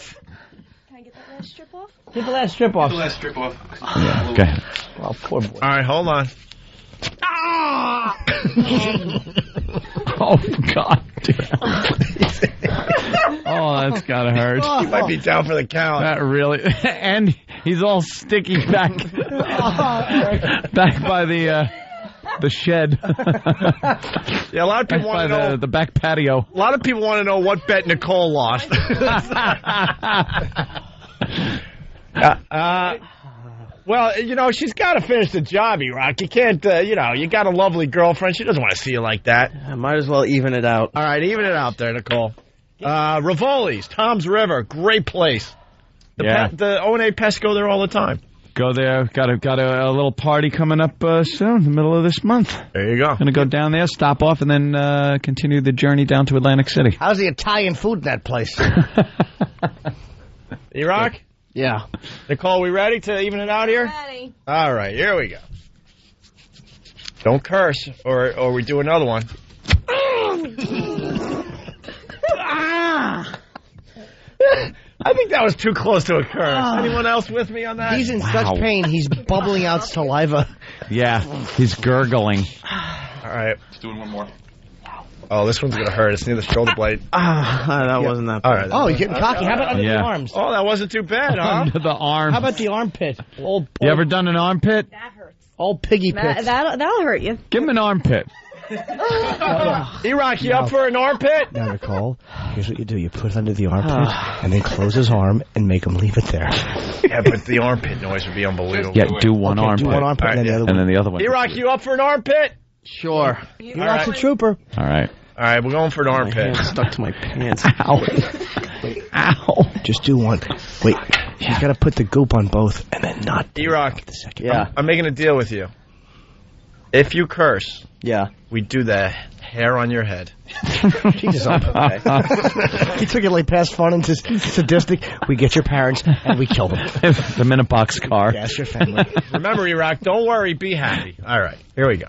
Can I get that last strip off? Get the last strip off. Let's strip off. Yeah, go ahead. Oh, poor boy. All right, hold on. Oh, God. Oh, that's gotta hurt. You might be down for the count. That really... And he's all sticky back by the shed. Yeah, a lot of people want to know. The back patio. A lot of people want to know what bet Nicole lost. Well, she's got to finish the job, E-Rock. You can't, you got a lovely girlfriend. She doesn't want to see you like that. I might as well even it out. All right, even it out there, Nicole. Rivoli's, Tom's River, great place. The O&A Pest go there all the time. Go there. Got a little party coming up soon, the middle of this month. There you go. Going to go down there, stop off, and then continue the journey down to Atlantic City. How's the Italian food in that place? E-Rock? Yeah. Nicole, we ready to even it out here? Ready. All right, here we go. Don't curse, or we do another one. I think that was too close to a curse. Anyone else with me on that? He's in such pain, he's bubbling out saliva. Yeah, he's gurgling. All right. Just doing one more. Oh, this one's going to hurt. It's near the shoulder blade. That wasn't that bad. All right. Oh, you're getting cocky. How about under the arms? Oh, that wasn't too bad, huh? Under the arms. How about the armpit? You ever done an armpit? That hurts. Old piggy pits. That'll hurt you. Give him an armpit. E-Rock, you up for an armpit? Now, Nicole, here's what you do. You put it under the armpit and then close his arm and make him leave it there. Yeah, but the armpit noise would be unbelievable. Yeah, do one armpit. Do one armpit and then the other one. And then the other one. E-Rock, you up for an armpit? Sure. E-Rock's a trooper. All right. All right, we're going for an My armpit. hand stuck to my pants. Ow. Wait. Ow. Just do one. Wait. You got to put the goop on both and then not. E-Rock, The second. Yeah. I'm making a deal with you. If you curse, Yeah. we do the hair on your head. Jesus, okay. He took it like past fun into sadistic. We get your parents and we kill them. The Minibox car. Gas your family. Remember, E-Rock, don't worry, be happy. All right, here we go.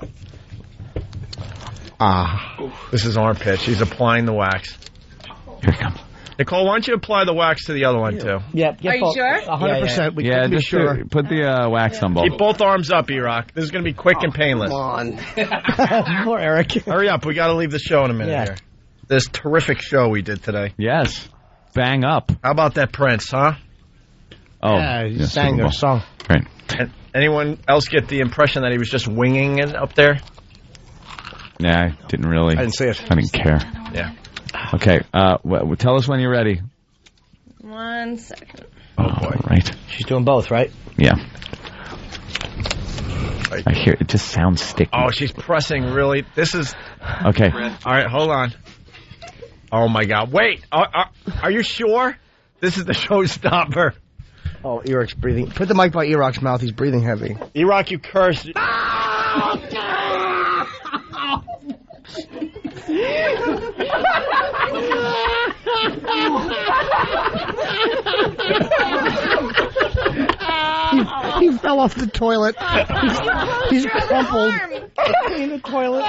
This is armpit. She's applying the wax. Here it comes. Nicole, why don't you apply the wax to the other one, too? Yep. Are you sure? 100%. We Yeah, can be just sure. put the wax on both. Keep both arms up, E-Rock. This is going to be quick and painless. Come on. Poor Eric. Hurry up. We got to leave the show in a minute Yeah. here. This terrific show we did today. Yes. Bang up. How about that Prince, huh? Oh, Yeah, he yes, sang Super their Bowl. song. Great. And anyone else get the impression that he was just winging it up there? Yeah, I didn't really. I didn't see it. I didn't care. Yeah. Okay. Tell us when you're ready. 1 second. Oh boy. Right. She's doing both, right? Yeah. I hear it. Just sounds sticky. Oh, she's pressing really. This is. Okay. All right, hold on. Oh my God! Wait, are you sure? This is the showstopper. Oh, E-Rock's breathing. Put the mic by E-Rock's mouth. He's breathing heavy. E-Rock, you cursed. He fell off the toilet. He's crumpled in the toilet.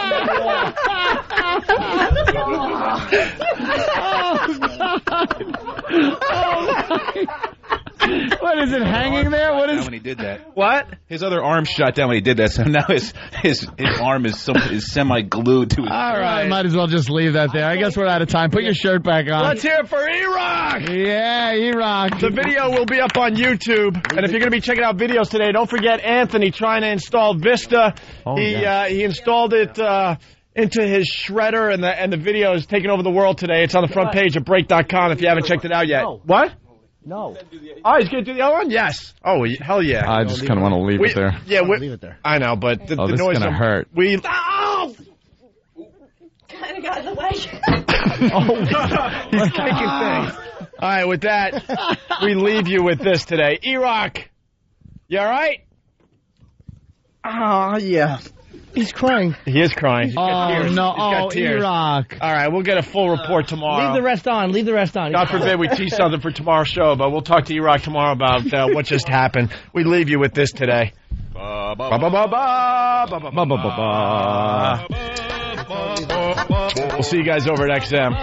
What is it hanging there? What is? When he did that, What? his other arm shot down when he did that. So now his arm is semi glued to his. All right. Might as well just leave that there. I guess we're out of time. Put your shirt back on. Let's hear it for E-Rock. Yeah, E-Rock. The video will be up on YouTube, and if you're going to be checking out videos today, don't forget Anthony trying to install Vista. He installed it into his shredder, and the video is taking over the world today. It's on the front page of Break.com if you haven't checked it out yet. No. What? No. Oh, he's going to do the other one? Yes. Oh, hell yeah. I just kind of want to leave it there. Yeah, Leave it there. I know, but the This is noise going to hurt. We. Oh! Kind of got in the way. He's kicking things. All right, with that, we leave you with this today. E-Rock, you all right? Oh, yeah. He's crying. He is crying. He's got tears. no. He's got tears. E-Rock. All right, we'll get a full report tomorrow. Leave the rest on. Leave the rest on. God forbid we tease something for tomorrow's show, but we'll talk to E-Rock tomorrow about what just happened. We leave you with this today. We'll see you guys over at XM.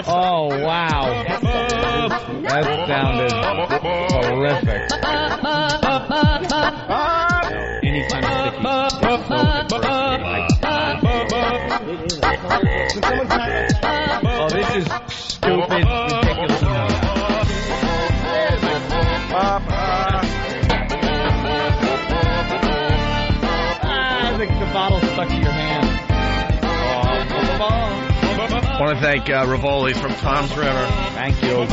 Oh, wow. That sounded horrific. Anytime Oh, this is stupid, ridiculous. I think the bottle's stuck to your hand. I want to thank Rivoli from Tom's River. Thank you.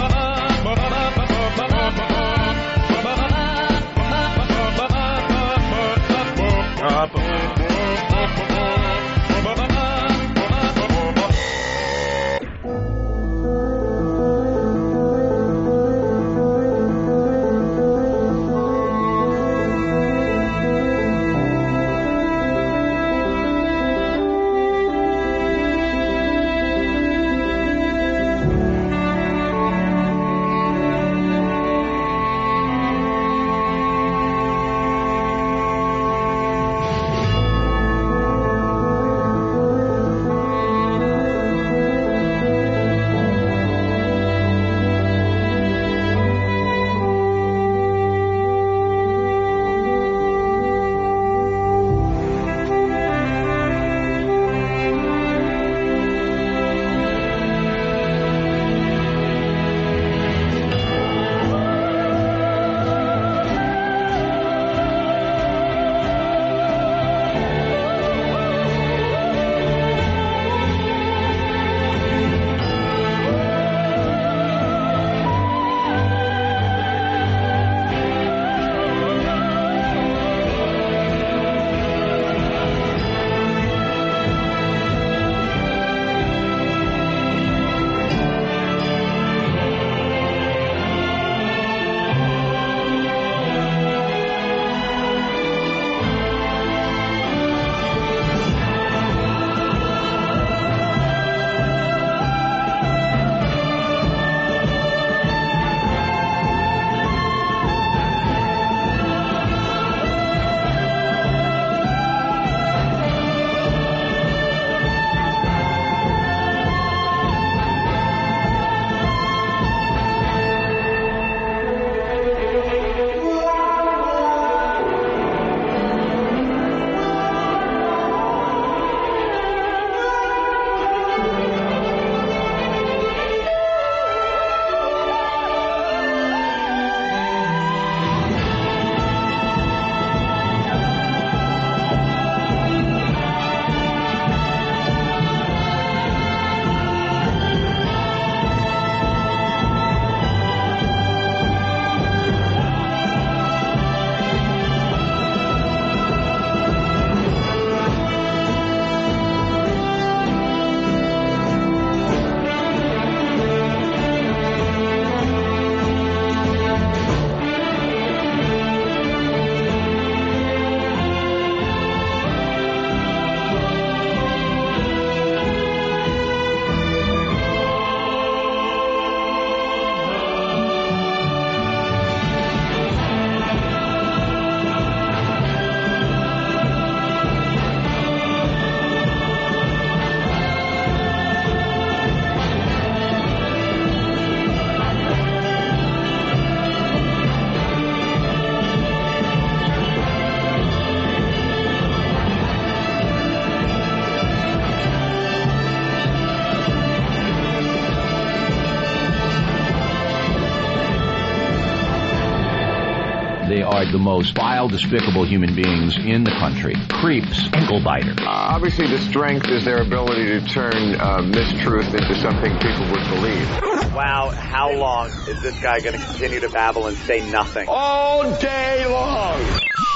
They are the most vile, despicable human beings in the country. Creeps, ankle-biter. Obviously, the strength is their ability to turn mistruth into something people would believe. Wow, how long is this guy going to continue to babble and say nothing? All day long.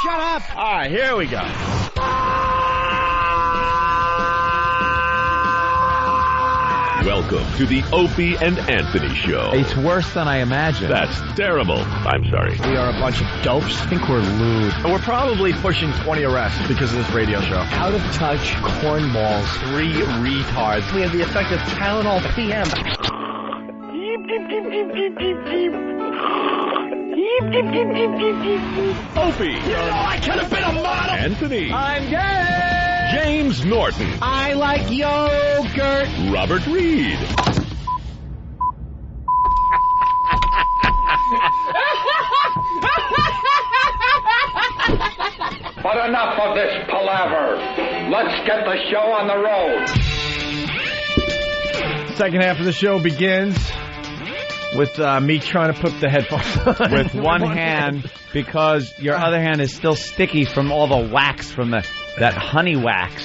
Shut up. All right, here we go. Welcome to the Opie and Anthony Show. It's worse than I imagined. That's terrible. I'm sorry. We are a bunch of dopes. I think we're lewd. We're probably pushing 20 arrests because of this radio show. Out of touch cornballs. 3 retards. We have the effect of Tylenol PM. Opie. You know I could have been a model. Anthony. I'm gay. James Norton. I like yogurt. Robert Reed. But enough of this palaver. Let's get the show on the road. Second half of the show begins with me trying to put the headphones on. With one hand, because your other hand is still sticky from all the wax from that honey wax.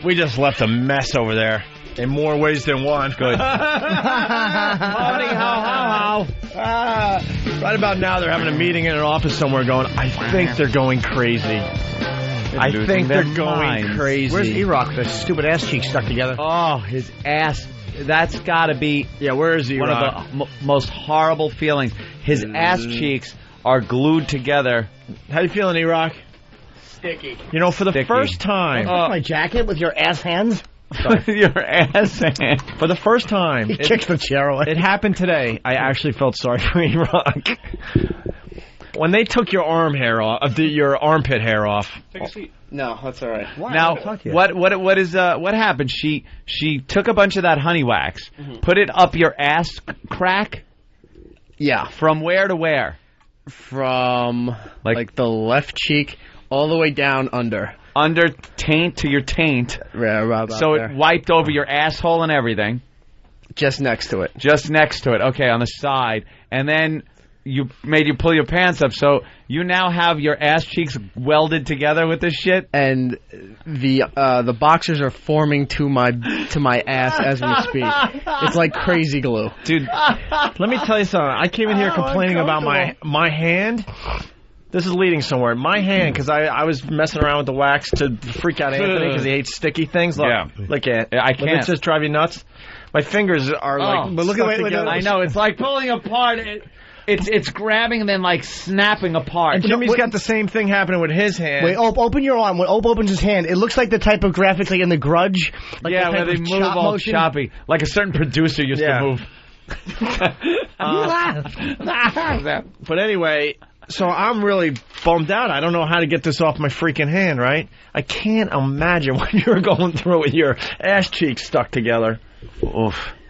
We just left a mess over there in more ways than one. Good. Right about now, they're having a meeting in an office somewhere going, I think they're going crazy. I think they're going crazy. Where's E-Rock? The stupid ass cheeks stuck together. Oh, his ass. That's got to be where is one of the most horrible feelings. His ass cheeks are glued together. How you feeling, E-Rock? Sticky. You know, for the first time... my jacket with your ass hands? Your ass hand. For the first time... He kicks the chair away. It happened today. I actually felt sorry for E-Rock. When they took your arm hair off, your armpit hair off... Take a seat. No, that's all right. Now, what happened? She took a bunch of that honey wax, put it up your ass crack. Yeah. From where to where? From like the left cheek all the way down under. Under taint to your taint. Yeah, right about so there. It wiped over your asshole and everything. Just next to it. Just next to it. Okay, on the side. And then you made you pull your pants up, so you now have your ass cheeks welded together with this shit. And the boxers are forming to my ass as we speak. It's like crazy glue, dude. Let me tell you something. I came in here complaining about my hand. This is leading somewhere. My hand, because I was messing around with the wax to freak out Anthony because he hates sticky things. Look, look at it. I can't. It just drive you nuts. My fingers are like. But look at together. I know it's like pulling apart. It's grabbing and then like snapping apart. And Jimmy's got the same thing happening with his hand. Wait, open your arm. When Ope opens his hand, it looks like the type of graphics like in The Grudge. Like where they move all choppy, like a certain producer used to move. But anyway, so I'm really bummed out. I don't know how to get this off my freaking hand, right? I can't imagine what you're going through with your ass cheeks stuck together.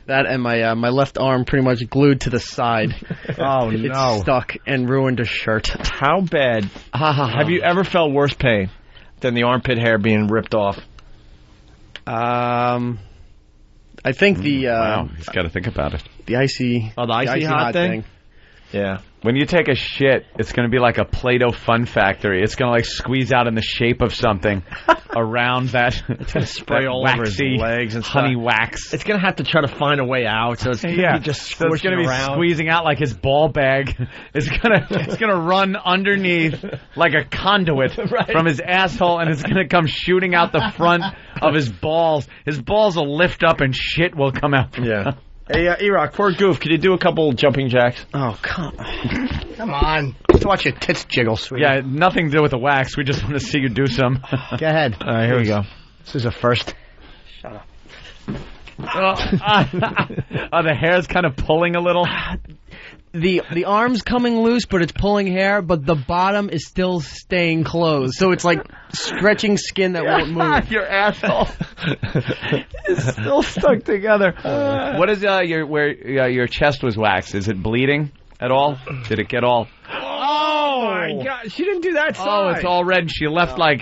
That and my left arm pretty much glued to the side. Oh, it's no. stuck and ruined a shirt. How bad? Have you ever felt worse pain than the armpit hair being ripped off? I think wow, he's got to think about it. The icy... Oh, the icy hot thing? Yeah. When you take a shit, it's going to be like a Play-Doh Fun Factory. It's going to like squeeze out in the shape of something around that. It's going to spray all over his legs and honey stuff. wax. It's going to have to try to find a way out. So it's going to be just so it's going to be squeezing out like his ball bag. It's going to run underneath like a conduit from his asshole, and it's going to come shooting out the front of his balls. His balls will lift up and shit will come out. Yeah. Hey, E-Rock, poor goof, could you do a couple jumping jacks? Oh, come on. Just watch your tits jiggle, sweetie. Yeah, nothing to do with the wax. We just want to see you do some. Go ahead. All right, here we go. This is a first. Shut up. The hair's kind of pulling a little. The arm's coming loose, but it's pulling hair, but the bottom is still staying closed. So it's like stretching skin that won't move. Your asshole is still stuck together. What is your chest was waxed? Is it bleeding at all? Did it get all... Oh my God! She didn't do that side. Oh, it's all red. She left like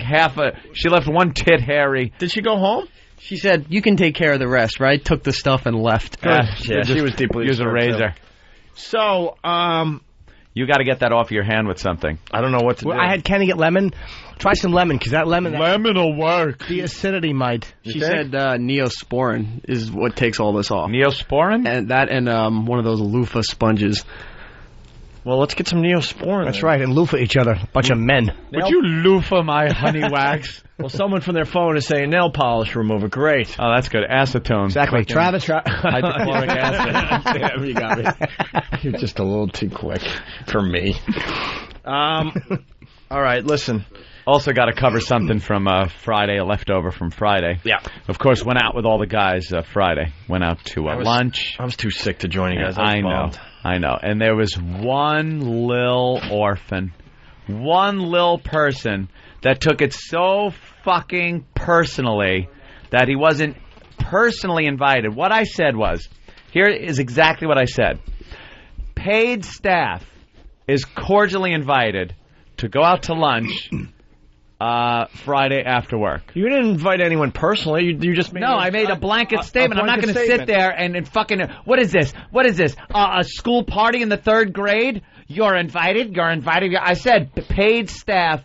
she left one tit hairy. Did she go home? She said, "You can take care of the rest," right? Took the stuff and left. Yeah, she was deeply use a razor. So, You got to get that off your hand with something. I don't know what to do. I had Kenny get lemon. Try some lemon, because that lemon will work. The acidity might. She said Neosporin is what takes all this off. Neosporin? And that and one of those loofah sponges. Well, let's get some Neosporin. That's right, and loofah each other. Bunch of men. Would you loofah my honey wax? Well, someone from their phone is saying nail polish remover. Great. Oh, that's good. Acetone. Exactly. Travis. Hydrochloric acid. Damn, you got me. You're just a little too quick for me. All right, listen. Also got to cover something from Friday, a leftover from Friday. Yeah. Of course, went out with all the guys Friday. Went out to lunch. I was too sick to join you guys. I know. And there was one little orphan, one little person that took it so fucking personally that he wasn't personally invited. What I said was, here is exactly what I said. Paid staff is cordially invited to go out to lunch Friday after work. You didn't invite anyone personally. You just made I made a blanket statement. I'm not going to sit there and fucking... What is this? What is this? A school party in the 3rd grade? You're invited? You're invited? I said paid staff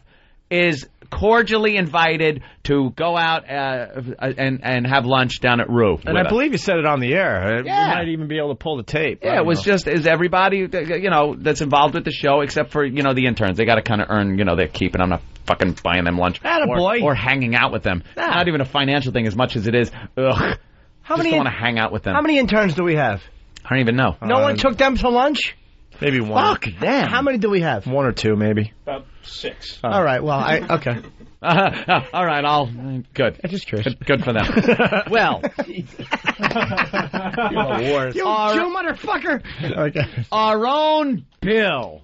is cordially invited to go out and have lunch down at Rue. And I believe you said it on the air. Yeah. You might even be able to pull the tape. Yeah, it was just is everybody that's involved with the show except for the interns. They got to kind of earn their keep, and I'm not fucking buying them lunch or hanging out with them. Not even a financial thing as much as it is. Ugh. How many want to hang out with them? How many interns do we have? I don't even know. No one took them to lunch? Maybe one. Fuck them. How many do we have? 1 or 2, maybe. About 6. All right. Well, okay. All right. Good. I'm just curious. Good for them. Well, you're the worst. You Jew motherfucker. Okay. Our own Bill.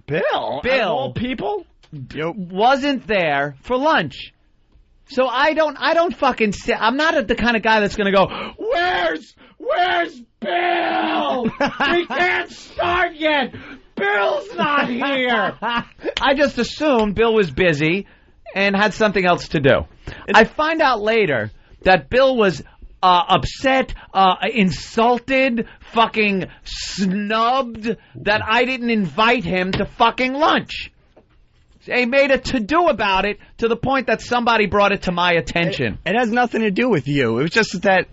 Bill. Of all people wasn't there for lunch. So I don't fucking sit. I'm not the kind of guy that's going to go, Where's Bill? We can't start yet. Bill's not here. I just assumed Bill was busy and had something else to do. I find out later that Bill was upset, insulted, fucking snubbed that I didn't invite him to fucking lunch. They made a to-do about it to the point that somebody brought it to my attention. It has nothing to do with you. It was just that...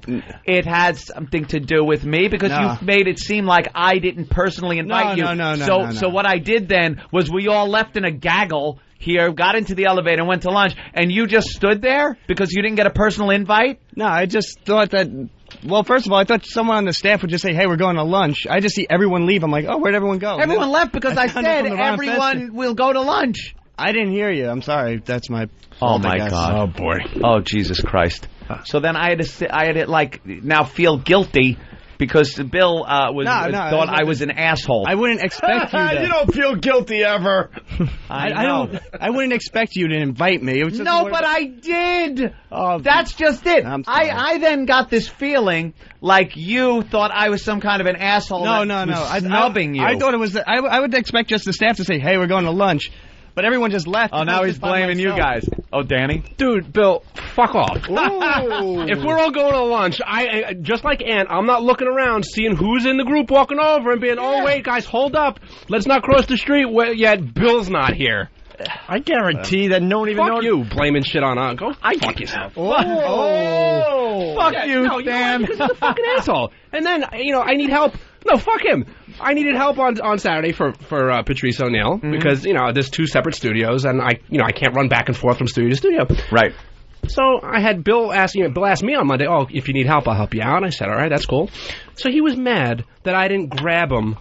It had something to do with me because you made it seem like I didn't personally invite you. No. So what I did then was we all left in a gaggle here, got into the elevator and went to lunch, and you just stood there because you didn't get a personal invite? No, I just thought that... Well, first of all, I thought someone on the staff would just say, hey, we're going to lunch. I just see everyone leave. I'm like, oh, where'd everyone go? Everyone left because I said everyone will go to lunch. I didn't hear you. I'm sorry. That's my fault, Oh, my God. Oh, boy. Oh, Jesus Christ. So then I had to now feel guilty because Bill thought I was an asshole. I wouldn't expect you to. You don't feel guilty ever. I wouldn't expect you to invite me. It was just but I did. That's just it. I then got this feeling like you thought I was some kind of an asshole. No. Snubbing you. I thought it was. I would expect just the staff to say, hey, we're going to lunch. But everyone just left. Oh, now he's blaming you guys. Oh, Danny? Dude, Bill, fuck off. If we're all going to lunch, I just like Ant, I'm not looking around, seeing who's in the group walking over and being, oh, wait, guys, hold up. Let's not cross the street yet Bill's not here. I guarantee that no one even knows. Fuck you, blaming shit on Go fuck yourself. Fuck you, Stan. Because he's a fucking asshole. And then, I need help. No, fuck him. I needed help on Saturday for Patrice O'Neill because, there's 2 separate studios and I can't run back and forth from studio to studio. Right. So I had Bill asked me on Monday, oh, if you need help, I'll help you out. And I said, all right, that's cool. So he was mad that I didn't grab him,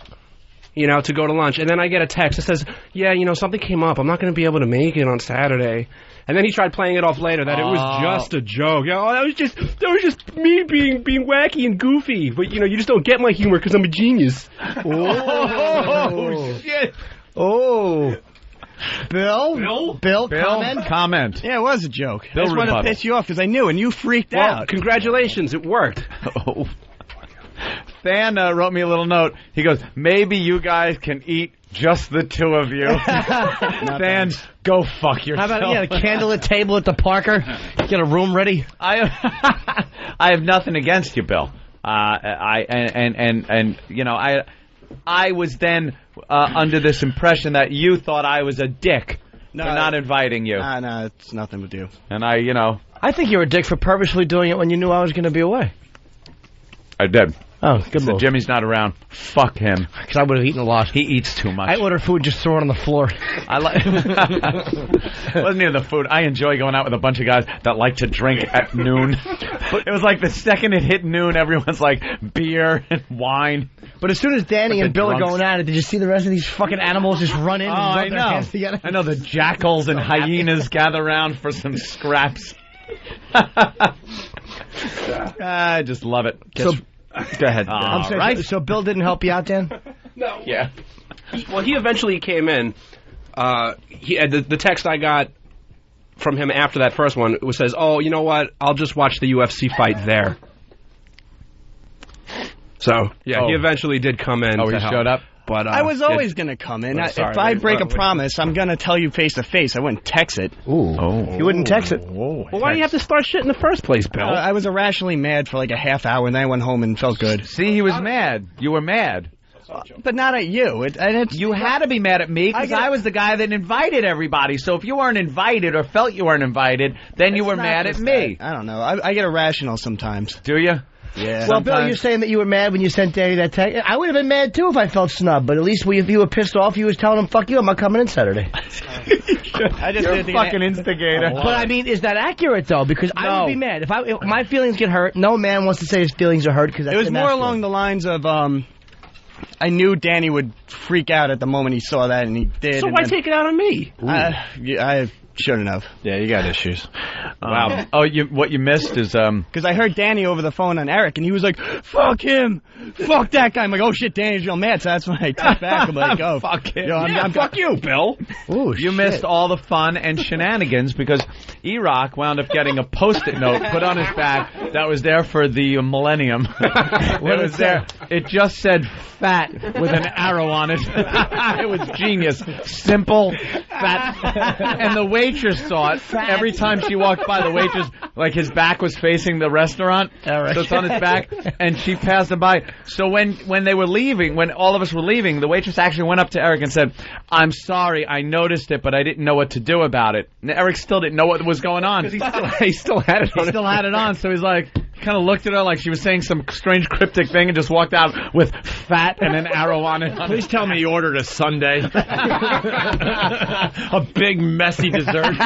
to go to lunch. And then I get a text that says, yeah, something came up. I'm not going to be able to make it on Saturday. And then he tried playing it off later that it was just a joke. That was just me being wacky and goofy. But you just don't get my humor because I'm a genius. Oh shit! Oh, Bill, comment. Yeah, it was a joke. Bill I just wanted to piss you off because I knew and you freaked out. Congratulations, it worked. Stan wrote me a little note. He goes, maybe you guys can eat just the 2 of you. Stan, go fuck yourself. How about a candlelit table at the Parker? Get a room ready. I have nothing against you, Bill. I was then under this impression that you thought I was a dick for not inviting you. No, it's nothing with you. And I think you're a dick for purposely doing it when you knew I was going to be away. I did. Oh, good So move. Jimmy's not around. Fuck him. Because I would have eaten a lot. He eats too much. I order food, just throw it on the floor. I like. It wasn't even the food. I enjoy going out with a bunch of guys that like to drink at noon. It was like the second it hit noon, everyone's like beer and wine. But as soon as Danny Like and the Bill are drunks. going at it, did you see the rest of these fucking animals just run in and I rub their know. hands together? I know the jackals and hyenas gather around for some scraps. I just love it. So, go ahead. I'm saying, so Bill didn't help you out, Dan? No. Yeah. He eventually came in. The text I got from him after that first one says, "Oh, you know what? I'll just watch the UFC fight there." So yeah, he eventually did come in. Oh, he showed up. But I was always going to come in. If I break a promise, I'm going to tell you face to face. I wouldn't text it. Ooh. Oh. You wouldn't text it. Well, why do you have to start shit in the first place, Bill? I was irrationally mad for like a half hour, and then I went home and felt good. See, he was mad. You were mad. But not at you. You had to be mad at me because I was the guy that invited everybody. So if you weren't invited or felt you weren't invited, then you were mad at me. I don't know. I get irrational sometimes. Do you? Yeah. Well, Bill, you're saying that you were mad when you sent Danny that text. I would have been mad, too, if I felt snubbed. But at least if you were pissed off, you was telling him, fuck you, I'm not coming in Saturday. I just You're a fucking instigator. But, I mean, is that accurate, though? Because I would be mad. If my feelings get hurt, no man wants to say his feelings are hurt. Because it was more along the lines of, I knew Danny would freak out at the moment he saw that, and he did. So why take it out on me? I shouldn't have. Yeah, you got issues. Wow. What you missed is because I heard Danny over the phone on Eric, and he was like, "Fuck him, fuck that guy." I'm like, "Oh shit, Danny's real mad." So that's when I took back. I'm like, "Oh, fuck him." I'm fuck you, Bill. Ooh, you missed all the fun and shenanigans because E-Rock wound up getting a Post-it note put on his back that was there for the millennium. It was there. It just said "fat" with an arrow on it. It was genius. Simple, fat, and the waitress saw it every time she walked by. The waitress, like his back was facing the restaurant, so it's on his back, and she passed him by. So when they were leaving, when all of us were leaving, the waitress actually went up to Eric and said, "I'm sorry, I noticed it, but I didn't know what to do about it." And Eric still didn't know what was going on. He still had it on. He still had it on, so he's like, kind of looked at her like she was saying some strange cryptic thing and just walked out with "fat" and an arrow on it. Please tell me you ordered a sundae. A big, messy dessert.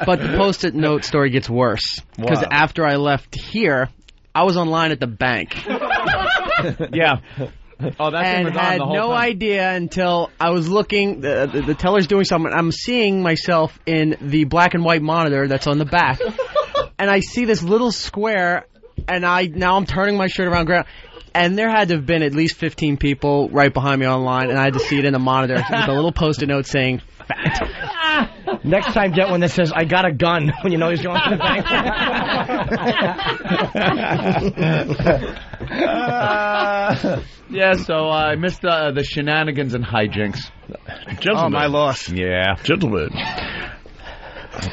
But the Post-it note story gets worse. Because after I left here, I was online at the bank. Yeah. Oh, that thing and was on had the whole no time. idea until I was looking, the teller's doing something, I'm seeing myself in the black and white monitor that's on the back. And I see this little square, and now I'm turning my shirt around, and there had to have been at least 15 people right behind me online, and I had to see it in the monitor with a little Post-it note saying, "fat." Next time, get one that says, "I got a gun," when you know he's going to the bank. Yeah, so I missed the shenanigans and hijinks. Gentlemen. Oh, my loss. Yeah. Gentlemen.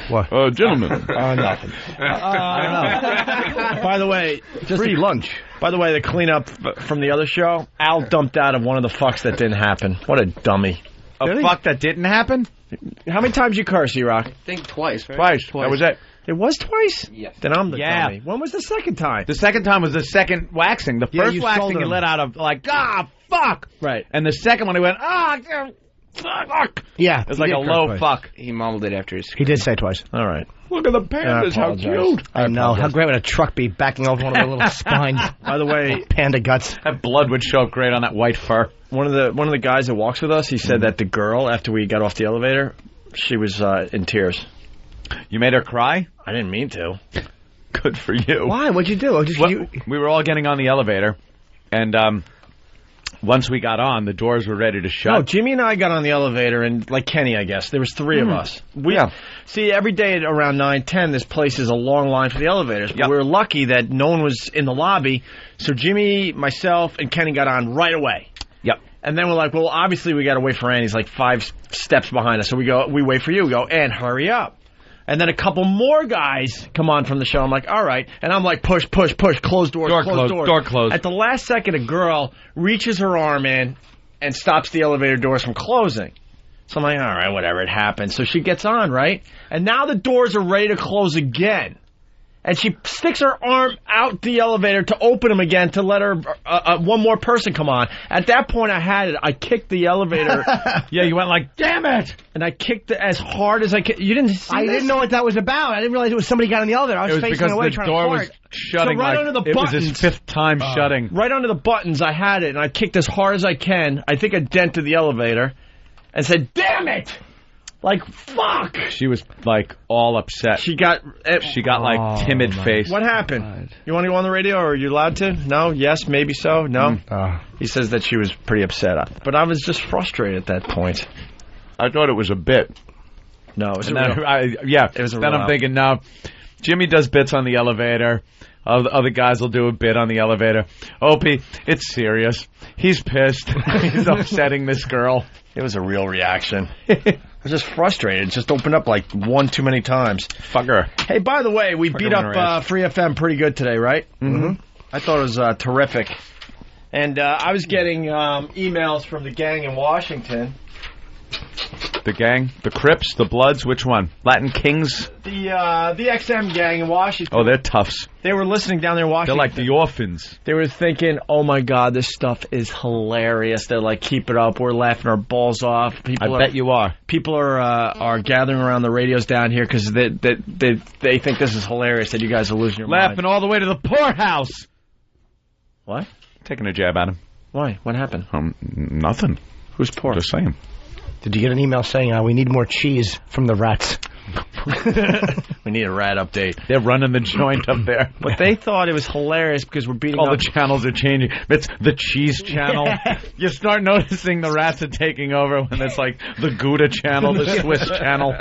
What? Gentlemen. Nothing. By the way, free lunch. By the way, the cleanup from the other show, Al dumped out of one of the fucks that didn't happen. What a dummy. A fuck that didn't happen? How many times you curse, E-Rock? I think twice, right? Twice. That was it. It was twice? Yes. Then I'm the Yeah. dummy. When was the second time? The second time was the second waxing. The Yeah, first you waxing sold he him. let out of like, fuck. Right. And the second one he went, fuck. Yeah. It was like a low fuck. He mumbled it after his... He did say twice. All right. Look at the pandas, how cute. I know. How great would a truck be backing over one of their little spines? By the way, panda guts. That blood would show up great on that white fur. One of the guys that walks with us, he said that the girl, after we got off the elevator, she was in tears. You made her cry? I didn't mean to. Good for you. Why? What'd you do? We were all getting on the elevator, and once we got on, the doors were ready to shut. No, Jimmy and I got on the elevator, and like Kenny, I guess, there was three of us. See, every day at around 9:10, this place is a long line for the elevators. But we were lucky that no one was in the lobby, so Jimmy, myself, and Kenny got on right away. Yep. And then we're like, well, obviously we got to wait for Ann. He's like 5 steps behind us. So we wait for you. We go, Ann, hurry up. And then a couple more guys come on from the show. I'm like, all right. And I'm like, push, close doors, close doors. Door closed. At the last second, a girl reaches her arm in and stops the elevator doors from closing. So I'm like, all right, whatever, it happens. So she gets on, right? And now the doors are ready to close again. And she sticks her arm out the elevator to open them again to let her one more person come on. At that point, I had it. I kicked the elevator. Yeah, you went like, damn it! And I kicked it as hard as I could. You didn't see I didn't know what that was about. I didn't realize it was somebody got in the elevator. I was facing because away the trying door to was fart. shutting. So right like, under the it was buttons. his fifth time shutting. Right under the buttons, I had it, and I kicked as hard as I can. I think I dented the elevator and said, damn it! Like, fuck! She was like all upset. She got like timid face. What happened? You want to go on the radio, or are you allowed to? No? Yes? Maybe so? No? He says that she was pretty upset. But I was just frustrated at that point. I thought it was a bit. No, it was It was a then real I'm thinking, no, Jimmy does bits on the elevator. Other guys will do a bit on the elevator. Opie, it's serious. He's pissed. He's upsetting this girl. It was a real reaction. I was just frustrated. It just opened up like one too many times. Fuck her. Hey, by the way, we beat up Free FM pretty good today, right? Mm-hmm. I thought it was terrific. And I was getting emails from the gang in Washington. The gang? The Crips? The Bloods? Which one? Latin Kings? The XM gang in Washington. Oh, they're toughs. They were listening down there in Washington. They're like the orphans. They were thinking, oh my God, this stuff is hilarious. They're like, keep it up. We're laughing our balls off. I bet you are. People are gathering around the radios down here because they think this is hilarious, that you guys are losing your mind. Laughing all the way to the poorhouse. What? Taking a jab at him. Why? What happened? Nothing. Who's poor? Just saying. Did you get an email saying we need more cheese from the rats? We need a rat update. They're running the joint up there. But they thought it was hilarious because we're beating all up. the channels are changing. It's the cheese channel. Yeah. You start noticing the rats are taking over when it's like the Gouda channel, the Swiss channel.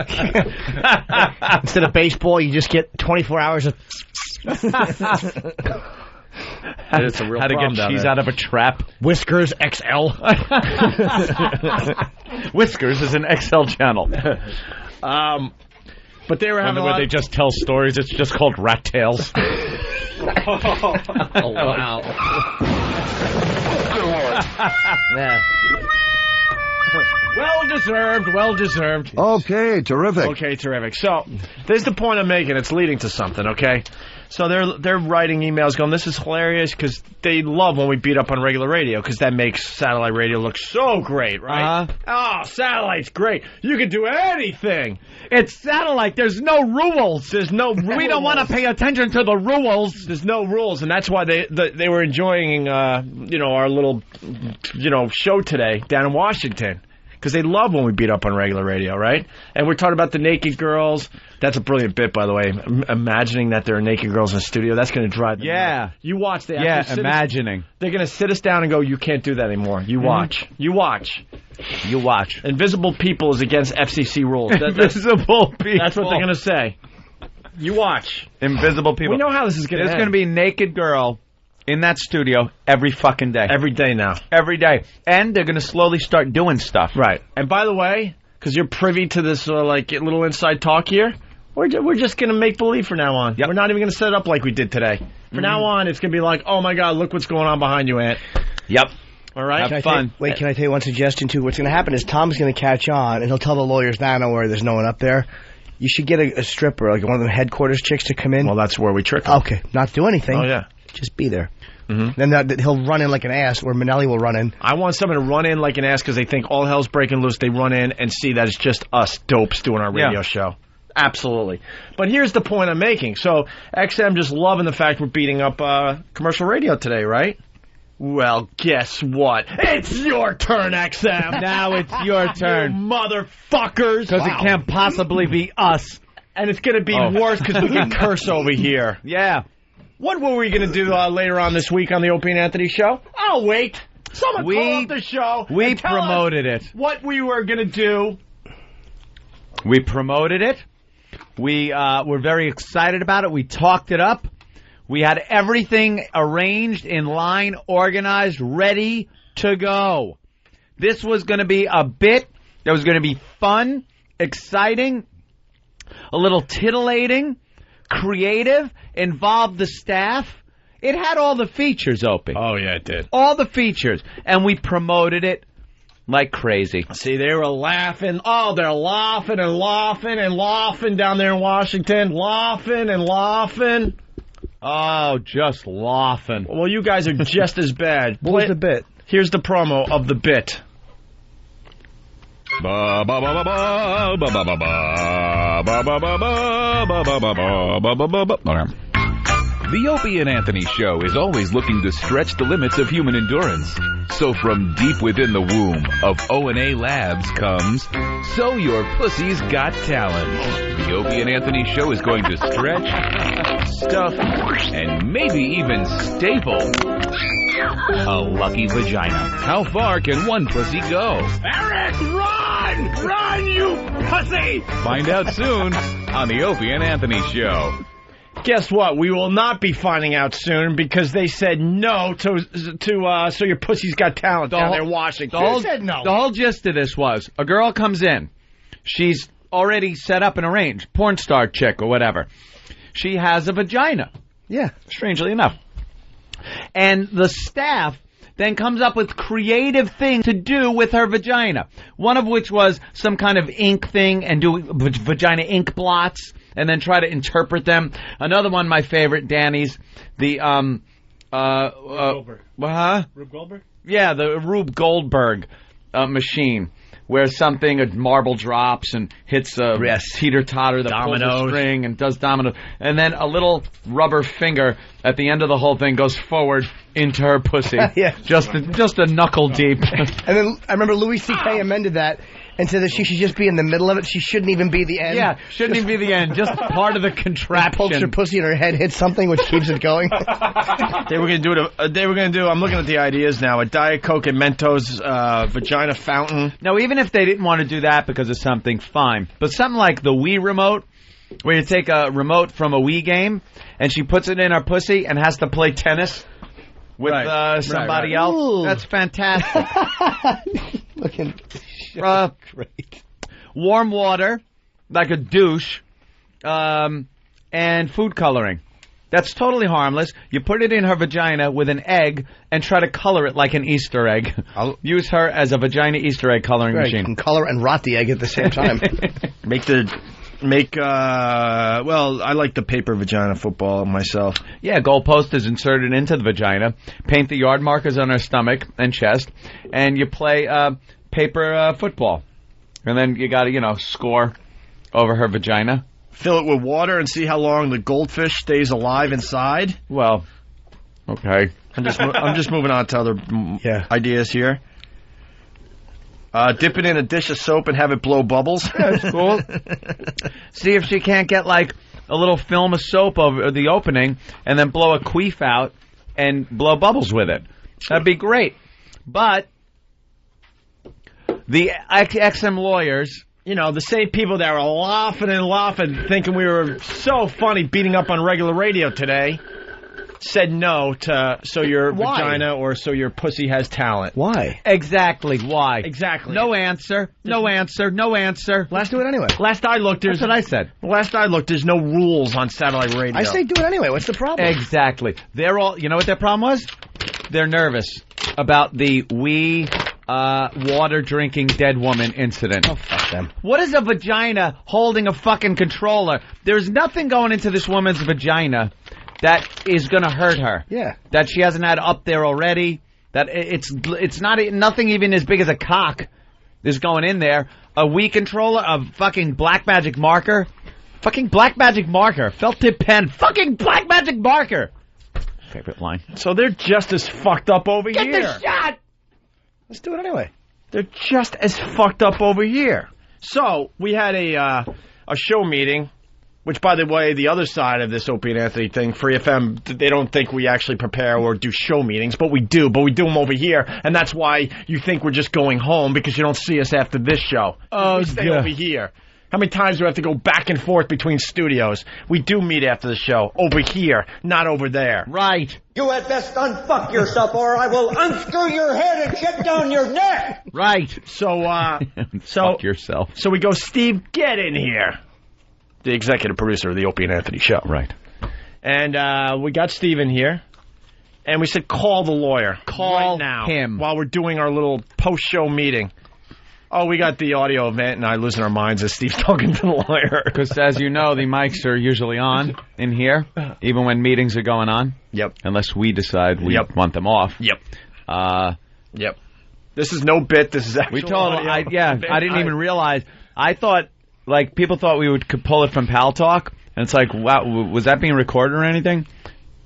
Instead of baseball, you just get 24 hours of... It's a real How to problem get down cheese there. out of a trap. Whiskers XL. Whiskers is an XL channel. But they were having where they just tell stories. It's just called Rat Tales. Oh, wow. Yeah. Well deserved. Okay, terrific. Okay, terrific. So, this is the point I'm making. It's leading to something, okay? So they're writing emails going, this is hilarious, because they love when we beat up on regular radio, because that makes satellite radio look so great, right? Oh, satellite's great. You can do anything. It's satellite. There's no rules. There's no rules. We don't want to pay attention to the rules. There's no rules, and that's why they were enjoying our little show today down in Washington. Because they love when we beat up on regular radio, right? And we're talking about the naked girls. That's a brilliant bit, by the way. Imagining that there are naked girls in the studio, that's going to drive them nuts. You watch. Imagining. They're going to sit us down and go, you can't do that anymore. You watch. You watch. You watch. Invisible people is against FCC rules. Invisible people. That's what they're going to say. You watch. Invisible people. We know how this is going to end. There's going to be a naked girl in that studio every fucking day. Every day now. Every day. And they're going to slowly start doing stuff. Right. And by the way, because you're privy to this little inside talk here, we're just going to make believe from now on. Yep. We're not even going to set it up like we did today. From now on, it's going to be like, oh my God, look what's going on behind you, Aunt. Yep. All right? Have fun. Can I tell you one suggestion, too? What's going to happen is Tom's going to catch on, and he'll tell the lawyers, nah, don't worry, there's no one up there. You should get a stripper, like one of the headquarters chicks to come in. Well, that's where we trick them. Okay. Not do anything. Oh, yeah. Just be there. Mm-hmm. Then he'll run in like an ass, or Manelli will run in. I want someone to run in like an ass because they think all hell's breaking loose. They run in and see that it's just us dopes doing our radio show. Absolutely. But here's the point I'm making. So XM just loving the fact we're beating up commercial radio today, right? Well, guess what? It's your turn, XM. Now it's your turn. You motherfuckers. Because it can't possibly be us. And it's going to be worse because we can curse over here. Yeah. What were we going to do later on this week on the Opie and Anthony show? I'll wait. Someone call up the show. We promoted it. What we were going to do. We promoted it. We were very excited about it. We talked it up. We had everything arranged, in line, organized, ready to go. This was going to be a bit that was going to be fun, exciting, a little titillating, creative, involved the staff. It had all the features, Opie. Oh, yeah, it did. All the features. And we promoted it like crazy. See, they were laughing. Oh, they're laughing and laughing and laughing down there in Washington. Laughing and laughing. Oh, just laughing. Well, you guys are just as bad. What was the bit? Here's the promo of the bit. Ba ba ba ba ba ba ba ba ba ba ba ba ba ba ba ba. The Opie and Anthony Show is always looking to stretch the limits of human endurance. So from deep within the womb of O&A Labs comes So Your Pussy's Got Talent. The Opie and Anthony Show is going to stretch, stuff, and maybe even staple a lucky vagina. How far can one pussy go? Eric, run! Run, you pussy! Find out soon on the Opie and Anthony Show. Guess what? We will not be finding out soon because they said no to So Your Pussy's Got Talent down there in Washington. The whole, They said no. The whole gist of this was a girl comes in. She's already set up and arranged. Porn star chick or whatever. She has a vagina. Yeah. Strangely enough. And the staff then comes up with creative things to do with her vagina. One of which was some kind of ink thing and do vagina ink blots and then try to interpret them. Another one, my favorite, Danny's, the Goldberg. Rube Goldberg? Yeah, the Rube Goldberg machine, where a marble drops and hits a teeter-totter that pulls a string and does dominoes. And then a little rubber finger at the end of the whole thing goes forward into her pussy. Yeah. Just a knuckle deep. And then I remember Louis C.K. amended that and said that she should just be in the middle of it. She shouldn't even be the end. Yeah, shouldn't even be the end. Just part of the contraption. Pokes her pussy and her head hits something which keeps it going. They were going to do I'm looking at the ideas now, a Diet Coke and Mentos vagina fountain. Now, even if they didn't want to do that because of something, fine. But something like the Wii remote, where you take a remote from a Wii game and she puts it in her pussy and has to play tennis with somebody else. Ooh. That's fantastic. Looking great. Warm water, like a douche, and food coloring. That's totally harmless. You put it in her vagina with an egg and try to color it like an Easter egg. Use her as a vagina Easter egg coloring machine. You can color and rot the egg at the same time. Well, I like the paper vagina football myself. Yeah, goalpost is inserted into the vagina. Paint the yard markers on her stomach and chest, and you play paper football. And then you got to, score over her vagina. Fill it with water and see how long the goldfish stays alive inside. Well, okay. I'm just moving on to other ideas here. Dip it in a dish of soap and have it blow bubbles. That's cool. See if she can't get like a little film of soap over the opening and then blow a queef out and blow bubbles with it. That'd be great. But the XM lawyers, the same people that were laughing and laughing, thinking we were so funny beating up on regular radio today, said no to So Your Vagina or So Your Pussy Has Talent. Why? Exactly. Why? Exactly. No answer. No answer. No answer. Let's do it anyway. Last I looked, That's what I said. Last I looked, there's no rules on satellite radio. I say do it anyway. What's the problem? Exactly. They're all. You know what their problem was? They're nervous about the water drinking dead woman incident. Oh, fuck them. What is a vagina holding a fucking controller? There's nothing going into this woman's vagina that is going to hurt her. Yeah. That she hasn't had up there already. That it's not nothing even as big as a cock is going in there. A Wii controller, a fucking Blackmagic marker. Fucking Blackmagic marker. Felt tip pen. Fucking Blackmagic marker. Favorite line. So they're just as fucked up over Get here. the shot! Let's do it anyway. They're just as fucked up over here. So we had a show meeting, which, by the way, the other side of this Opie and Anthony thing, Free FM, they don't think we actually prepare or do show meetings, but we do them over here, and that's why you think we're just going home, because you don't see us after this show. Oh, we stay over here. How many times do we have to go back and forth between studios? We do meet after the show, over here, not over there. Right. You had best unfuck yourself or I will unscrew your head and shut down your neck. Right. So, Fuck yourself. So we go, Steve, get in here. the executive producer of the Opie and Anthony show. Right. And we got Steve in here, and we said, call the lawyer. Call right now, him. While we're doing our little post-show meeting. Oh, we got the audio of Ant and I losing our minds as Steve's talking to the lawyer. Because, as you know, the mics are usually on in here, even when meetings are going on. Yep. Unless we decide we want them off. Yep. Yep. This is no bit. This is actual We told audio. I didn't even realize. I thought, like, people thought we could pull it from Pal Talk. And it's like, wow, was that being recorded or anything?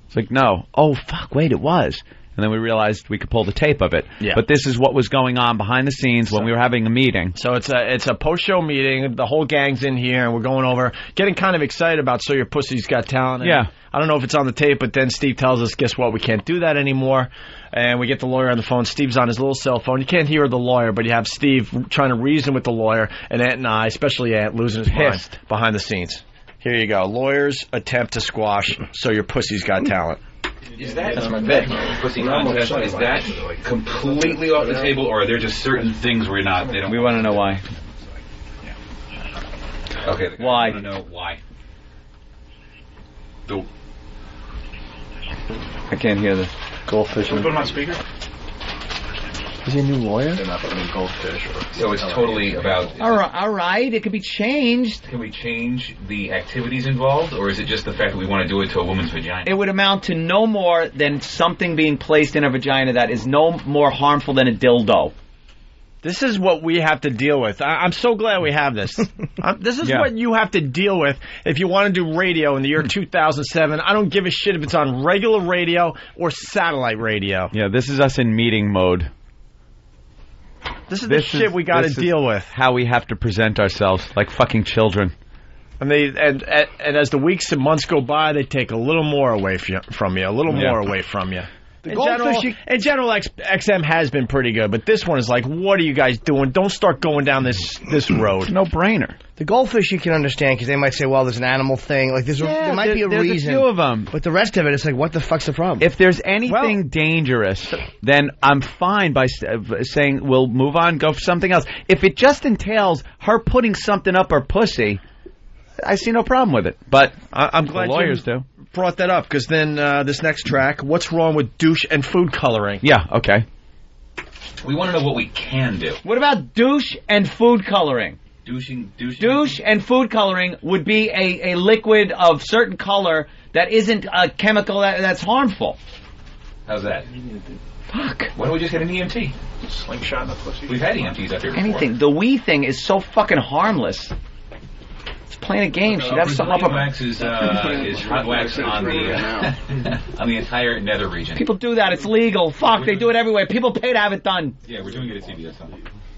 It's like, no. Oh, fuck, wait, it was. And then we realized we could pull the tape of it. Yeah. But this is what was going on behind the scenes when we were having a meeting. So it's a post-show meeting. The whole gang's in here, and we're going over, getting kind of excited about So Your Pussy's Got Talent. Yeah. I don't know if it's on the tape, but then Steve tells us, guess what, we can't do that anymore. And we get the lawyer on the phone. Steve's on his little cell phone. You can't hear the lawyer, but you have Steve trying to reason with the lawyer, and Ant and I, especially Ant, losing his mind behind the scenes. Here you go. Lawyers attempt to squash So Your Pussy's Got Talent. Is that pussy contest? Is that completely off the table, or are there just certain things where they don't? We want to know why. Okay. Why? I want to know why. I can't hear this. Goldfish. Can we put him on speaker? Is he a new lawyer? They're not putting goldfish. So it's totally about. All right. It could be changed. Can we change the activities involved, or is it just the fact that we want to do it to a woman's vagina? It would amount to no more than something being placed in a vagina that is no more harmful than a dildo. This is what we have to deal with. I'm so glad we have this. This is what you have to deal with if you want to do radio in the year 2007. I don't give a shit if it's on regular radio or satellite radio. Yeah, this is us in meeting mode. This is the shit we got to deal with. How we have to present ourselves like fucking children. And as the weeks and months go by, they take a little more away from you, a little more away from you. In general, XM has been pretty good, but this one is like, what are you guys doing? Don't start going down this road. No brainer. The goldfish you can understand because they might say, well, there's an animal thing. Like there might be a reason. There's a few of them. But the rest of it, it's like, what the fuck's the problem? If there's anything dangerous, then I'm fine by saying we'll move on, go for something else. If it just entails her putting something up her pussy, I see no problem with it. But I'm glad the lawyers you brought that up, because then this next track, what's wrong with douche and food coloring? Yeah, okay. We want to know what we can do. What about douche and food coloring? Douche and food coloring would be a liquid of certain color that isn't a chemical that's harmful. How's that? Fuck. Why don't we just get an EMT? Slingshot in the pussy. We've had EMTs up here before. Anything. The wee thing is so fucking harmless. It's playing a game. She'd have something up. Wax is hot wax on the entire nether region. People do that. It's legal. Fuck, they do it everywhere. People pay to have it done. Yeah, we're doing it at CBS,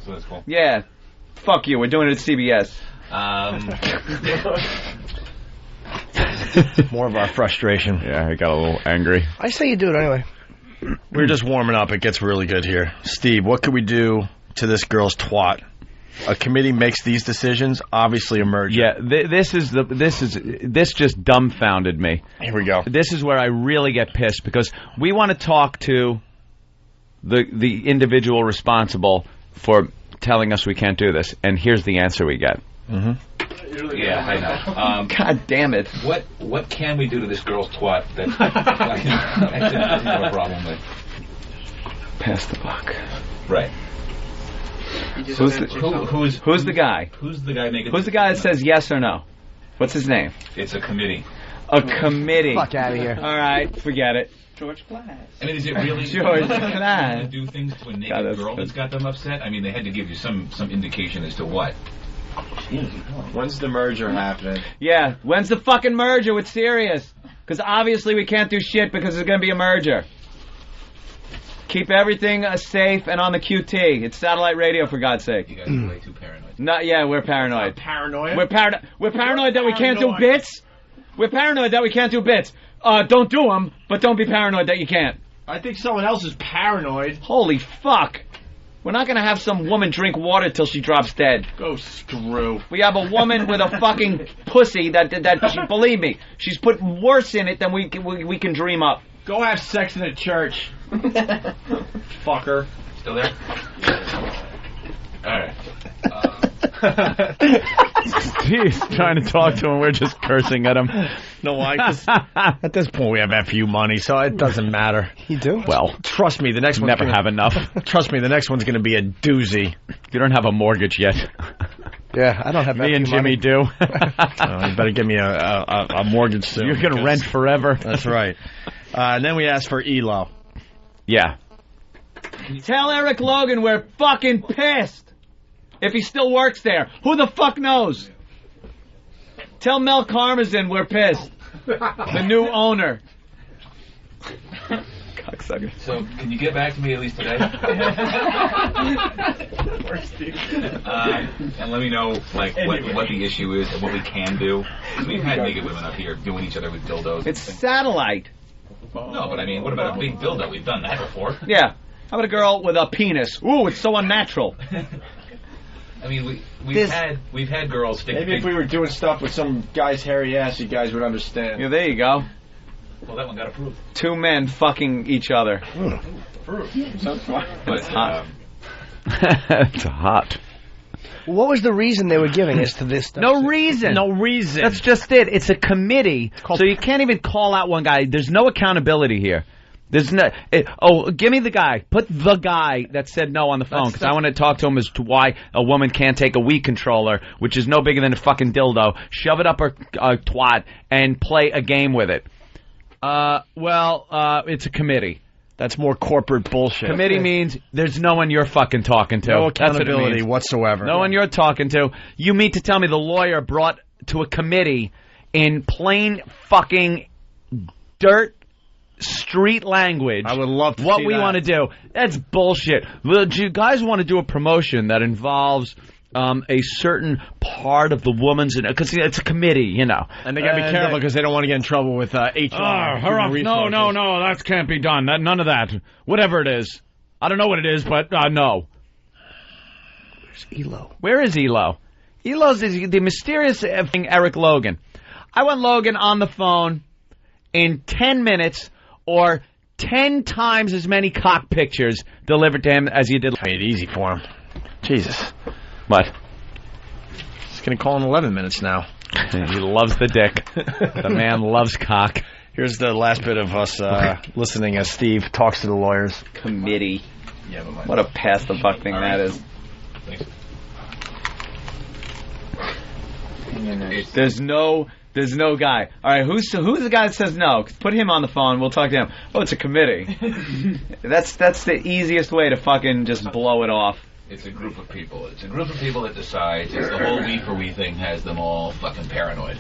so that's cool. Yeah. Fuck you. We're doing it at CBS. More of our frustration. Yeah, I got a little angry. I say you do it anyway. We're just warming up. It gets really good here. Steve, what could we do to this girl's twat? A committee makes these decisions. Obviously, a merger. Yeah, this just dumbfounded me. Here we go. This is where I really get pissed because we want to talk to the individual responsible for telling us we can't do this, and here's the answer we get. Mm-hmm. Yeah, I know. God damn it! What can we do to this girl's twat that I have a problem with? Pass the buck. Right. Who's the guy? Who's the guy making? Who's the guy that says yes or no? What's his name? It's a committee. A committee. Fuck out of here. All right, forget it. George Glass. I mean, is it really George Glass to do things to a naked girl that's got them upset? I mean, they had to give you some indication as to what. When's the merger happening? Yeah, when's the fucking merger with Sirius? Because obviously we can't do shit because there's going to be a merger. Keep everything safe and on the QT. It's satellite radio, for God's sake. You guys are way too paranoid. We're paranoid. Paranoid? We're paranoid that we can't do bits. We're paranoid that we can't do bits. Don't do them, but don't be paranoid that you can't. I think someone else is paranoid. Holy fuck. We're not going to have some woman drink water till she drops dead. Go screw. We have a woman with a fucking pussy that believe me, she's put worse in it than we can dream up. Go have sex in a church. Fucker. Still there? All right. Steve's trying to talk to him. We're just cursing at him. No, why? 'Cause at this point, we have FU money, so it doesn't matter. You do? Well, trust me, the next one's never have enough. Trust me, the next one's going to be a doozy. You don't have a mortgage yet. Yeah, I don't have Me and FU Jimmy money. do. You better give me a mortgage soon. You're going to rent forever. That's right. And then we asked for ELO. Yeah. Tell Eric Logan we're fucking pissed. If he still works there. Who the fuck knows? Tell Mel Karmazin we're pissed. The new owner. Cocksucker. So, can you get back to me at least today? And let me know, like, what the issue is and what we can do. We've had naked women up here doing each other with dildos. It's satellite. No, but I mean, what about a big dildo? We've done that before. Yeah. How about a girl with a penis? Ooh, it's so unnatural. I mean, we've had girls stick. Maybe if we were doing stuff with some guy's hairy ass, you guys would understand. Yeah, there you go. Well, that one got approved. Two men fucking each other. Approved. Sounds fine. But it's hot. It's hot. What was the reason they were giving us to this stuff? No reason. No reason. That's just it. It's a committee, so you can't even call out one guy. There's no accountability here. There's no. Give me the guy. Put the guy that said no on the phone because I want to talk to him as to why a woman can't take a Wii controller, which is no bigger than a fucking dildo, shove it up her twat, and play a game with it. It's a committee. That's more corporate bullshit. Committee means there's no one you're fucking talking to. No That's what it accountability means. whatsoever. No one you're talking to. You mean to tell me the lawyer brought to a committee in plain fucking dirt street language. I would love to what see we that. want to do. That's bullshit. Do you guys want to do a promotion that involves a certain part of the woman's, because it's a committee, you know. And they got to be careful because they don't want to get in trouble with HR. No, that can't be done. None of that. Whatever it is. I don't know what it is, but no. Where's ELO? Where is ELO? ELO's the mysterious thing, Eric Logan. I want Logan on the phone in 10 minutes or 10 times as many cock pictures delivered to him as you did. Made it easy for him. Jesus. What? He's going to call in 11 minutes now. He loves the dick. The man loves cock. Here's the last bit of us listening as Steve talks to the lawyers. Committee. Yeah, what a pass the buck thing that is. There's no guy. All right, who's the guy that says no? Put him on the phone. We'll talk to him. Oh, it's a committee. That's the easiest way to fucking just blow it off. It's a group of people. It's a group of people that decides. It's the whole we for we thing has them all fucking paranoid.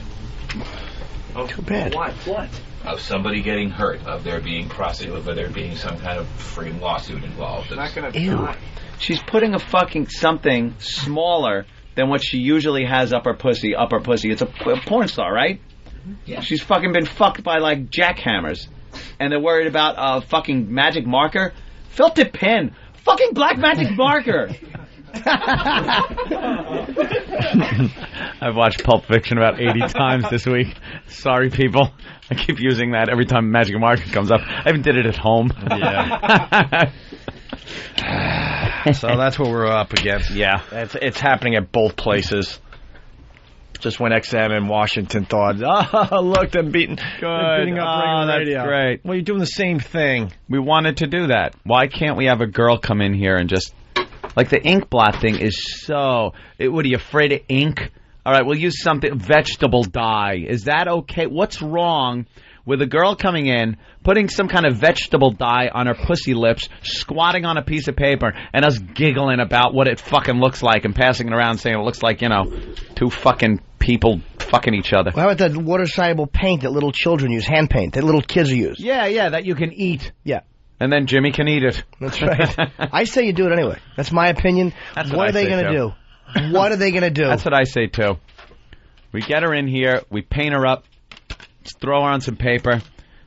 Oh, too bad. What? Of somebody getting hurt, of there being prosecuted, of there being some kind of freaking lawsuit involved. It's not gonna die. She's putting a fucking something smaller than what she usually has up her pussy. It's a porn star, right? Yeah. She's fucking been fucked by like jackhammers, and they're worried about a fucking magic marker, felt-tip pen, fucking black magic marker. I've watched Pulp Fiction about 80 times this week. Sorry, people. I keep using that every time magic marker comes up. I even did it at home. Yeah. So that's what we're up against. Yeah. It's happening at both places. Just when XM in Washington thought, look, they're beating up regular radio. That's great. Well, you're doing the same thing. We wanted to do that. Why can't we have a girl come in here and just... Like the ink blot thing is so... What are you, afraid of ink? All right, we'll use something... Vegetable dye. Is that okay? What's wrong with a girl coming in, putting some kind of vegetable dye on her pussy lips, squatting on a piece of paper, and us giggling about what it fucking looks like and passing it around saying it looks like, two fucking people fucking each other. Well, how about that water-soluble paint that little children use, hand paint, that little kids use? Yeah, that you can eat. Yeah. And then Jimmy can eat it. That's right. I say you do it anyway. That's my opinion. What are they going to do? What are they going to do? That's what I say, too. We get her in here. We paint her up. Throw her on some paper.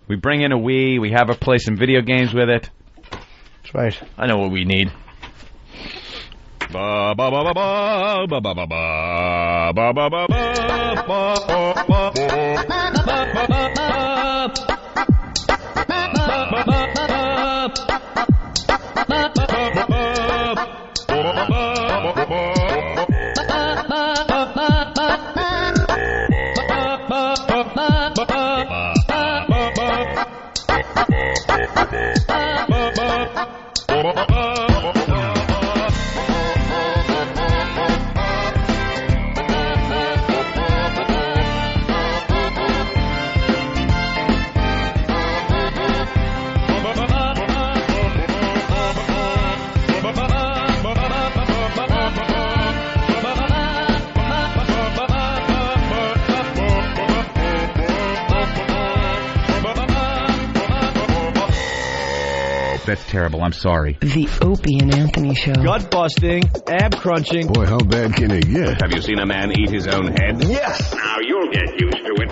We bring in a Wii. We have her play some video games with it. That's right. I know what we need. Ba ba ba ba ba ba ba ba ba ba ba ba ba ba ba That's terrible. I'm sorry. The Opie and Anthony Show. Gut busting, ab crunching. Boy, how bad can it get? Have you seen a man eat his own head? Yes. Now you'll get used to it.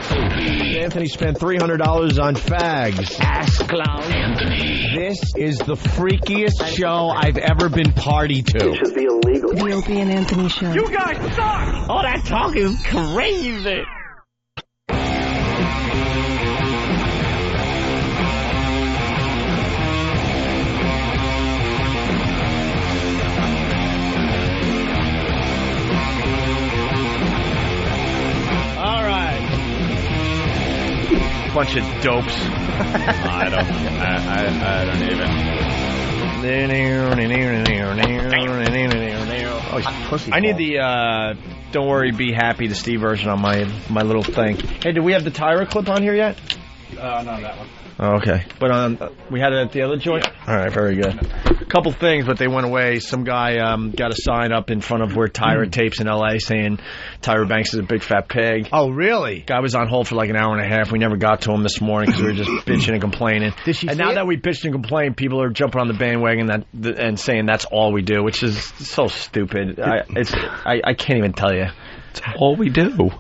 Anthony spent $300 on fags. Ass clown. Anthony. This is the freakiest show I've ever been party to. It should be illegal. The Opie and Anthony Show. You guys suck! All that talk is crazy. Bunch of dopes. I don't even. I need the "Don't Worry, Be Happy" to Steve version on my little thing. Hey, do we have the Tyra clip on here yet? No, that one. Oh, okay, but we had it at the other joint. All right, very good. A couple things, but they went away. Some guy got a sign up in front of where Tyra tapes in L.A. saying Tyra Banks is a big fat pig. Oh, really? Guy was on hold for like an hour and a half. We never got to him this morning because we were just bitching and complaining. Did she? And now that we bitched and complained, people are jumping on the bandwagon and saying that's all we do, which is so stupid. I can't even tell you. It's all we do.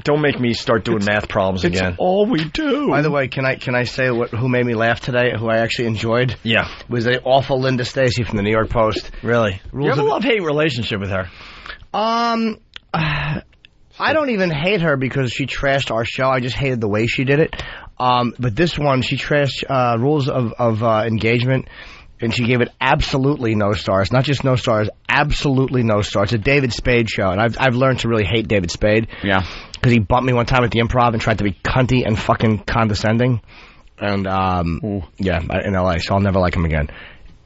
Don't make me start doing math problems again. It's all we do. By the way, can I say who made me laugh today? Who I actually enjoyed? Yeah, was the awful Linda Stacy from the New York Post. Really? You have a love-hate relationship with her. I don't even hate her because she trashed our show. I just hated the way she did it. But this one, she trashed Rules of Engagement. And she gave it absolutely no stars. Not just no stars, absolutely no stars. It's a David Spade show, and I've learned to really hate David Spade. Yeah. Because he bumped me one time at the Improv and tried to be cunty and fucking condescending. And, yeah, in L.A., so I'll never like him again.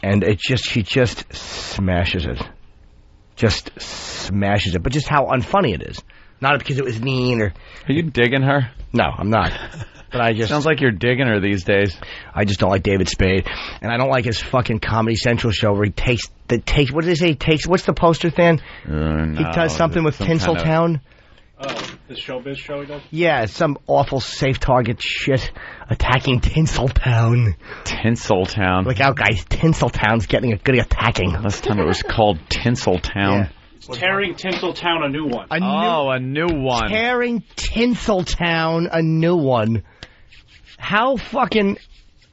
And she just smashes it. Just smashes it. But just how unfunny it is. Not because it was mean or... Are you digging her? No, I'm not. But I just... Sounds like you're digging her these days. I just don't like David Spade. And I don't like his fucking Comedy Central show where he takes... What did they say? What's the poster, Than? No, he does something with Tinseltown. The Showbiz show he does? Yeah, some awful Safe Target shit attacking Tinseltown. Tinseltown? Look out, guys. Tinseltown's getting a good attacking. Last time it was called Tinseltown. Yeah. Tearing Tinseltown a new one. A new one. Tearing Tinseltown a new one. How fucking...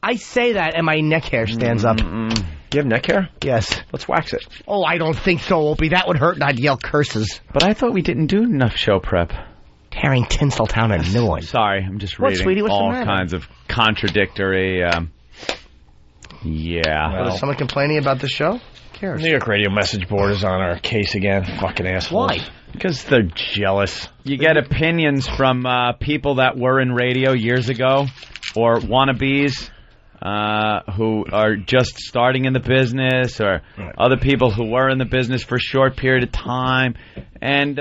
I say that and my neck hair stands up. You have neck hair? Yes. Let's wax it. Oh, I don't think so, Opie. That would hurt and I'd yell curses. But I thought we didn't do enough show prep. Tearing Tinseltown a new one. Sorry, I'm just What, reading sweetie? What's the all matter? kinds of contradictory... Is someone complaining about the show? Who cares? New York Radio message board is on our case again. Fucking assholes. Why? Because they're jealous. You get opinions from people that were in radio years ago or wannabes who are just starting in the business or other people who were in the business for a short period of time. And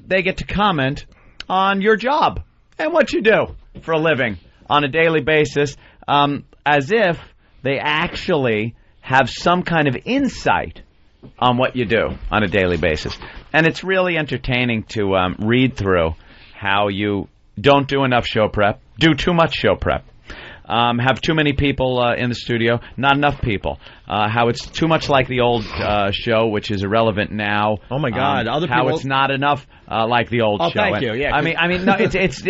they get to comment on your job and what you do for a living on a daily basis as if they actually have some kind of insight on what you do on a daily basis. And it's really entertaining to read through how you don't do enough show prep, do too much show prep, have too many people in the studio, not enough people, how it's too much like the old show, which is irrelevant now. Oh, my God. Other how people... it's not enough like the old show. Thank you. Yeah, I mean, no,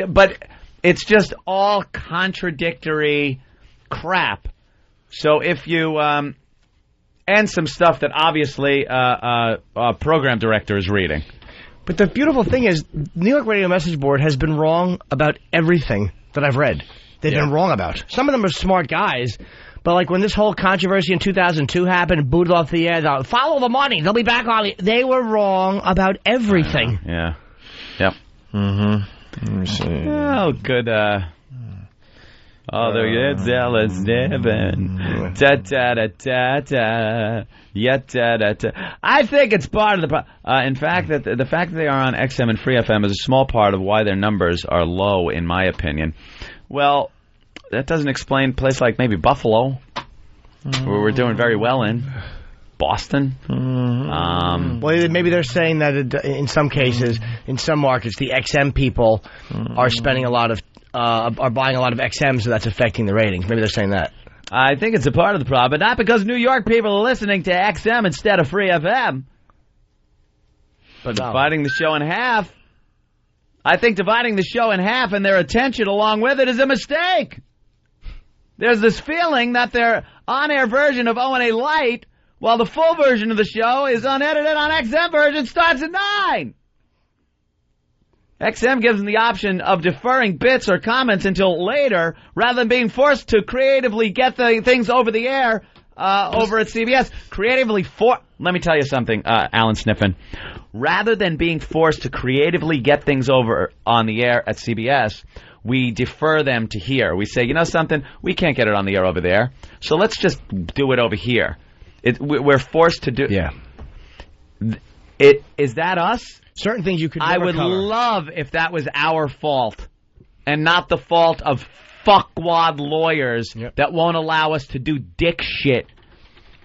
but it's just all contradictory crap. So if you... and some stuff that obviously a program director is reading. But the beautiful thing is, New York Radio Message Board has been wrong about everything that I've read. They've been wrong about. Some of them are smart guys, but like when this whole controversy in 2002 happened, booted off the air, follow the money, they'll be back on. They were wrong about everything. Yeah. Yep. Mm-hmm. Let me see. Oh, good. Although you're jealous, Devin. Da-da-da-da-da. Yeah-da-da-da. I think it's part of the... in fact, that the fact that they are on XM and Free FM is a small part of why their numbers are low, in my opinion. Well, that doesn't explain a place like maybe Buffalo, where we're doing very well in. Boston. Well, maybe they're saying that in some cases, in some markets, the XM people are spending a lot of... are buying a lot of XM, so that's affecting the ratings. Maybe they're saying that. I think it's a part of the problem, but not because New York people are listening to XM instead of Free FM. But dividing the show in half, I think dividing the show in half and their attention along with it is a mistake. There's this feeling that their on-air version of O&A Light, while the full version of the show is unedited on XM version, starts at 9. XM gives them the option of deferring bits or comments until later, rather than being forced to creatively get the things over the air over at CBS. Let me tell you something, Alan Sniffen. Rather than being forced to creatively get things over on the air at CBS, we defer them to here. We say, you know something? We can't get it on the air over there, so let's just do it over here. We're forced to do... Yeah. Is that us? Certain things you could never I would cover. love if that was our fault and not the fault of fuckwad lawyers that won't allow us to do dick shit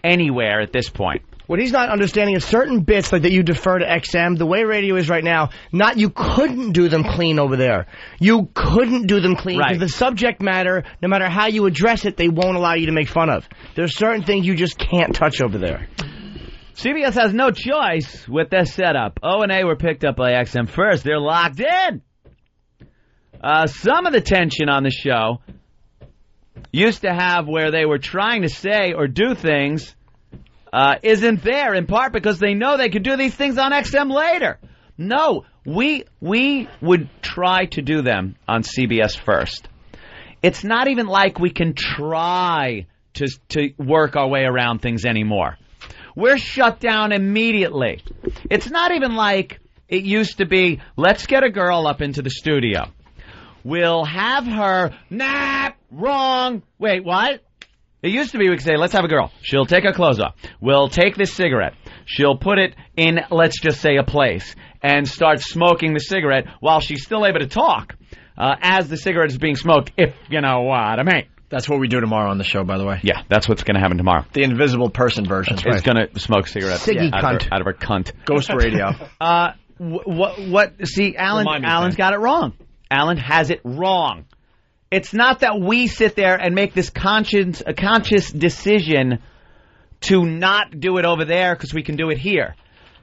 anywhere at this point. What he's not understanding is certain bits like that you defer to XM, the way radio is right now, you couldn't do them clean over there. You couldn't do them clean because the subject matter, no matter how you address it, they won't allow you to make fun of. There's certain things you just can't touch over there. CBS has no choice with this setup. O&A were picked up by XM first. They're locked in. Some of the tension on the show used to have where they were trying to say or do things isn't there, in part because they know they could do these things on XM later. No, we would try to do them on CBS first. It's not even like we can try to work our way around things anymore. We're shut down immediately. It's not even like it used to be, let's get a girl up into the studio. We'll have her, wrong. Wait, what? It used to be we could say, let's have a girl. She'll take her clothes off. We'll take this cigarette. She'll put it in, let's just say, a place and start smoking the cigarette while she's still able to talk as the cigarette is being smoked, if you know what I mean. That's what we do tomorrow on the show, by the way. Yeah, that's what's going to happen tomorrow. The invisible person version. That's right. It's going to smoke cigarettes out of her cunt. Ghost radio. See, Alan's got it wrong. Alan has it wrong. It's not that we sit there and make this conscious decision to not do it over there because we can do it here.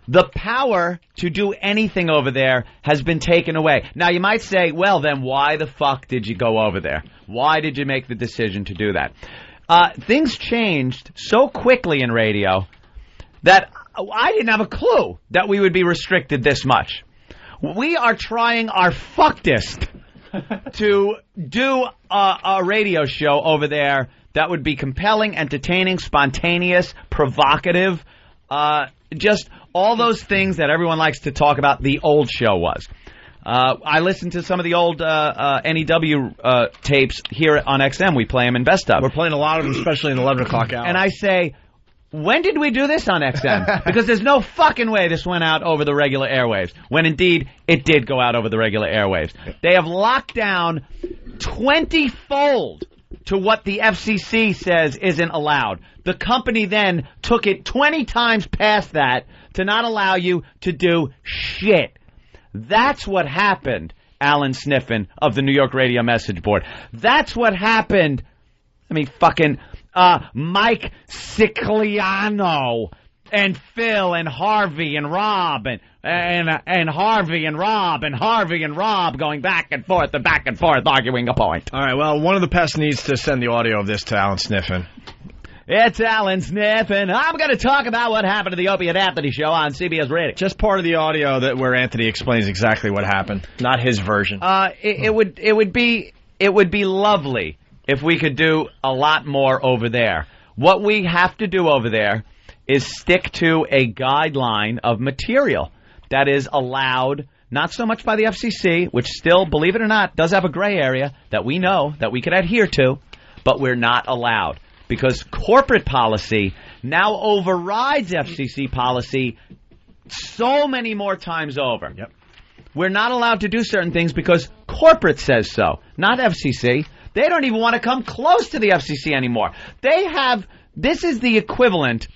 The power to do anything over there has been taken away. Now, you might say, well, then why the fuck did you go over there? Why did you make the decision to do that? Things changed so quickly in radio that I didn't have a clue that we would be restricted this much. We are trying our fuckedest to do a radio show over there that would be compelling, entertaining, spontaneous, provocative, just all those things that everyone likes to talk about the old show was. I listened to some of the old NEW tapes here on XM. We play them in Best Of. We're playing a lot of them, especially in the 11 o'clock hour. And I say, when did we do this on XM? Because there's no fucking way this went out over the regular airwaves, when indeed it did go out over the regular airwaves. They have locked down 20-fold to what the FCC says isn't allowed. The company then took it 20 times past that to not allow you to do shit. That's what happened, Alan Sniffen of the New York Radio Message Board. That's what happened. I mean, fucking Mike Siciliano and Phil and Harvey and Rob and Harvey and Rob and Harvey and Rob going back and forth arguing a point. All right, well, one of the pests needs to send the audio of this to Alan Sniffen. It's Alan Sniffen. I'm going to talk about what happened to the Opie and Anthony show on CBS Radio. Just part of the audio where Anthony explains exactly what happened, not his version. It would be lovely if we could do a lot more over there. What we have to do over there is stick to a guideline of material that is allowed, not so much by the FCC, which still, believe it or not, does have a gray area that we know that we could adhere to, but we're not allowed. Because corporate policy now overrides FCC policy so many more times over. Yep. We're not allowed to do certain things because corporate says so, not FCC. They don't even want to come close to the FCC anymore. This is the equivalent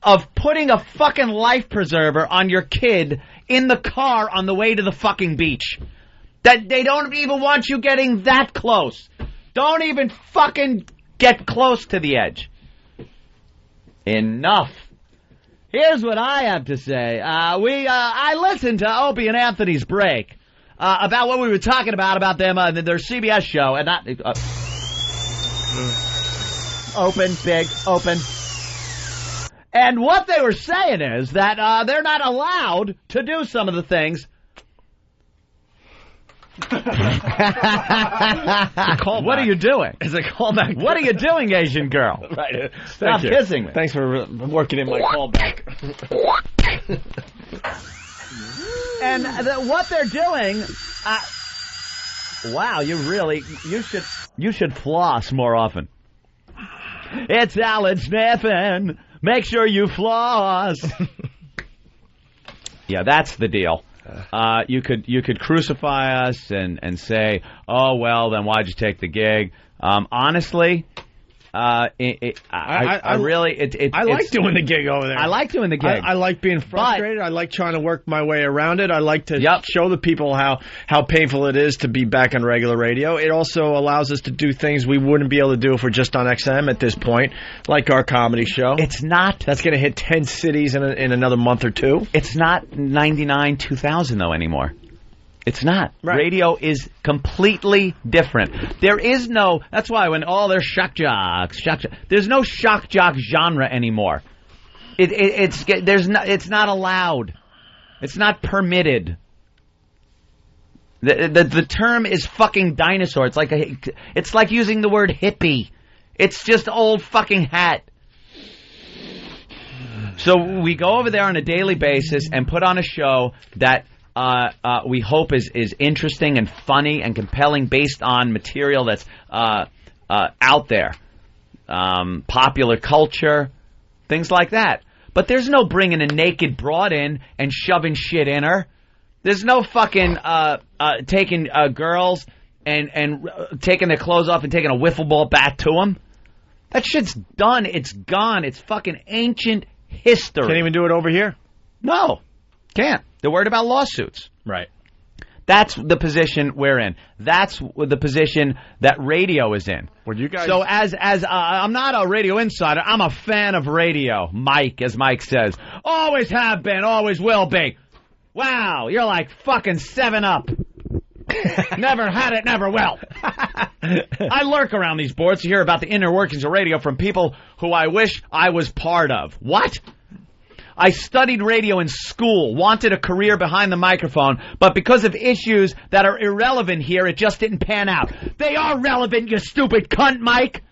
of putting a fucking life preserver on your kid in the car on the way to the fucking beach. That they don't even want you getting that close. Don't even fucking Get close to the edge. Enough. Here's what I have to say. I listened to Opie and Anthony's break about what we were talking about them, their CBS show, and not open, big, open. And what they were saying is that they're not allowed to do some of the things. What are you doing? It's a callback. What are you doing, Asian girl? Right. Stop kissing me. Thanks for working in my callback. And what they're doing, wow, you should floss more often. It's Alan Sniffen. Make sure you floss. Yeah, that's the deal. You could crucify us and say, oh well, then why'd you take the gig? Honestly, I like doing the gig over there. I like doing the gig. I like being frustrated. I like trying to work my way around it. I like to show the people how painful it is to be back on regular radio. It also allows us to do things we wouldn't be able to do if we're just on XM at this point, like our comedy show. It's not. That's going to hit 10 cities in another month or two. It's not 99, 2000 though anymore. It's not. Right. Radio is completely different. There is no. That's why when there's shock jocks, there's no shock jock genre anymore. It's not allowed. It's not permitted. The term is fucking dinosaur. It's like using the word hippie. It's just old fucking hat. So we go over there on a daily basis and put on a show that we hope is interesting and funny and compelling based on material that's out there. Popular culture, things like that. But there's no bringing a naked broad in and shoving shit in her. There's no fucking taking girls and taking their clothes off and taking a wiffle ball bat to them. That shit's done. It's gone. It's fucking ancient history. Can't even do it over here? No. Can't. They're worried about lawsuits. Right. That's the position we're in. That's the position that radio is in. Well, you guys. So as I'm not a radio insider, I'm a fan of radio. Mike, as Mike says, always have been, always will be. Wow, you're like fucking 7-Up. Never had it, never will. I lurk around these boards to hear about the inner workings of radio from people who I wish I was part of. What? I studied radio in school, wanted a career behind the microphone, but because of issues that are irrelevant here, it just didn't pan out. They are relevant, you stupid cunt, Mike.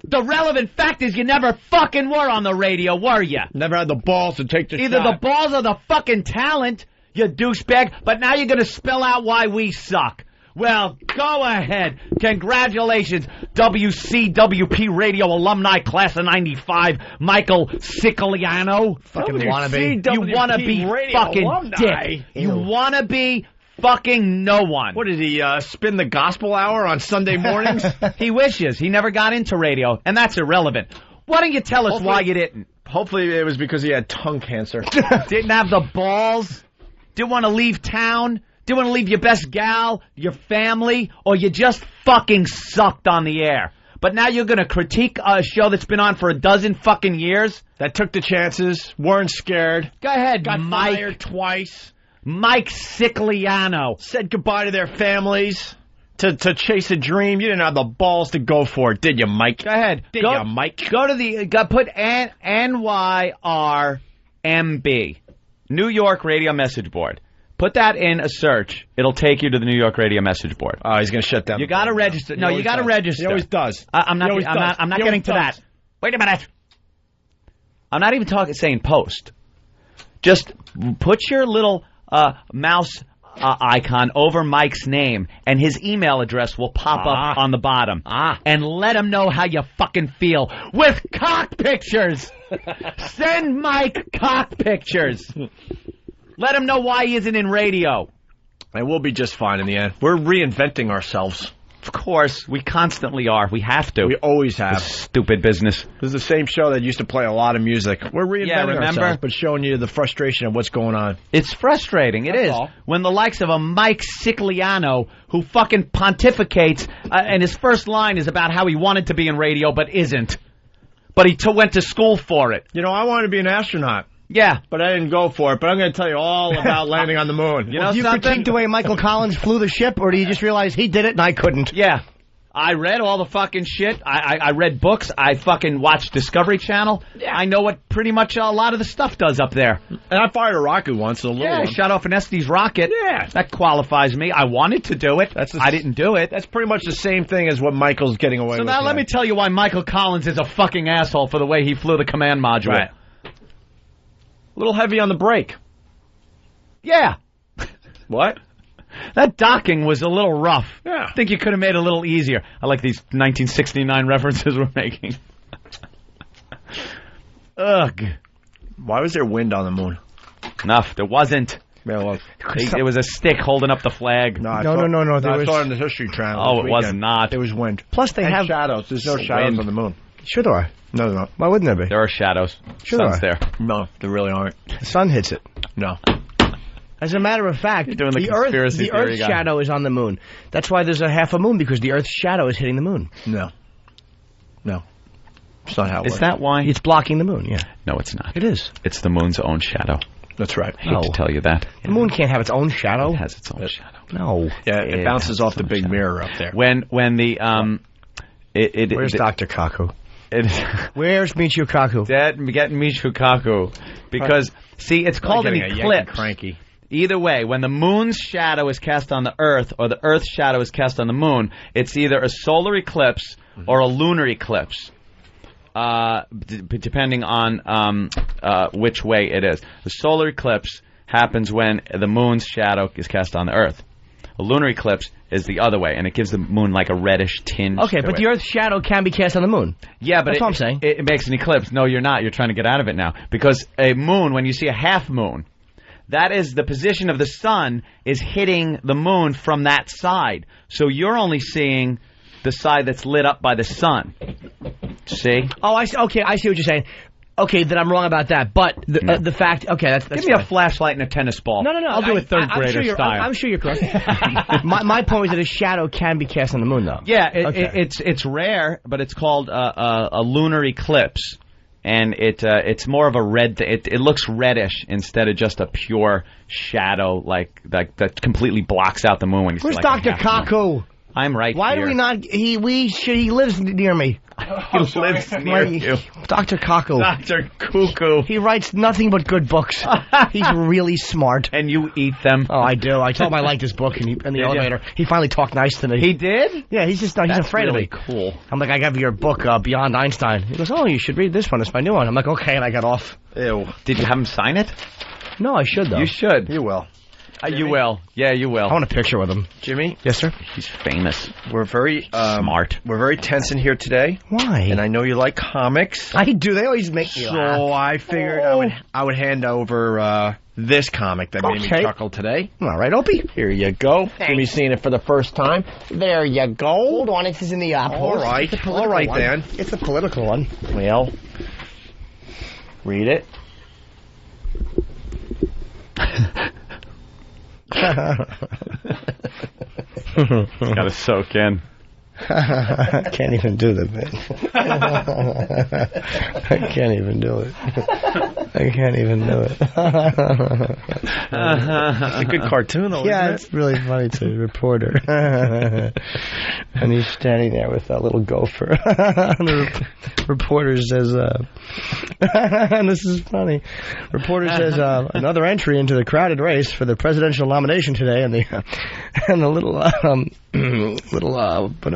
The relevant fact is you never fucking were on the radio, were you? Never had the balls to take the shot. Either the balls or the fucking talent, you douchebag, but now you're going to spell out why we suck. Well, go ahead. Congratulations, WCWP Radio alumni class of 95, Michael Siciliano. Fucking wannabe. You wannabe fucking alumni. dick. You wannabe fucking no one. What did he spin the gospel hour on Sunday mornings? He wishes. He never got into radio, and that's irrelevant. Why don't you tell us why you didn't? Hopefully it was because he had tongue cancer. Didn't have the balls? Didn't want to leave town? Didn't want to leave your best gal, your family, or you just fucking sucked on the air? But now you're going to critique a show that's been on for a dozen fucking years? That took the chances, weren't scared. Go ahead, Got Mike. fired twice. Mike Siciliano. Said goodbye to their families to chase a dream. You didn't have the balls to go for it, did you, Mike? Go ahead. Did you, Mike? Go to put NYRMB, New York Radio Message Board. Put that in a search. It'll take you to the New York Radio Message Board. Oh, he's going to shut down. You got to register. No, you got to register. He always does. I'm not getting to that. Wait a minute. I'm not even saying post. Just put your little mouse icon over Mike's name, and his email address will pop up on the bottom. And let him know how you fucking feel with cock pictures. Send Mike cock pictures. Let him know why he isn't in radio. And we'll be just fine in the end. We're reinventing ourselves. Of course, we constantly are. We have to. We always have. This stupid business. This is the same show that used to play a lot of music. We're reinventing remember? ourselves, but showing you the frustration of what's going on. It's frustrating. It That's is. all. When the likes of a Mike Siciliano, who fucking pontificates, and his first line is about how he wanted to be in radio but isn't. But he went to school for it. You know, I wanted to be an astronaut. Yeah. But I didn't go for it. But I'm going to tell you all about landing on the moon. You know, do you critique the way Michael Collins flew the ship, or do you just realize he did it and I couldn't? Yeah. I read all the fucking shit. I read books. I fucking watched Discovery Channel. Yeah. I know what pretty much a lot of the stuff does up there. And I fired a rocket once, a little one. I shot off an Estes rocket. Yeah. That qualifies me. I wanted to do it. I didn't do it. That's pretty much the same thing as what Michael's getting away with. So now let me tell you why Michael Collins is a fucking asshole for the way he flew the command module. Right. A little heavy on the brake. Yeah. What? That docking was a little rough. Yeah. I think you could have made it a little easier. I like these 1969 references we're making. Ugh. Why was there wind on the moon? Enough. There wasn't. Yeah, It was a stick holding up the flag. No. I saw it on the History Channel. Oh, this it was weekend. not. There was wind. Plus, they And have shadows. There's no shadows on the moon. Sure there are. No, they're not. Why wouldn't there be? There are shadows. Sure Sun's there there. No, there really aren't. The sun hits it. No. As a matter of fact, You're doing the conspiracy theory Earth's guy. shadow is on the moon. That's why there's a half a moon, because the Earth's shadow is hitting the moon. No. It's not how it Is works. that why? It's blocking the moon, yeah. No, it's not. It is. It's the moon's own shadow. That's right. I hate to tell you that. The moon can't have its own shadow. It has its own shadow. No. Yeah, it bounces off the big mirror up there. When the Where's Dr. Kaku? It, Where's Michio Kaku? Getting Michio Kaku. Because, see, it's called an eclipse. Cranky. Either way, when the moon's shadow is cast on the Earth or the Earth's shadow is cast on the moon, it's either a solar eclipse or a lunar eclipse, depending on which way it is. The solar eclipse happens when the moon's shadow is cast on the Earth. A lunar eclipse is the other way, and it gives the moon like a reddish tinge. Okay, to but it. the Earth's shadow can be cast on the moon. Yeah, but That's what I'm saying. It makes an eclipse. No, you're not. You're trying to get out of it now. Because a moon, when you see a half moon, that is the position of the sun is hitting the moon from that side. So you're only seeing the side that's lit up by the sun. See? Oh, I see. Okay, I see what you're saying. Okay, then I'm wrong about that. But the fact, okay, that's Give me fine. a flashlight and a tennis ball. No. I'll do it third I'm grader sure you're, style. I'm sure you're correct. my point was that a shadow can be cast on the moon, though. Yeah, Okay. it's rare, but it's called a lunar eclipse, and it's more of a red. It looks reddish instead of just a pure shadow like that completely blocks out the moon when you Where's see like Dr. a half moon. Kaku? I'm right Why here. do we not? He lives near me. He lives near you. Dr. Kaku. Dr. Cuckoo. He writes nothing but good books. He's really smart. And you eat them. Oh, I do. I told him I liked his book in the elevator. He finally talked nice to me. He did? Yeah, he's just he's That's afraid really of me. cool. I'm like, I have your book, Beyond Einstein. He goes, oh, you should read this one. It's my new one. I'm like, okay, and I got off. Ew. Did you have him sign it? No, I should, though. You should. You will. You will. Yeah, you will. I want a picture with him. Jimmy? Yes, sir? He's famous. We're very smart. We're very tense in here today. Why? And I know you like comics. I do. They always make me So laugh. I figured I would hand over this comic that made me Okay. chuckle today. All right, Opie. Here you go. Jimmy's seeing it for the first time. There you go. Hold on, it's in the All right. It's the All right, one. then. It's the political one. Well, read it. It's got to soak in. I can't even do the bit. I can't even do it. I can't even do it. It's a good cartoon, though, Yeah, isn't it's really funny to the reporter. And he's standing there with that little gopher. And the reporter says, and this is funny, reporter says, another entry into the crowded race for the presidential nomination today, and the little,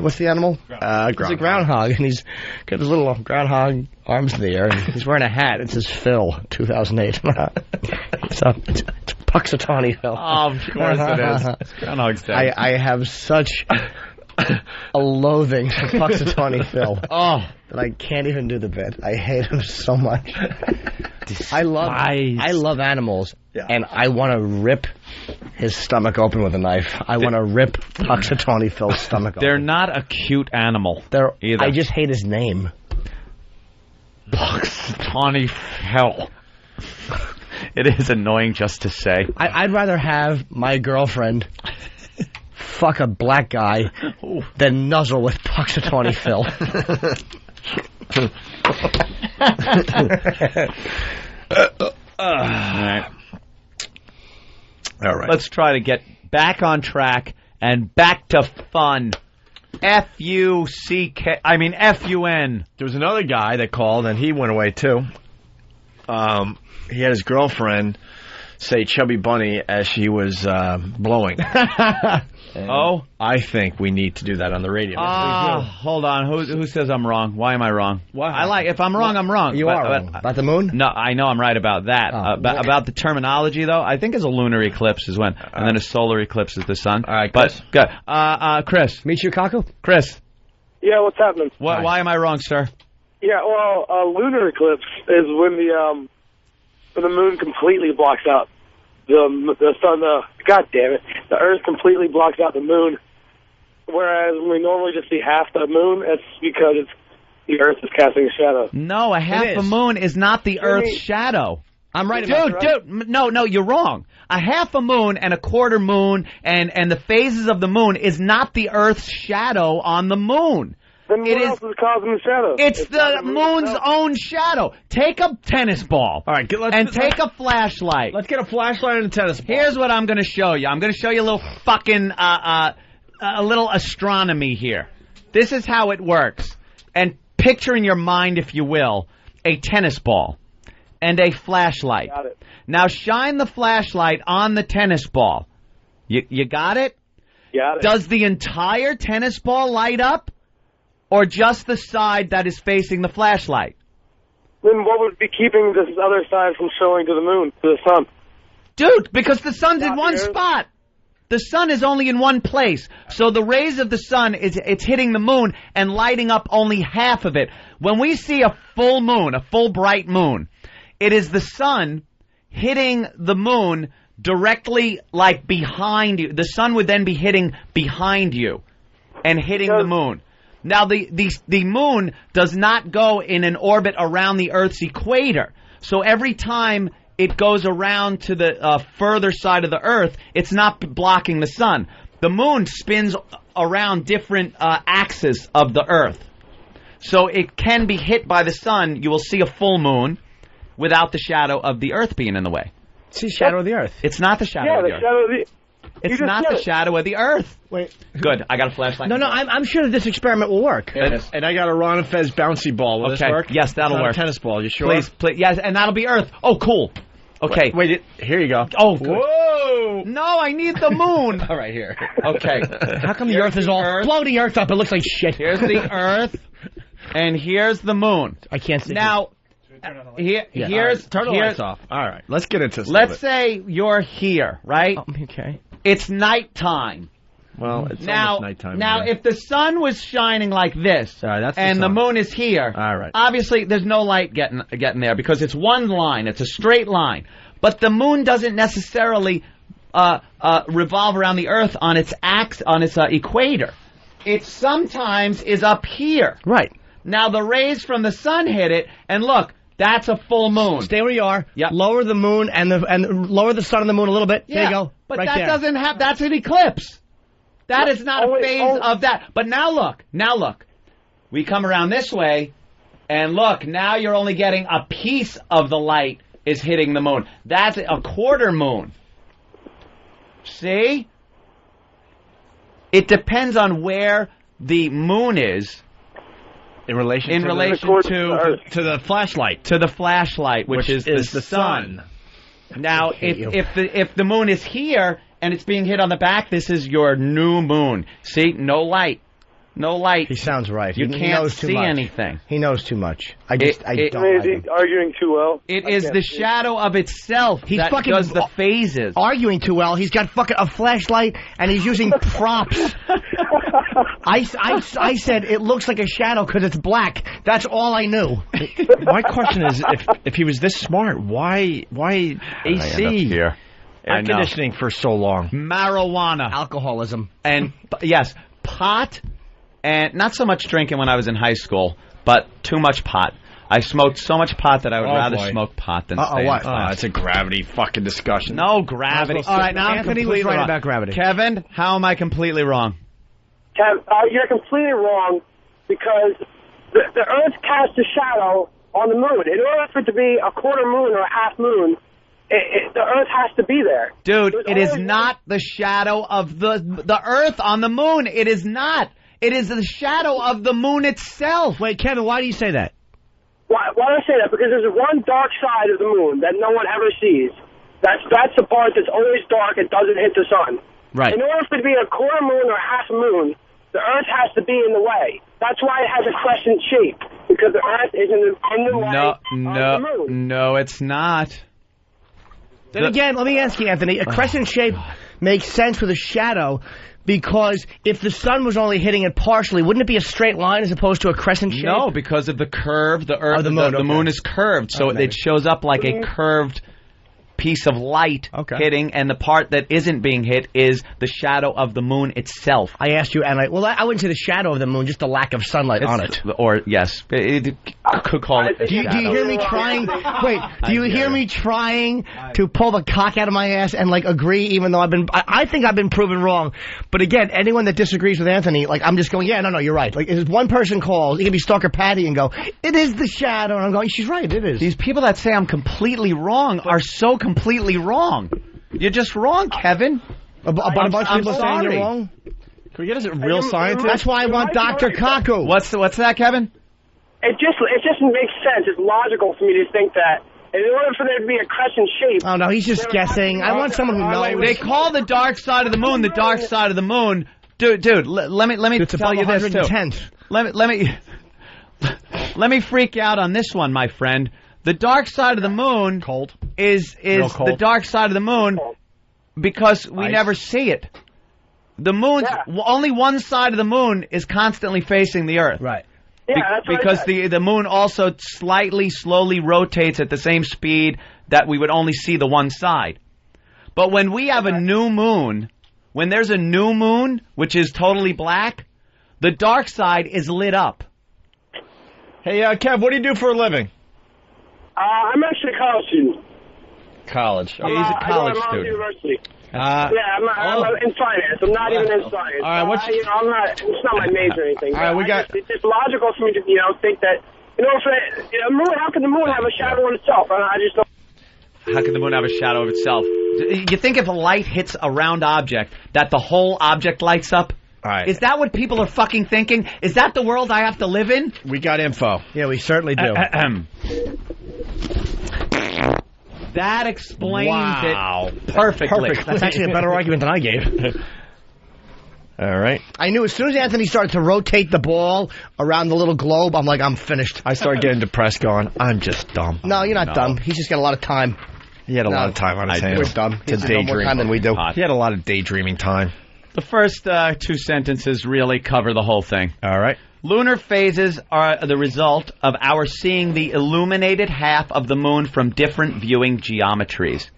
what's the animal? It's a groundhog, and he's got his little groundhog arms in the air, and he's wearing a hat. It says Phil, 2008. It's Puxatawny Phil. Oh, of course it is. It's Groundhog's Day. I have such a loathing for Puxatawny Phil. Oh, that I can't even do the bit. I hate him so much. I love animals, and I want to rip his stomach open with a knife. I want to rip Puxatawny Phil's stomach open. They're not a cute animal. Either. I just hate his name. Puxatawny Phil. It is annoying just to say. I'd rather have my girlfriend fuck a black guy than nuzzle with Puxatawny Phil. All right. Let's try to get back on track and back to fun. F-U-C-K. I mean F-U-N. There was another guy that called, and he went away too. He had his girlfriend say "Chubby Bunny" as she was blowing. Oh, I think we need to do that on the radio. Hold on. Who says I'm wrong? Why am I wrong? If I'm wrong, I'm wrong. You are wrong. About the moon? No, I know I'm right about that. About the terminology, though, I think as a lunar eclipse is when, and then a solar eclipse is the sun. All right, Chris. Good. Chris. Michio Kaku? Chris. Yeah, what's happening? Why am I wrong, sir? Yeah, well, a lunar eclipse is when the moon completely blocks out the sun. God damn it, the Earth completely blocks out the moon. Whereas we normally just see half the moon. It's because the Earth is casting a shadow. No, a half a moon is not the Earth's shadow. I'm right about that. Dude, no, you're wrong. A half a moon and a quarter moon and the phases of the moon is not the Earth's shadow on the moon. Then what else is causing the shadow? It's the moon's own shadow. Take a tennis ball. All right, take a flashlight. Let's get a flashlight and a tennis ball. Here's what I'm going to show you. I'm going to show you a little fucking a little astronomy here. This is how it works. And picture in your mind, if you will, a tennis ball and a flashlight. Got it. Now shine the flashlight on the tennis ball. You got it? Got it. Does the entire tennis ball light up? Or just the side that is facing the flashlight? Then what would be keeping this other side from showing to the moon, to the sun? Dude, because the sun's in one spot. The sun is only in one place. So the rays of the sun, it's hitting the moon and lighting up only half of it. When we see a full moon, a full bright moon, it is the sun hitting the moon directly like behind you. The sun would then be hitting behind you and hitting the moon. Now, the moon does not go in an orbit around the Earth's equator. So every time it goes around to the further side of the Earth, it's not blocking the sun. The moon spins around different axes of the Earth. So it can be hit by the sun. You will see a full moon without the shadow of the Earth being in the way. It's the shadow of the Earth. It's not the shadow of the Earth. Shadow of the... It's not the shadow of the Earth. Wait. Good. I got a flashlight. No, I'm sure that this experiment will work. And I got a Ron and Fez bouncy ball. Will this work? Yes, that'll work. A tennis ball. You sure? Please. Yes, and that'll be Earth. Oh, cool. Okay. Wait, here you go. Oh, good. Whoa! No, I need the moon. All right, here. Okay. How come the Earth is all... Blow the Earth up. It looks like shit. Here's the Earth, and here's the moon. I can't see. Now... Here's turn the lights off. All right, let's get into this. Let's say you're here, right? Okay. It's nighttime. Well, it's now, almost nighttime. Now, if the sun was shining like this, and the moon is here, all right. Obviously there's no light getting there because it's one line. It's a straight line. But the moon doesn't necessarily revolve around the Earth on its equator. It sometimes is up here. Right. Now the rays from the sun hit it, and look. That's a full moon. Stay where you are. Yep. Lower the moon and lower the sun and the moon a little bit. Yeah, there you go. But right that there. doesn't have. That's an eclipse. That is not a phase of that. But now look. We come around this way, and look. Now you're only getting a piece of the light is hitting the moon. That's a quarter moon. See? It depends on where the moon is. In relation to the flashlight. To the flashlight, which is the sun. Now, if the moon is here and it's being hit on the back, this is your new moon. See, no light. No light. He sounds right. You He can't knows too see much. anything. He knows too much. I Is don't like he him. arguing too well? It is the shadow of itself He's that fucking does the phases. Arguing too well. He's got fucking a flashlight and he's using props. I said it looks like a shadow because it's black. That's all I knew. My question is, if he was this smart, why AC here? air conditioning for so long? Marijuana. Alcoholism. And, yes, pot, and not so much drinking when I was in high school, but too much pot. I smoked so much pot that I would rather smoke pot than stay in class. It's a gravity fucking discussion. No gravity. All right, now Anthony was right about gravity. Kevin, how am I completely wrong? Kev, you're completely wrong because the Earth casts a shadow on the moon. In order for it to be a quarter moon or a half moon, the Earth has to be there. Dude, it is not the shadow of the Earth on the moon. It is not. It is the shadow of the moon itself. Wait, Kevin, why do you say that? Why do I say that? Because there's one dark side of the moon that no one ever sees. That's the part that's always dark and doesn't hit the sun. Right. In order for it to be a quarter moon or a half moon, the Earth has to be in the way. That's why it has a crescent shape, because the Earth is in the way of the moon. No, it's not. Then again, let me ask you, Anthony, a crescent shape makes sense with a shadow because if the sun was only hitting it partially, wouldn't it be a straight line as opposed to a crescent shape? No, because of the curve, the Earth, the moon is curved, so it shows up like a curved piece of light hitting, and the part that isn't being hit is the shadow of the moon itself. I asked you, and I wouldn't say the shadow of the moon, just the lack of sunlight on it. Or, yes, it could call it a do you hear me trying? Wait, do you hear me trying to pull the cock out of my ass and, agree, even though I think I've been proven wrong. But again, anyone that disagrees with Anthony, I'm just going, yeah, no, you're right. If one person calls, it can be Stalker Patty and go, it is the shadow. And I'm going, she's right, it is. These people that say I'm completely wrong are so completely wrong. You're just wrong, Kevin. A bunch of people saying you're wrong? Can we get a real scientist? That's why I want Dr. Kaku. What's that, Kevin? It just makes sense. It's logical for me to think that in order for there to be a crescent shape... Oh, no, he's just guessing. I want someone who knows. They call the dark side of the moon the dark side of the moon. Dude, let me tell you this, too. Let me freak you out on this one, my friend. The dark side of the moon is the dark side of the moon because we never see it. The moon's only one side of the moon is constantly facing the Earth. Right. Yeah, that's because the moon also slowly rotates at the same speed that we would only see the one side. But when we have a new moon, when there's a new moon, which is totally black, the dark side is lit up. Hey, Kev, what do you do for a living? I'm actually a college student. College. Yeah, he's a college student. University. I'm in finance. I'm not even in science. All right, I'm not. It's not my major or anything. All right, it's just logical for me to think that how can the moon have a shadow on itself? I just don't. How can the moon have a shadow of itself? You think if a light hits a round object, that the whole object lights up? All right. Is that what people are fucking thinking? Is that the world I have to live in? We got info. Yeah, we certainly do. That explains it perfectly. That's actually a better argument than I gave. All right. I knew as soon as Anthony started to rotate the ball around the little globe, I'm like, I'm finished. I started getting depressed going, I'm just dumb. No, you're not dumb. He's just got a lot of time. He had a lot of time on his hands. We're dumb. To daydream. More time than we do. He had a lot of daydreaming time. The first two sentences really cover the whole thing. All right. Lunar phases are the result of our seeing the illuminated half of the moon from different viewing geometries.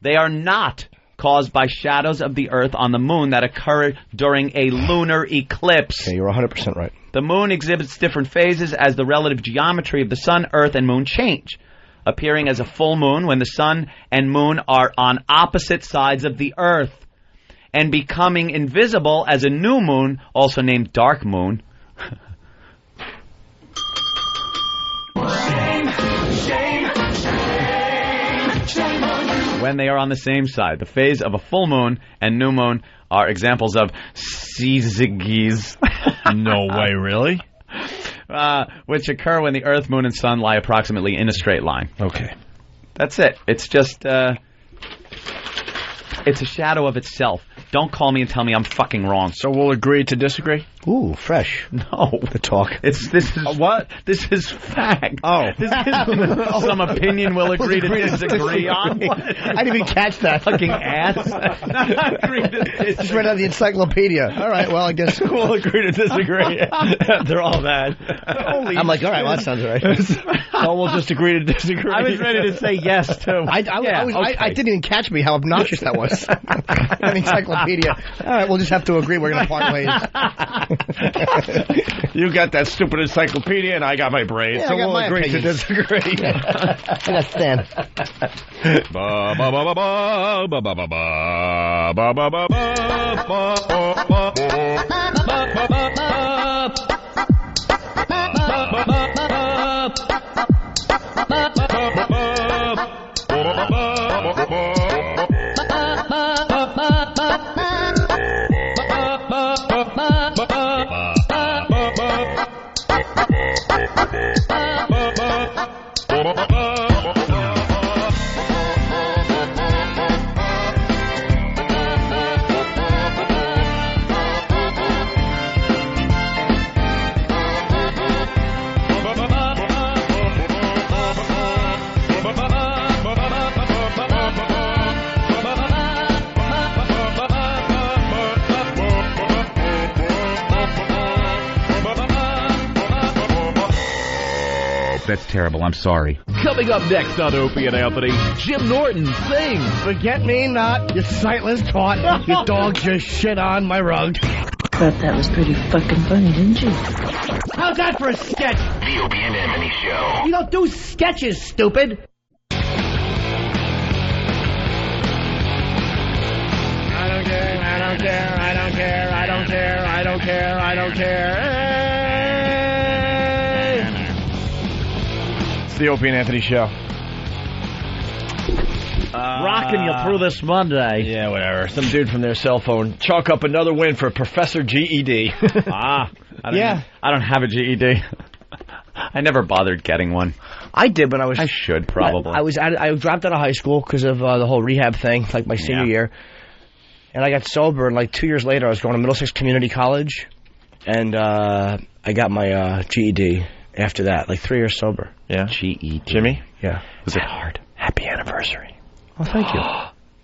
They are not caused by shadows of the Earth on the moon that occur during a lunar eclipse. Okay, you're 100% right. The moon exhibits different phases as the relative geometry of the sun, Earth, and moon change, appearing as a full moon when the sun and moon are on opposite sides of the Earth, and becoming invisible as a new moon, also named dark moon. When they are on the same side. The phase of a full moon and new moon are examples of syzygies. No way, really? Which occur when the Earth, moon, and sun lie approximately in a straight line. Okay. That's it. It's just, it's a shadow of itself. Don't call me and tell me I'm fucking wrong. So we'll agree to disagree? Ooh, fresh. No. The talk. This is what? This is fact. Oh. This isn't some opinion we'll agree to disagree on. I didn't even catch that. Fucking ass. Agree to disagree. Just read out the encyclopedia. All right, well, I guess we'll agree to disagree. They're all mad. I'm like, all right, well, that sounds right. So we'll just agree to disagree. I was ready to say yes, too. I didn't even catch me how obnoxious that was. An encyclopedia. All right, we'll just have to agree we're going to part ways. You got that stupid encyclopedia, and I got my brain, Yeah, so I got we'll my agree to opinions. disagree. I got Stan. Ba ba ba ba ba ba ba ba ba ba ba That's terrible. I'm sorry. Coming up next on Opie and Anthony, Jim Norton sings Forget Me Not, you sightless twat. Your dog just shit on my rug. Thought that was pretty fucking funny, didn't you? How's that for a sketch? The Opie and Anthony Show. You don't do sketches, stupid. I don't care, I don't care, I don't care, I don't care, I don't care, I don't care. It's the Opie and Anthony Show. Rocking you through this Monday. Yeah, whatever. Some dude from their cell phone. Chalk up another win for Professor GED. I don't have a GED. I never bothered getting one. I did when I was... I should, probably. I dropped out of high school because of the whole rehab thing, like my senior year. And I got sober, and like 2 years later, I was going to Middlesex Community College, and I got my GED after that, like 3 years sober. Yeah. GED. Jimmy? Yeah. Was it hard? Happy anniversary. Oh, thank you.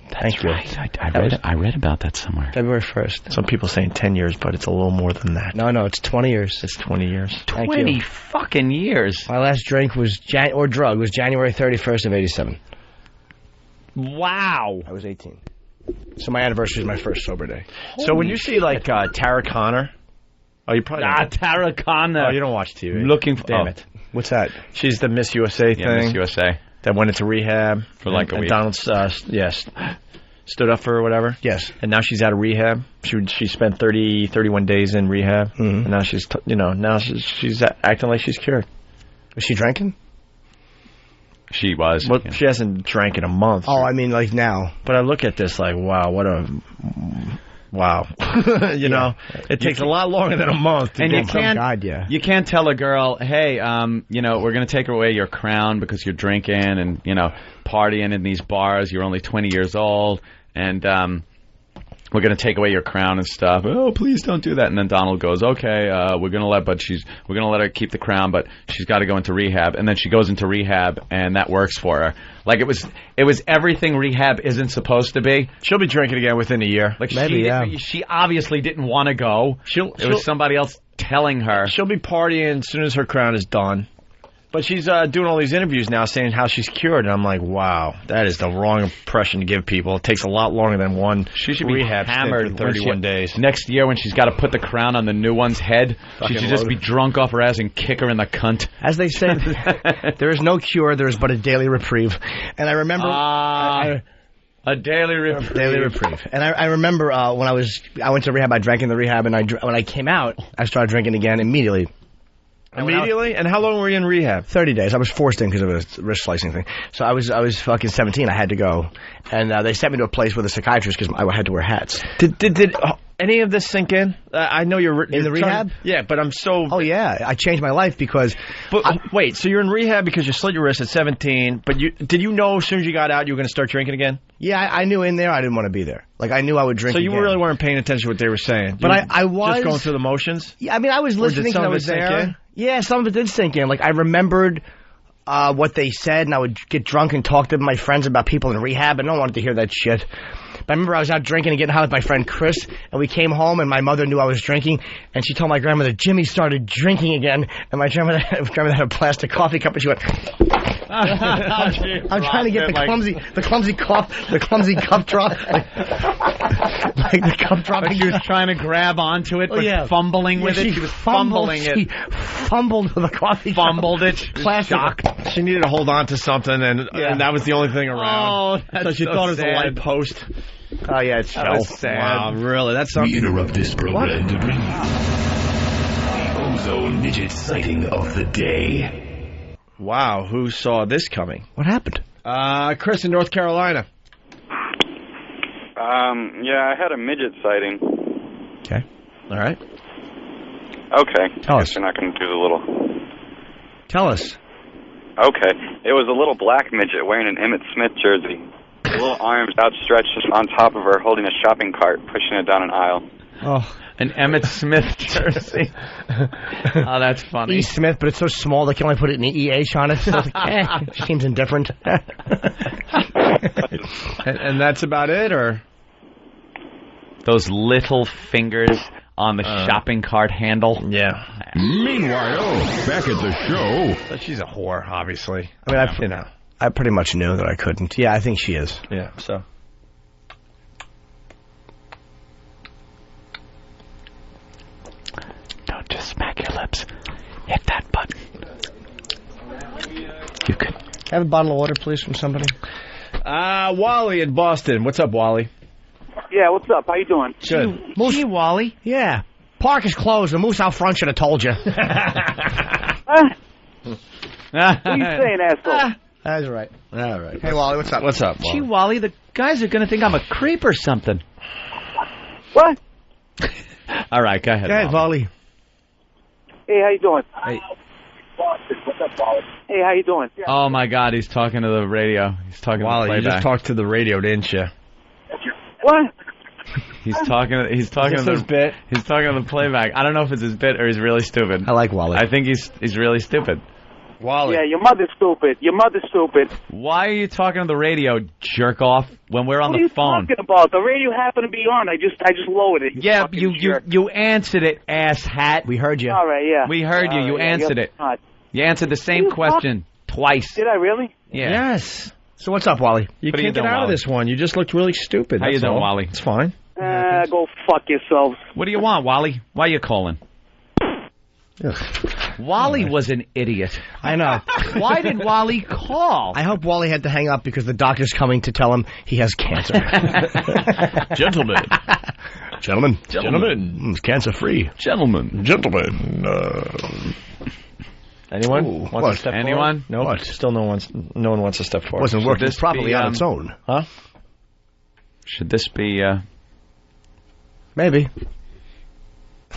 Thank you. Right. I read about that somewhere. February 1st. Some people saying 10 years, but it's a little more than that. No, it's 20 years. It's 20 years. 20 fucking years. My last drink was drug was January 31st of 87. Wow. I was 18. So my anniversary is my first sober day. So when you see like Tara Conner, you probably Tara Conner. Oh, you don't watch TV. Looking for Damn it. What's that? She's the Miss USA thing. Yeah, Miss USA. That went into rehab for like a week. Donald, stood up for her or whatever. Yes. And now she's out of rehab. She spent 31 days in rehab, and now she's she's acting like she's cured. Was she drinking? She was. Well, she hasn't drank in a month. Oh, I mean, like now. But I look at this like, wow, wow. you know, it takes a lot longer than a month to and get you can't, God, yeah. You can't tell a girl, hey, we're going to take away your crown because you're drinking and, partying in these bars. You're only 20 years old, and we're going to take away your crown and stuff. Oh, please don't do that. And then Donald goes, okay, we're going to let her keep the crown, but she's got to go into rehab. And then she goes into rehab, and that works for her. Like it was everything rehab isn't supposed to be. She'll be drinking again within a year. Like maybe, she obviously didn't want to go. It was somebody else telling her. She'll be partying as soon as her crown is done. But she's doing all these interviews now saying how she's cured, and I'm like, wow, that is the wrong impression to give people. It takes a lot longer than one she should rehab be hammered stint for 31 days. Next year when she's got to put the crown on the new one's head, she should just be drunk off her ass and kick her in the cunt. As they say, there is no cure, there is but a daily reprieve. And I remember... a daily reprieve. Daily reprieve. And I remember when I went to rehab, I drank in the rehab, and when I came out, I started drinking again immediately. Immediately? And how long were you in rehab? 30 days. I was forced in because of a wrist slicing thing. So I was fucking 17. I had to go. And they sent me to a place with a psychiatrist because I had to wear hats. Did any of this sink in? I know you're In the rehab? Yeah, but I'm so... Oh, yeah. I changed my life because... But wait, so you're in rehab because you slit your wrist at 17, but did you know as soon as you got out you were going to start drinking again? Yeah, I knew in there I didn't want to be there. Like, I knew I would drink So you again. really weren't paying attention to what they were saying? But I was... Just going through the motions? Yeah, I mean, I was listening because I was there. Yeah, some of it did sink in. Like, I remembered what they said, and I would get drunk and talk to my friends about people in rehab, and no one wanted to hear that shit. But I remember I was out drinking and getting high with my friend Chris, and we came home, and my mother knew I was drinking, and she told my grandmother, Jimmy started drinking again, and my grandmother had a plastic coffee cup, and she went... I'm trying to get the clumsy cup drop. Like the cup drop. Like she was trying to grab onto it, but fumbling with it. She was fumbling it. She fumbled with a coffee cup. Fumbled it. Plastic. She needed to hold on to something, and that was the only thing around. Oh, so she thought it was a light post. Oh, yeah, it's that was sad. Wow, really? That's something. We interrupt this program to bring you the Ozone Midget sighting of the day. Wow, who saw this coming? What happened? Chris in North Carolina. Yeah, I had a midget sighting. Okay. All right. Okay. Tell us. You're not going to do the little... Tell us. Okay. It was a little black midget wearing an Emmitt Smith jersey. The little arms outstretched on top of her, holding a shopping cart, pushing it down an aisle. Oh, an Emmitt Smith jersey. Oh, that's funny. E. Smith, but it's so small they can only put it in EH on it. So it's like, it seems indifferent. And that's about it, or? Those little fingers on the shopping cart handle. Yeah. Meanwhile, back at the show. So she's a whore, obviously. I mean, I pretty much knew that I couldn't. Yeah, I think she is. Yeah, so. Don't just smack your lips. Hit that button. You could. Have a bottle of water, please, from somebody. Wally in Boston. What's up, Wally? Yeah, what's up? How you doing? Good. Moose, Wally? Yeah. Park is closed. The moose out front should have told you. What are you saying, asshole? That's right. All right. Hey, Wally, what's up? What's up, Wally? Gee, Wally, the guys are going to think I'm a creep or something. What? All right, go ahead. Go ahead, Wally. Hey, how you doing? Hey. What's up, Wally? Hey, how you doing? Oh, my God, he's talking to the radio. He's talking to the Wally, playback. you just talked to the radio, didn't you? What? He's talking to his bit? He's talking to the playback. I don't know if it's his bit or he's really stupid. I like Wally. I think he's really stupid. Wally. Yeah, your mother's stupid. Your mother's stupid. Why are you talking to the radio, jerk off, when we're on the phone? What are you talking about? The radio happened to be on. I just lowered it. Yeah, you answered it, asshat. We heard you. All right, yeah. We heard you. You answered it. Not. You answered the same question twice. Did I really? Yeah. Yes. So what's up, Wally? You What are can't you get doing, out of Wally? this one. You just looked really stupid. How you that's doing, all. Wally? It's fine. Go fuck yourselves. What do you want, Wally? Why are you calling? Wally was an idiot. I know. Why did Wally call? I hope Wally had to hang up because the doctor's coming to tell him he has cancer. Gentlemen. It's cancer-free. Gentlemen. Anyone wants to step Anyone? forward? No. What? Still no one wants to step forward. Wasn't working this properly be, on its own. Huh? Should this be... Maybe.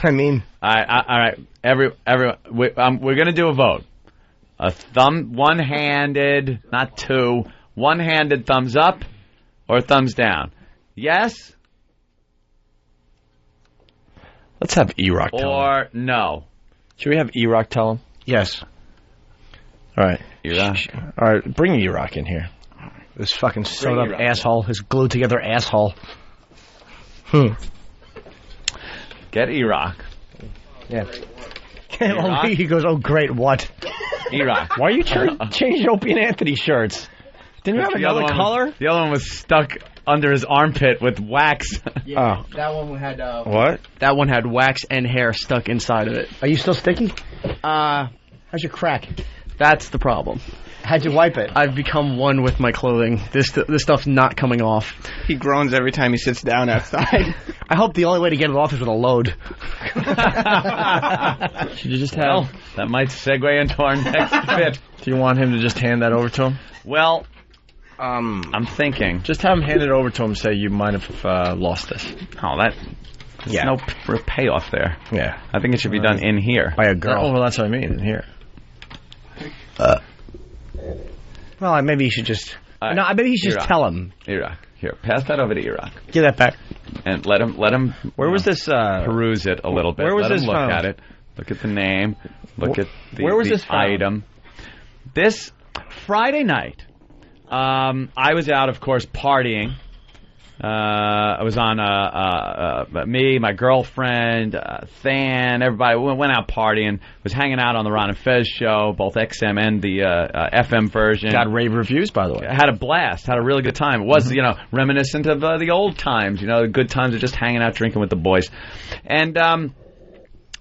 I mean... All right. Everyone, we're going to do a vote. One-handed, not two, one-handed thumbs up or thumbs down. Yes Let's have E-Rock tell him. or no. Should we have E-Rock tell him? Yes. All right. E-Rock. All right, bring E-Rock in here. This fucking sewed-up asshole. His glued-together asshole. Get E-Rock. Yeah. He goes, oh, great, what? E-Rock. Why are you changing Opie and Anthony shirts? Didn't you have another color? The other one was stuck under his armpit with wax. Yeah, that one had... What? That one had wax and hair stuck inside of it. Are you still sticky? How's your crack? That's the problem. How'd you wipe it? I've become one with my clothing. This stuff's not coming off. He groans every time he sits down outside. I hope the only way to get it off is with a load. Should you just have... that might segue into our next bit. Do you want him to just hand that over to him? Well, I'm thinking. Just have him hand it over to him and say, you might have lost this. Oh, that... There's no payoff there. Yeah. I think it should be done in here. By a girl. Oh, well, that's what I mean, in here. Well, maybe you should just... No, maybe you should just tell him. Iraq. Here, pass that over to Iraq. Give that back. And let him. Where was this? Peruse it a little bit. Where was let this him look found? at it. Look at the name. Look at the, where was the this found? item. This Friday night, I was out, of course, partying. I was on me, my girlfriend, Than, everybody went out partying. Was hanging out on the Ron and Fez show, both XM and the FM version. Got rave reviews, by the way. Had a blast. Had a really good time. It was, reminiscent of the old times. The good times of just hanging out, drinking with the boys. And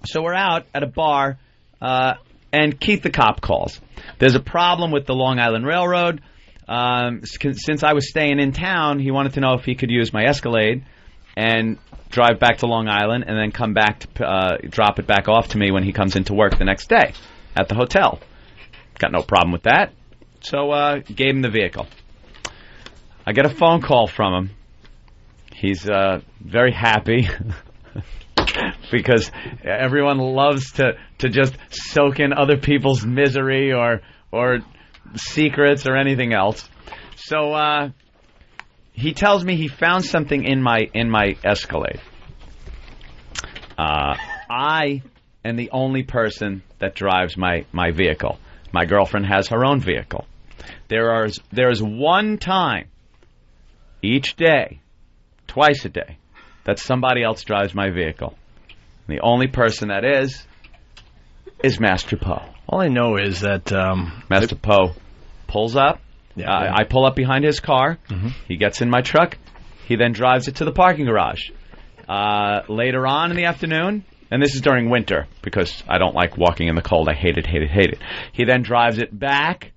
so we're out at a bar, and Keith the cop calls. There's a problem with the Long Island Railroad. Since I was staying in town, he wanted to know if he could use my Escalade and drive back to Long Island and then come back to drop it back off to me when he comes into work the next day at the hotel. Got no problem with that. So gave him the vehicle. I get a phone call from him. He's very happy because everyone loves to just soak in other people's misery or secrets or anything else. So he tells me he found something in my Escalade. I am the only person that drives my vehicle. My girlfriend has her own vehicle. There is one time each day, twice a day, that somebody else drives my vehicle. And the only person that is Master Poe. All I know is that Master Poe pulls up. Yeah, I pull up behind his car. Mm-hmm. He gets in my truck. He then drives it to the parking garage. Later on in the afternoon, and this is during winter because I don't like walking in the cold. I hate it. He then drives it back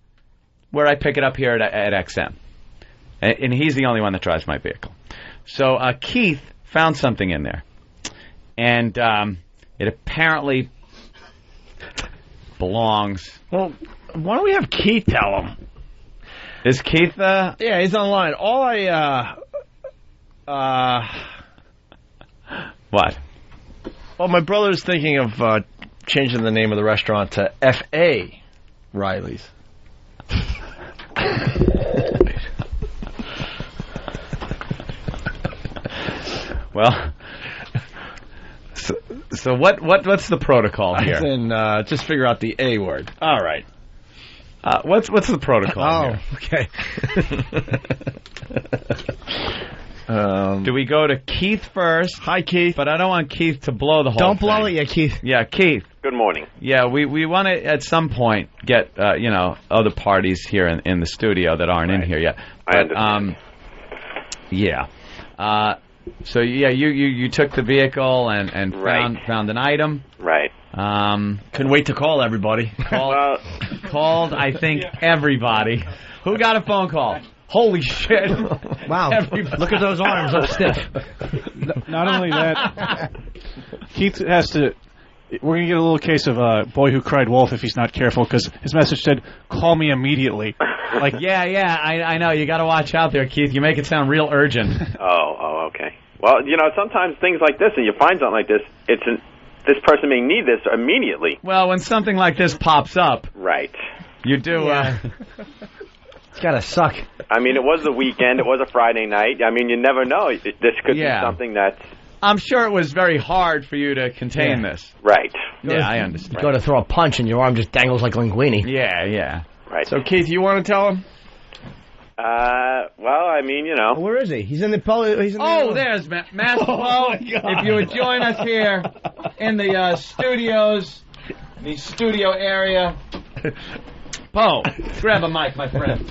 where I pick it up here at XM. And he's the only one that drives my vehicle. So Keith found something in there. And it apparently belongs... Well, why don't we have Keith tell him? Is Keith... Yeah, he's online. All What? Well, my brother's thinking of changing the name of the restaurant to F.A. Riley's. Well, so what's the protocol here? Then just figure out the A word. All right. What's the protocol here? Okay. Do we go to Keith first? Hi, Keith. But I don't want Keith to blow the whole Don't thing. blow it yet, Keith. Yeah, Keith. Good morning. Yeah, we want to at some point get other parties here in the studio that aren't in here yet. But, I understand. Yeah. So yeah, you took the vehicle and Right. found an item. Right. Couldn't wait to call everybody. Called I think everybody. Who got a phone call? Holy shit! Wow! Look at those arms up stiff. Not only that, Keith has to. We're gonna get a little case of boy who cried wolf if he's not careful, because his message said, "Call me immediately." Like, yeah, I know. You got to watch out there, Keith. You make it sound real urgent. Oh, okay. Well, sometimes things like this, and you find something like this, this person may need this immediately. Well, when something like this pops up, right? You do. Yeah. It's gotta suck. I mean, it was the weekend. It was a Friday night. I mean, you never know. This could be something that's... I'm sure it was very hard for you to contain this. Right. Yeah, I understand. You go to throw a punch and your arm just dangles like linguine. Yeah. Right. So, Keith, you want to tell him? Well, I mean, Where is he? He's in the there's Master Poe. If you would join us here in the studios, the studio area. Poe, grab a mic, my friend.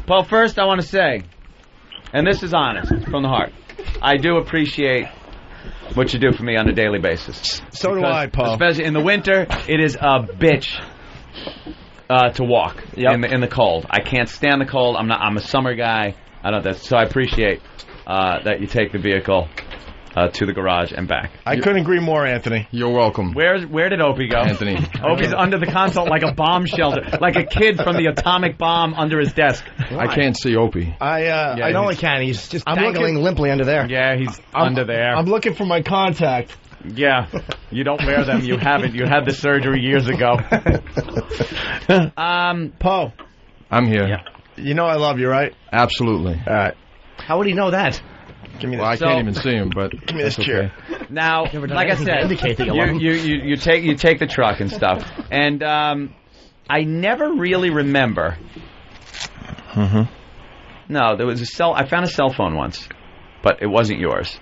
Poe, first I want to say, and this is honest, from the heart, I do appreciate what you do for me on a daily basis. So do I, Poe. Especially in the winter, it is a bitch to walk in the cold. I can't stand the cold. I'm a summer guy. So I appreciate that you take the vehicle to the garage and back. I couldn't agree more, Anthony. You're welcome. Where did Opie go? Anthony. Opie's under the console like a bomb shelter, like a kid from the atomic bomb under his desk. I can't see Opie. I know he can. He's just dangling limply under there. Yeah, he's under there. I'm looking for my contact. Yeah, you don't wear them. You haven't. You had the surgery years ago. Poe. I'm here. Yeah. You know I love you, right? Absolutely. All right. How would he know that? Give me this. Well, I can't even see him, but give me this chair. Okay. Now, like I said, you take the truck and stuff, and I never really remember. Mm-hmm. No, there was I found a cell phone once, but it wasn't yours.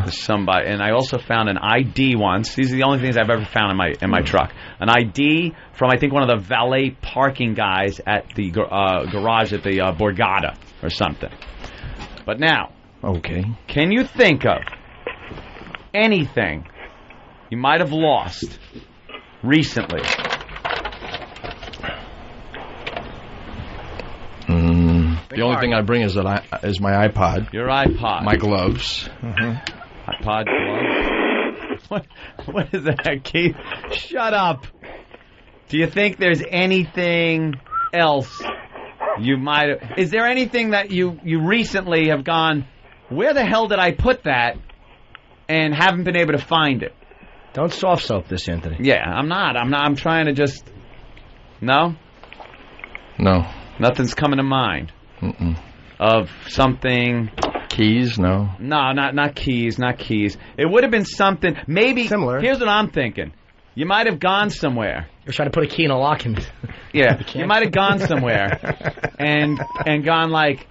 Somebody, and I also found an ID once. These are the only things I've ever found in my truck. An ID from I think one of the valet parking guys at the garage at the Borgata or something. But now, okay, can you think of anything you might have lost recently? The only thing I bring is my iPod. Your iPod. My gloves. iPod gloves. What is that, Keith? Shut up. Do you think there's anything else you might have... Is there anything that you recently have gone, where the hell did I put that, and haven't been able to find it? Don't soft soap this, Anthony. Yeah, I'm not. I'm trying to just... No? No. Nothing's coming to mind. Of something... Keys? No. No, not keys, not keys. It would have been something, maybe... Similar. Here's what I'm thinking. You might have gone somewhere. You're trying to put a key in a lock and... Yeah, you might have gone somewhere and gone like...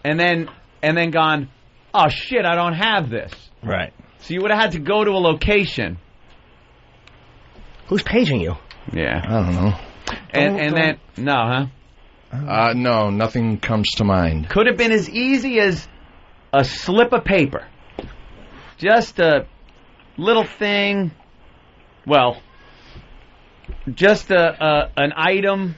And then gone, oh shit, I don't have this. Right. So you would have had to go to a location. Who's paging you? Yeah. I don't know. And then... No, huh? No, nothing comes to mind. Could have been as easy as a slip of paper. Just a little thing. Well, just an item.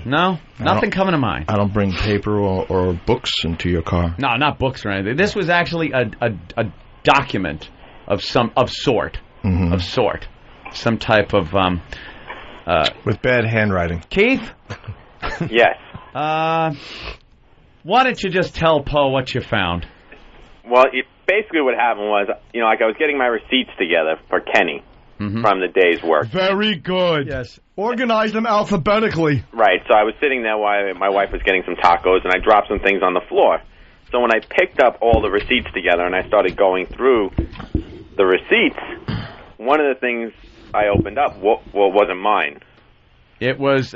No? Nothing coming to mind. I don't bring paper or books into your car. No, not books or anything. This was actually a document of some sort. Of sort. Some type of with bad handwriting. Keith? Yes. Why don't you just tell Poe what you found? Well, basically what happened was, like I was getting my receipts together for Kenny from the day's work. Very good. Yes. Organize them alphabetically. Right, so I was sitting there while my wife was getting some tacos, and I dropped some things on the floor. So when I picked up all the receipts together and I started going through the receipts, one of the things I opened up wasn't mine. It was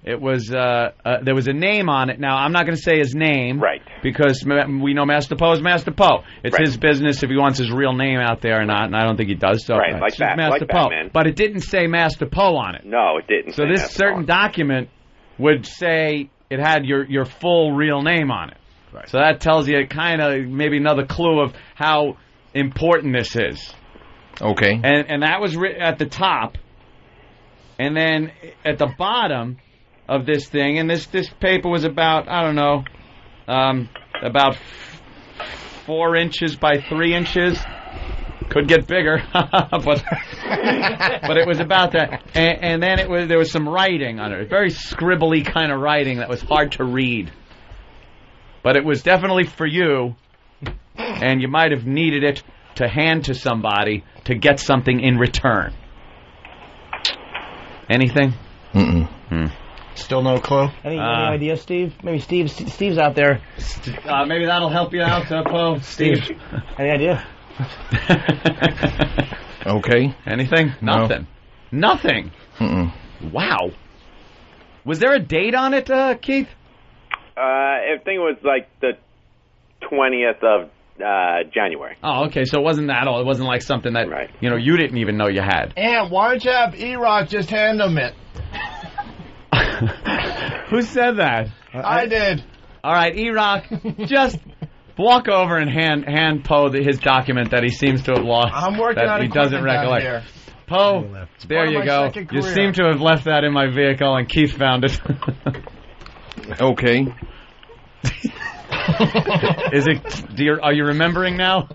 there was a name on it. Now, I'm not going to say his name. Right. Because we know Master Poe is Master Poe. It's right. his business if he wants his real name out there or not, and I don't think he does. So right, like that. Master like Poe. that, man. But it didn't say Master Poe on it. No, it didn't. So this certain document would say it had your full real name on it. Right. So that tells you kind of maybe another clue of how important this is. Okay. And that was at the top. And then at the bottom of this thing, and this paper was about, I don't know, about 4 inches by 3 inches. Could get bigger, but it was about that. And then there was some writing on it, very scribbly kind of writing that was hard to read. But it was definitely for you, and you might have needed it to hand to somebody to get something in return. Anything? Still no clue? Any idea, Steve? Maybe Steve's out there. Maybe that'll help you out, Poe. Steve. Any idea? Okay. Anything? No. Nothing. Nothing? Wow. Was there a date on it, Keith? I think it was like the 20th of January. Oh, okay. So it wasn't that all. It wasn't like something that you didn't even know you had. And why don't you have E-Rock just hand him it? Who said that? I did. All right, E-Rock, just walk over and hand Poe his document that he seems to have lost. I'm working that on he doesn't recollect. Here. Poe, there you go. You seem to have left that in my vehicle, and Keith found it. Okay. Is it? Are you remembering now?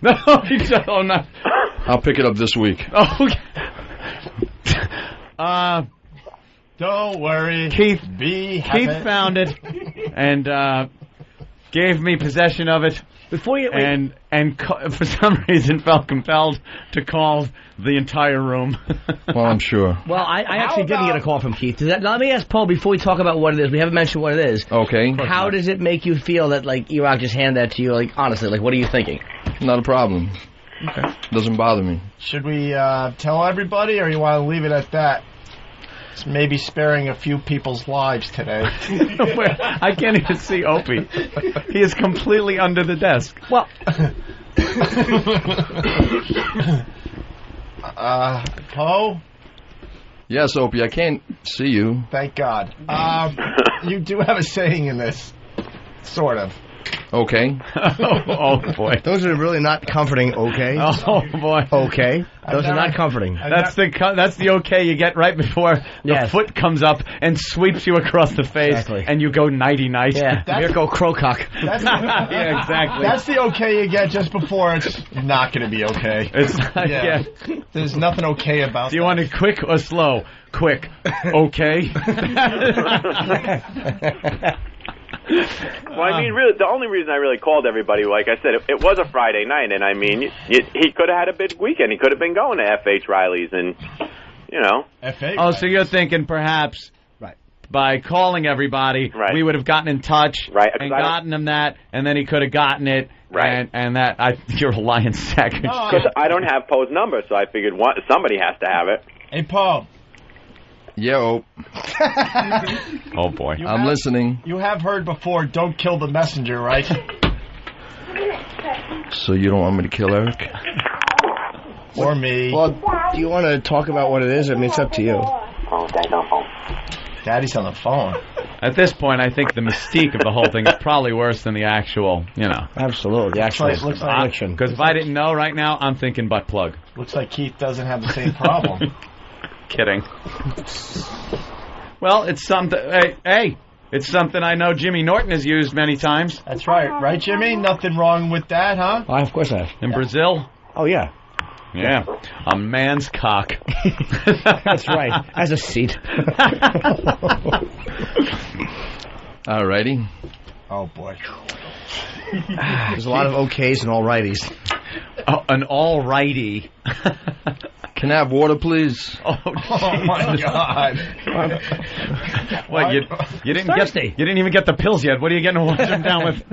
No, oh no. I'll pick it up this week. Oh, don't worry. Keith Keith found it and gave me possession of it. Before you and for some reason felt compelled to call the entire room. Well, I'm sure. Well, I actually didn't get a call from Keith. Now, let me ask Paul before we talk about what it is. We haven't mentioned what it is. Okay. How does it make you feel that like E-Rock just handed that to you? Like honestly, like what are you thinking? Not a problem. Okay. Doesn't bother me. Should we tell everybody, or you want to leave it at that? It's maybe sparing a few people's lives today. I can't even see Opie. He is completely under the desk. Well, Poe? Yes, Opie, I can't see you. Thank God. You do have a saying in this, sort of. Okay. Oh boy. Those are really not comforting. Okay. Oh boy. Okay. Those are not comforting. That's the okay you get right before the foot comes up and sweeps you across the face, and you go nighty night. Yeah. Mirko Krokock. Yeah, exactly. That's the okay you get just before it's not going to be okay. It's yeah. There's nothing okay about. Do you want it quick or slow? Quick. Okay. Well, I mean, really, the only reason I really called everybody, like I said, it was a Friday night, and I mean, he could have had a big weekend. He could have been going to F.H. Riley's, and, you know. F.H. Oh, so you're thinking perhaps by calling everybody, we would have gotten in touch and gotten him that, and then he could have gotten it. Right. And that, you're a lying sack. Because I don't have Poe's number, so I figured somebody has to have it. Hey, Poe. Yo. Oh, boy. I'm listening. You have heard before, don't kill the messenger, right? So you don't want me to kill Eric? Or me. Well, do you want to talk about what it is? I mean, it's up to you. Daddy's on the phone. At this point, I think the mystique of the whole thing is probably worse than the actual, Absolutely. The actual looks like because if I didn't know right now, I'm thinking butt plug. Looks like Keith doesn't have the same problem. Kidding. Well, it's something. Hey, it's something I know Jimmy Norton has used many times. That's right, right, Jimmy? Nothing wrong with that, huh? Oh, of course I have. In Brazil. Oh yeah. Yeah, a man's cock. That's right. As a seat. Alrighty. Oh boy. There's a lot of okays and all righties. Oh, an all righty. Can I have water, please? Oh my God! What you didn't even get the pills yet. What are you getting to wash them down with?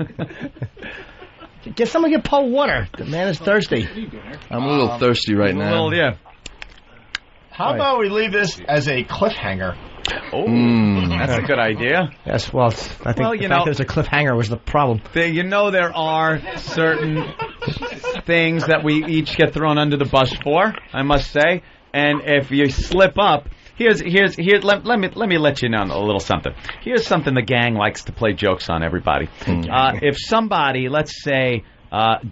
Get someone get Paul water. The man is thirsty. I'm a little thirsty right now. Yeah. How about we leave this as a cliffhanger? Oh, that's a good idea. Yes, well, I think there's a cliffhanger was the problem. There are certain things that we each get thrown under the bus for, I must say. And if you slip up, let me let you know a little something. Here's something the gang likes to play jokes on, everybody. If somebody, let's say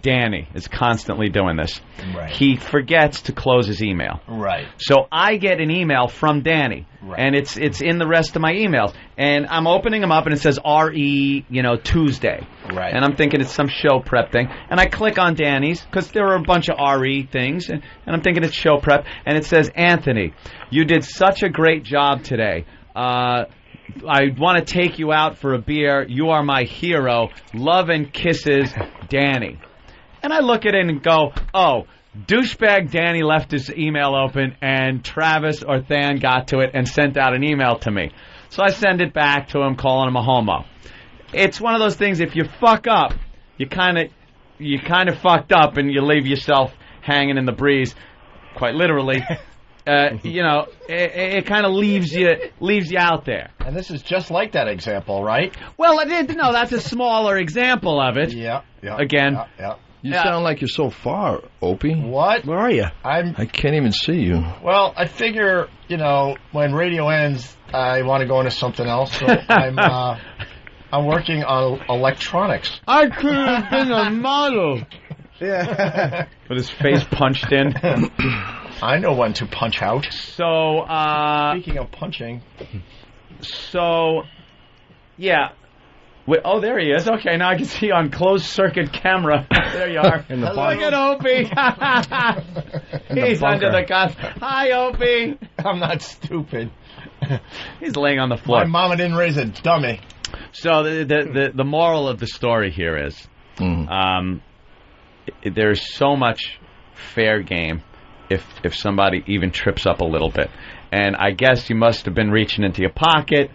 Danny, is constantly doing this, he forgets to close his email. Right. So I get an email from Danny, and it's in the rest of my emails, and I'm opening them up, and it says RE, Tuesday. Right. And I'm thinking it's some show prep thing, and I click on Danny's because there are a bunch of RE things, and I'm thinking it's show prep, and it says, Anthony, you did such a great job today. I want to take you out for a beer. You are my hero. Love and kisses, Danny. And I look at it and go, oh, douchebag Danny left his email open and Travis or Than got to it and sent out an email to me. So I send it back to him, calling him a homo. It's one of those things, if you fuck up, you kind of fucked up and you leave yourself hanging in the breeze, quite literally. It kind of leaves you out there. And this is just like that example, right? Well, no, that's a smaller example of it. Yeah. Again. Yeah. You sound like you're so far, Opie. What? Where are you? I can't even see you. Well, I figure, when radio ends, I want to go into something else. So I'm working on electronics. I could have been a model. Yeah. With his face punched in. I know when to punch out. So, speaking of punching. So, yeah. Wait, oh, there he is. Okay, now I can see you on closed circuit camera. There you are. In the Look at Opie. He's under the gun. Hi, Opie. I'm not stupid. He's laying on the floor. My mama didn't raise a dummy. So the moral of the story here is, there's so much fair game if somebody even trips up a little bit. And I guess you must have been reaching into your pocket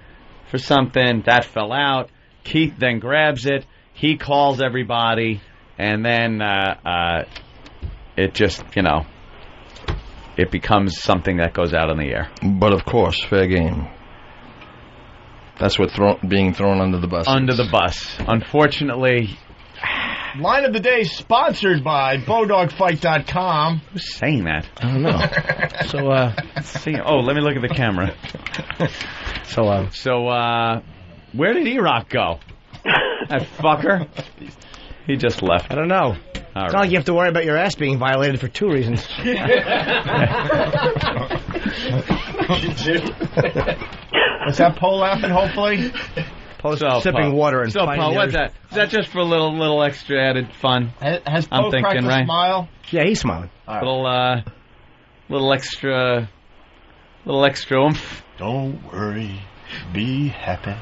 for something. That fell out. Keith then grabs it. He calls everybody. And then it just, it becomes something that goes out in the air. But, of course, fair game. That's what being thrown under the bus Under is. the bus. Unfortunately... Line of the day sponsored by BowDogFight.com. Who's saying that? I don't know. So, let me look at the camera. So, where did E-Rock go? That fucker? He just left. I don't know. All It's right. not like you have to worry about your ass being violated for 2 reasons. Was that Poe laughing, hopefully? Poe's sipping water and So, finding Poe, the what's others. that? Is that just for a little extra added fun? Has I'm Poe thinking, cracked a right? smile? Yeah, he's smiling. Little extra oomph. Don't worry. Be happy.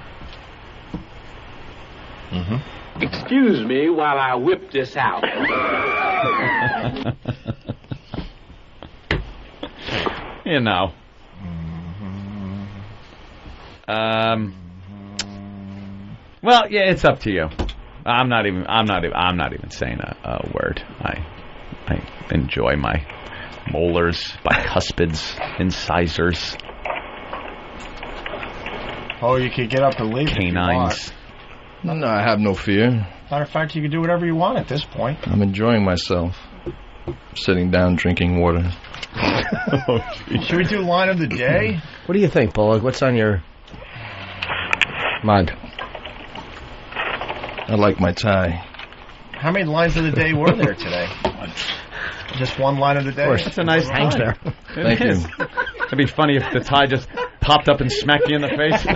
Excuse me while I whip this out. Well, yeah, it's up to you. I'm not even saying a word. I enjoy my molars, bicuspids, incisors, Oh, you could get up and leave canines. No, I have no fear. Matter of fact, you can do whatever you want at this point. I'm enjoying myself. Sitting down, drinking water. Should we do line of the day? What do you think, Bullock? What's on your mind? I like my tie. How many lines of the day were there today? Just one line of the day? Of course. That's a nice Hangs tie. there. Thank you. It'd be funny if the tie just popped up and smacked you in the face.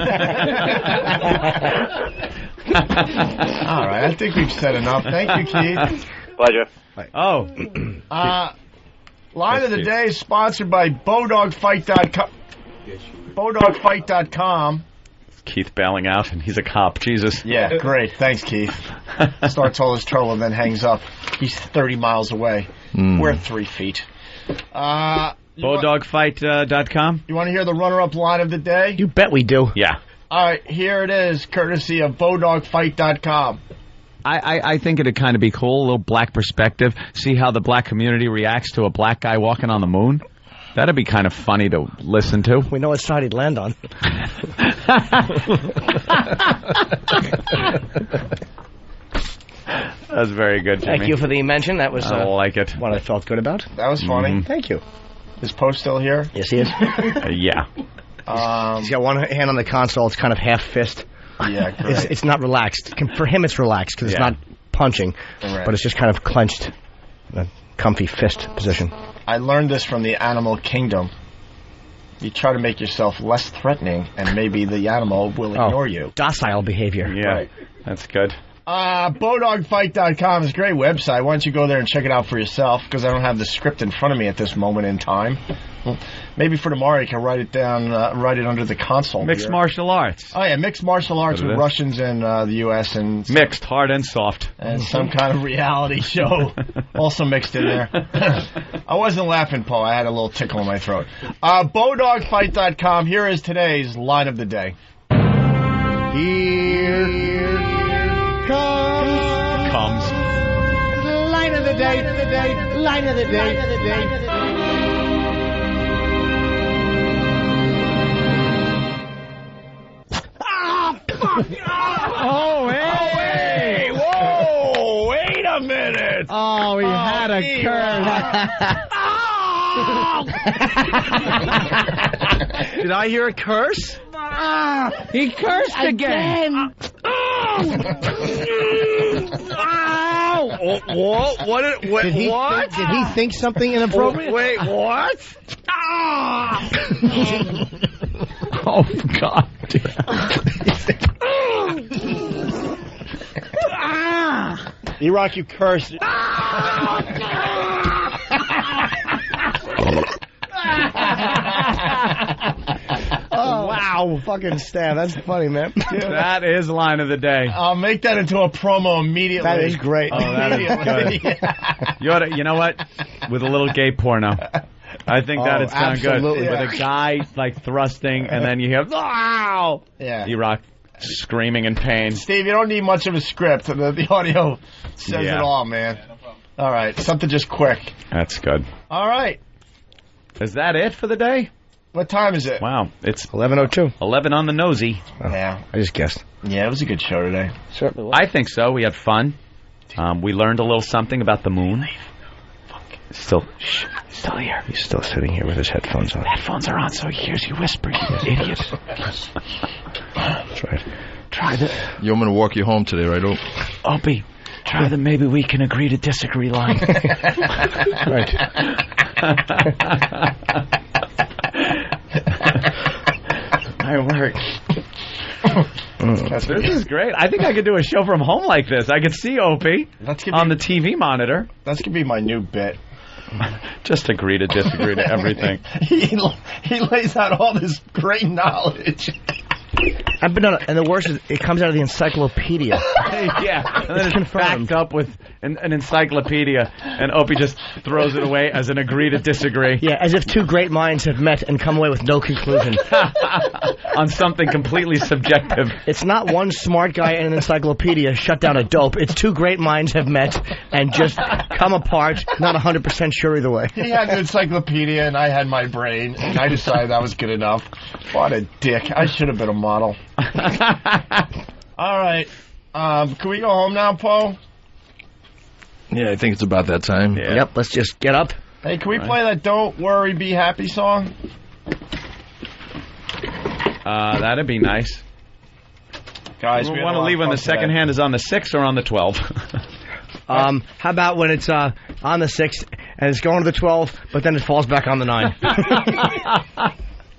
All right, I think we've said enough. Thank you, Keith. Pleasure. Oh. Line of the day is sponsored by BowDogFight.com. BowDogFight.com. Keith bailing out, and he's a cop. Jesus. Yeah, great. Thanks, Keith. Starts all his trouble and then hangs up. He's 30 miles away. We're 3 feet. BowDogFight.com? You want to hear the runner-up line of the day? You bet we do. Yeah. All right, here it is, courtesy of BowDogFight.com. I think it'd kind of be cool, a little black perspective. See how the black community reacts to a black guy walking on the moon. That'd be kind of funny to listen to. We know what side he'd land on. That was very good, Jimmy. Thank you for the mention. That was I like it. what I felt good about. That was funny. Thank you. Is Poe still here? Yes, he is. Yeah. He's got one hand on the console. It's kind of half fist. Yeah, great. It's not relaxed. For him, it's relaxed because it's not punching, Right. but it's just kind of clenched, in a comfy fist position. I learned this from the animal kingdom. You try to make yourself less threatening, and maybe the animal will ignore you. Docile behavior. Yeah. Right. That's good. BowDogFight.com is a great website. Why don't you go there and check it out for yourself? Because I don't have the script in front of me at this moment in time. Well, maybe for tomorrow you can write it down, write it under the console. Mixed here. martial arts. Oh yeah, mixed martial arts What it with is? Russians in the U.S. and Mixed, hard and soft. and some kind of reality show also mixed in there. I wasn't laughing, Paul. I had a little tickle in my throat. BowDogFight.com. Here is today's line of the day. Here comes Line of the day, line of the day. Oh, hey! Whoa! Wait a minute! Oh, he had a curse. Did I hear a curse? He cursed again. What? Did he think something inappropriate? Wait, what? Oh, God. E-Rock, you cursed. Oh, wow, fucking Stav. That's funny, man. That is line of the day. I'll make that into a promo immediately. That is great. Oh, that is good. You know what? With a little gay porno. I think that'd sound good. Yeah. With a guy, like, thrusting, and then you hear, wow! Yeah. E-Rock screaming in pain. Steve, you don't need much of a script. The audio says it all, man. All right, something just quick. That's good. All right. Is that it for the day? What time is it? Wow, it's 11:02. 11 on the nosy. Yeah. I just guessed. Yeah, it was a good show today. Certainly was. I think so. We had fun. We learned a little something about the moon. Still here. He's still sitting here with his headphones on. Headphones are on, so he hears you whispering. You idiot. That's right. Try the... You're going to walk you home today, right, Opie, try the maybe we can agree to disagree line. Right. My word. This is great. I think I could do a show from home like this. I could see Opie on the TV monitor. That's going to be my new bit. Just agree to disagree to everything. He lays out all this great knowledge. And the worst is it comes out of the encyclopedia. Yeah, and then it's backed up with an encyclopedia, and Opie just throws it away as an agree to disagree. Yeah, as if two great minds have met and come away with no conclusion. On something completely subjective. It's not one smart guy in an encyclopedia shut down a dope. It's two great minds have met and just come apart, not 100% sure either way. He had an encyclopedia, and I had my brain, and I decided that was good enough. What a dick. I should have been a model. All right. Can we go home now, Poe? Yeah, I think it's about that time. Yeah. Yep, let's just get up. Hey, can we play that Don't Worry, Be Happy song? That'd be nice. Guys, we want to leave when the second hand is on the 6 or on the 12. How about when it's on the 6 and it's going to the 12, but then it falls back on the 9?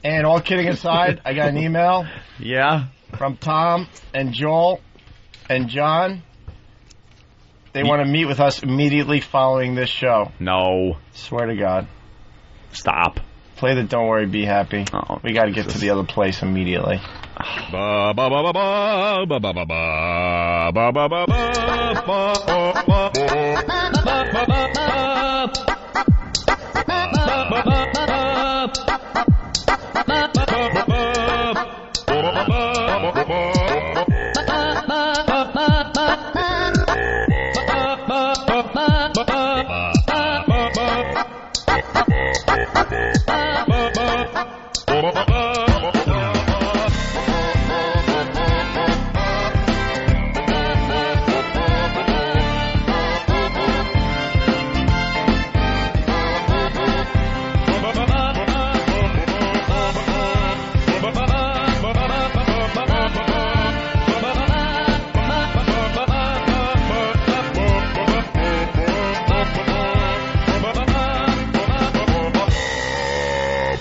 And all kidding aside, I got an email. Yeah. From Tom and Joel and John. They want to meet with us immediately following this show. No. Swear to God. Stop. Play the Don't Worry, Be Happy. Oh, we got to get to the other place immediately. Ba ba ba ba ba ba ba ba ba ba ba ba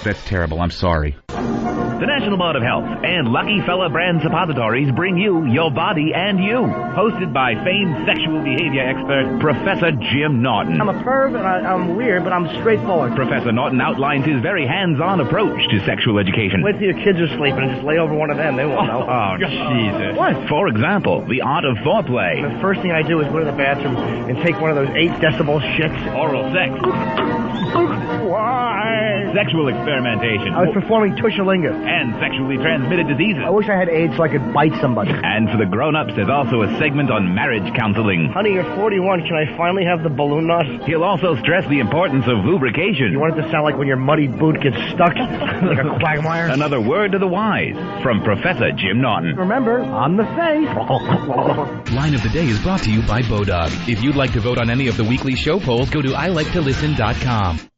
That's terrible. I'm sorry. The National Board of Health and Lucky Fella brand suppositories bring you Your Body and You, hosted by famed sexual behavior expert Professor Jim Norton. I'm a perv and I'm weird, but I'm straightforward. Professor Norton outlines his very hands-on approach to sexual education. Wait till your kids are sleeping and just lay over one of them. They won't know. Oh, Jesus. What? For example, the art of foreplay. The first thing I do is go to the bathroom and take one of those 8 decibel shits. Oral sex. Why? Sexual experimentation. I was performing Tushalinga. And sexually transmitted diseases. I wish I had AIDS so I could bite somebody. And for the grown-ups, there's also a segment on marriage counseling. Honey, you're 41. Can I finally have the balloon knot? He'll also stress the importance of lubrication. You want it to sound like when your muddy boot gets stuck? Like a quagmire? Another word to the wise from Professor Jim Norton. Remember, on the face. Line of the Day is brought to you by Bodog. If you'd like to vote on any of the weekly show polls, go to iliketolisten.com.